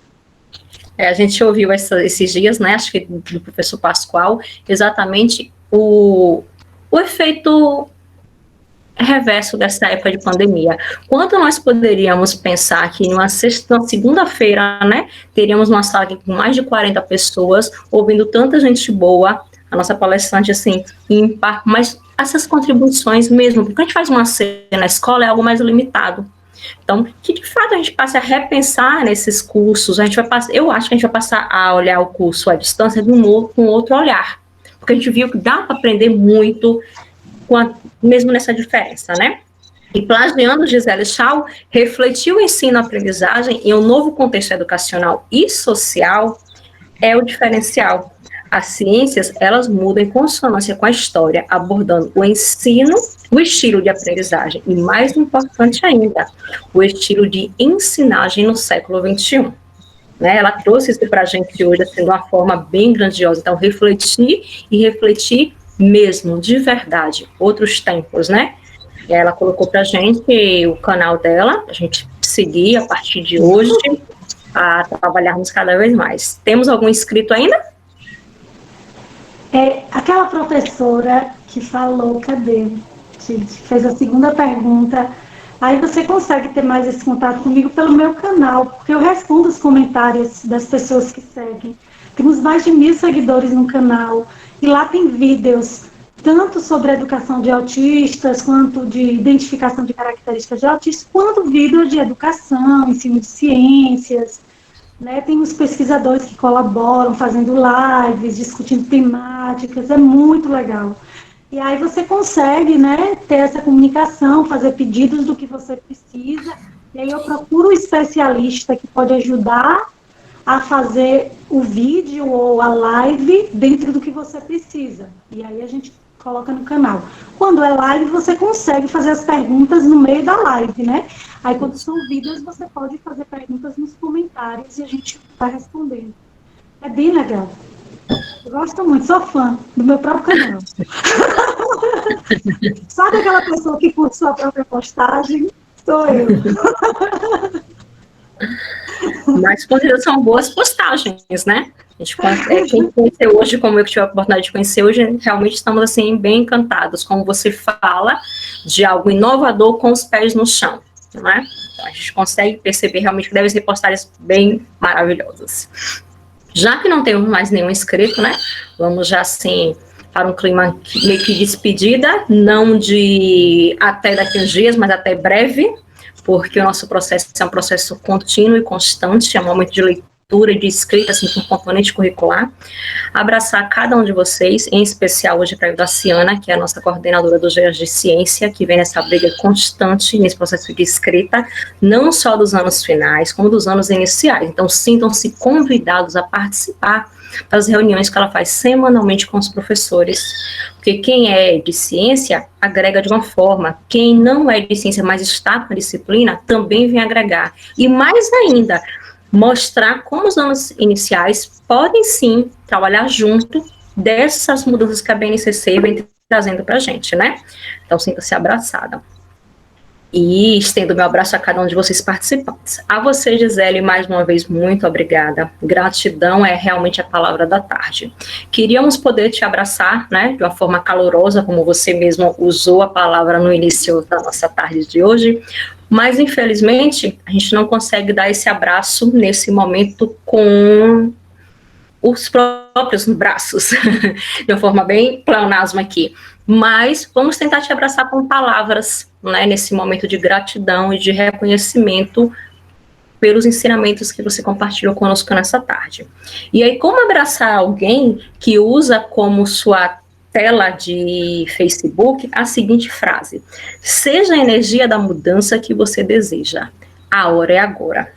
Speaker 1: A gente ouviu esses dias, né, acho que do professor Pascoal, exatamente o efeito reverso dessa época de pandemia. Quanto nós poderíamos pensar que numa segunda-feira, né, teríamos uma sala com mais de 40 pessoas, ouvindo tanta gente boa, a nossa palestrante, assim, ímpar, mas essas contribuições mesmo, porque a gente faz uma cena na escola é algo mais limitado. Então, que de fato a gente passe a repensar nesses cursos, eu acho que a gente vai passar a olhar o curso à distância com outro olhar, porque a gente viu que dá para aprender muito, mesmo nessa diferença, né? E plagiando Gisele Schau, refletir o ensino-aprendizagem em um novo contexto educacional e social é o diferencial. As ciências, elas mudam em consonância com a história, abordando o ensino, o estilo de aprendizagem e, mais importante ainda, o estilo de ensinagem no século XXI. Né? Ela trouxe isso para a gente hoje assim, de uma forma bem grandiosa. Então, refletir mesmo, de verdade, outros tempos, né? E ela colocou pra gente o canal dela, a gente seguir a partir de hoje, a trabalharmos cada vez mais. Temos algum inscrito ainda?
Speaker 2: Aquela professora que falou, cadê? Gente, fez a segunda pergunta. Aí você consegue ter mais esse contato comigo pelo meu canal, porque eu respondo os comentários das pessoas que seguem. Temos mais de 1000 seguidores no canal. E lá tem vídeos, tanto sobre a educação de autistas, quanto de identificação de características de autistas, quanto vídeos de educação, ensino de ciências. Né? Tem os pesquisadores que colaboram, fazendo lives, discutindo temáticas, é muito legal. E aí você consegue, né, ter essa comunicação, fazer pedidos do que você precisa, e aí eu procuro um especialista que pode ajudar a fazer o vídeo ou a live dentro do que você precisa. E aí a gente coloca no canal. quando é live, você consegue fazer as perguntas no meio da live, né? Aí, quando são vídeos, você pode fazer perguntas nos comentários e a gente vai respondendo. É bem legal. Eu gosto muito, sou fã do meu próprio canal. Sabe aquela pessoa que curte sua própria postagem? Sou eu.
Speaker 1: Mas são boas postagens, né? A gente, quem conheceu hoje, como eu que tive a oportunidade de conhecer hoje, realmente estamos assim bem encantados, como você fala de algo inovador com os pés no chão, não é? Então, a gente consegue perceber realmente que devem ser postagens bem maravilhosas. Já que não temos mais nenhum inscrito, né? Vamos já assim para um clima meio que despedida, não de até daqui a uns dias, mas até breve, porque o nosso processo é um processo contínuo e constante, é um momento de leitura e de escrita, assim, com componente curricular. Abraçar cada um de vocês, em especial hoje para a Daciana, que é a nossa coordenadora do GEAS de Ciência, que vem nessa briga constante nesse processo de escrita, não só dos anos finais, como dos anos iniciais. Então, sintam-se convidados a participar das reuniões que ela faz semanalmente com os professores, porque quem é de ciência agrega de uma forma, quem não é de ciência, mas está com a disciplina, também vem agregar. E mais ainda, mostrar como os anos iniciais podem sim trabalhar junto dessas mudanças que a BNCC vem trazendo para a gente, né? Então, sinta-se abraçada. E estendo meu abraço a cada um de vocês participantes. A você, Gisele, mais uma vez, muito obrigada. Gratidão é realmente a palavra da tarde. Queríamos poder te abraçar, né, de uma forma calorosa, como você mesmo usou a palavra no início da nossa tarde de hoje, mas, infelizmente, a gente não consegue dar esse abraço nesse momento com os próprios braços, de uma forma bem pleonasmo aqui. Mas vamos tentar te abraçar com palavras, né, nesse momento de gratidão e de reconhecimento pelos ensinamentos que você compartilhou conosco nessa tarde. E aí, como abraçar alguém que usa como sua tela de Facebook a seguinte frase: seja a energia da mudança que você deseja, a hora é agora.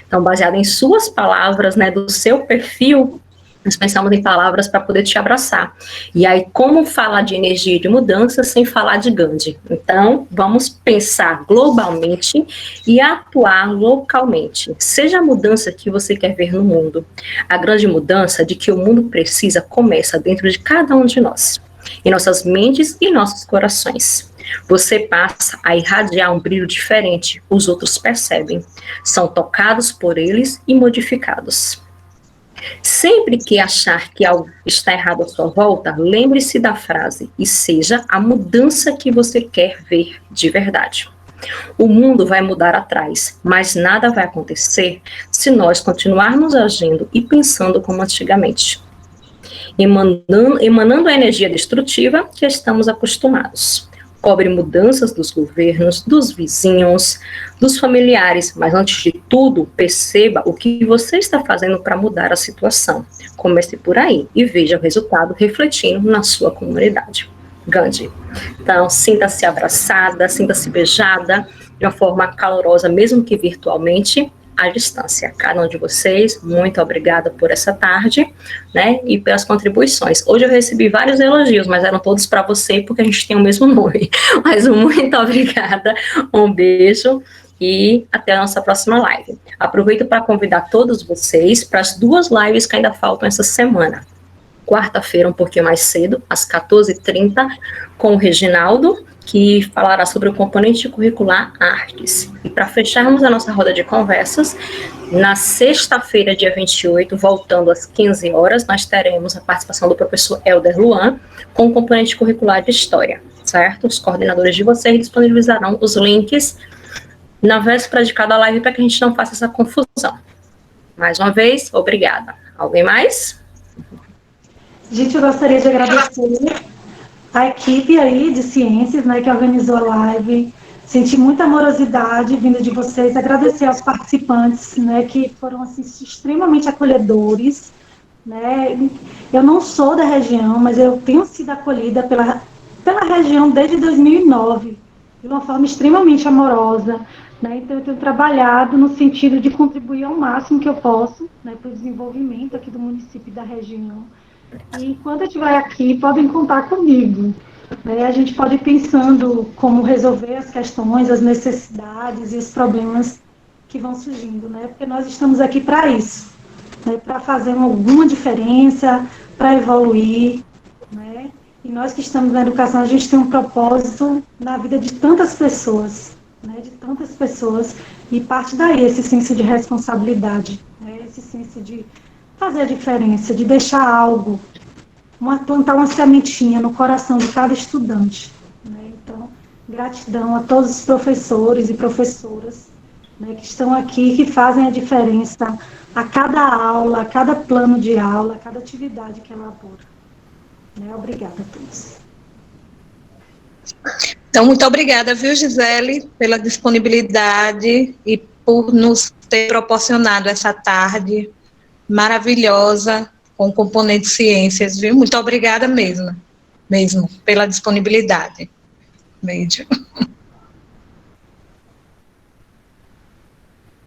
Speaker 1: Então, baseado em suas palavras, né, do seu perfil, nós pensamos em palavras para poder te abraçar. E aí, como falar de energia e de mudança sem falar de Gandhi? Então, vamos pensar globalmente e atuar localmente. Seja a mudança que você quer ver no mundo. A grande mudança de que o mundo precisa começa dentro de cada um de nós, em nossas mentes e nossos corações. Você passa a irradiar um brilho diferente, os outros percebem, são tocados por eles e modificados. Sempre que achar que algo está errado à sua volta, lembre-se da frase e seja a mudança que você quer ver de verdade. O mundo vai mudar atrás, mas nada vai acontecer se nós continuarmos agindo e pensando como antigamente, emanando a energia destrutiva que estamos acostumados. Cobre mudanças dos governos, dos vizinhos, dos familiares, mas antes de tudo, perceba o que você está fazendo para mudar a situação. Comece por aí e veja o resultado refletindo na sua comunidade. Gandhi. Então, sinta-se abraçada, sinta-se beijada, de uma forma calorosa, mesmo que virtualmente, à distância. Cada um de vocês, muito obrigada por essa tarde, né, e pelas contribuições. Hoje eu recebi vários elogios, mas eram todos para você, porque a gente tem o mesmo nome. Mas muito obrigada, um beijo e até a nossa próxima live. Aproveito para convidar todos vocês para as 2 lives que ainda faltam essa semana. Quarta-feira, um pouquinho mais cedo, às 14h30, com o Reginaldo, que falará sobre o componente curricular Artes. E para fecharmos a nossa roda de conversas, na sexta-feira, dia 28, voltando às 15 horas, nós teremos a participação do professor Helder Luan com o componente curricular de História, certo? Os coordenadores de vocês disponibilizarão os links na véspera de cada live para que a gente não faça essa confusão. Mais uma vez, obrigada. Alguém mais?
Speaker 2: Gente, eu gostaria de agradecer a equipe aí de ciências, né, que organizou a live. Senti muita amorosidade vinda de vocês. Agradecer aos participantes, né, que foram assim, extremamente acolhedores. Né. Eu não sou da região, mas eu tenho sido acolhida pela região desde 2009, de uma forma extremamente amorosa. Né. Então, eu tenho trabalhado no sentido de contribuir ao máximo que eu posso, né, para o desenvolvimento aqui do município e da região. E quando eu estiver aqui, podem contar comigo. A gente pode ir pensando como resolver as questões, as necessidades e os problemas que vão surgindo, né? Porque nós estamos aqui para isso, né? Para fazer alguma diferença, para evoluir, né? E nós que estamos na educação, a gente tem um propósito na vida de tantas pessoas, né? De tantas pessoas, e parte daí esse senso de responsabilidade, né? Esse senso de fazer a diferença, de deixar algo, plantar uma sementinha no coração de cada estudante, né? Então, gratidão a todos os professores e professoras, né, que estão aqui, que fazem a diferença a cada aula, a cada plano de aula, a cada atividade que elabora. Né? Obrigada a todos.
Speaker 6: Então, muito obrigada, viu, Gisele, pela disponibilidade e por nos ter proporcionado essa tarde maravilhosa com componente ciências, viu? Muito obrigada mesmo pela disponibilidade. Beijo.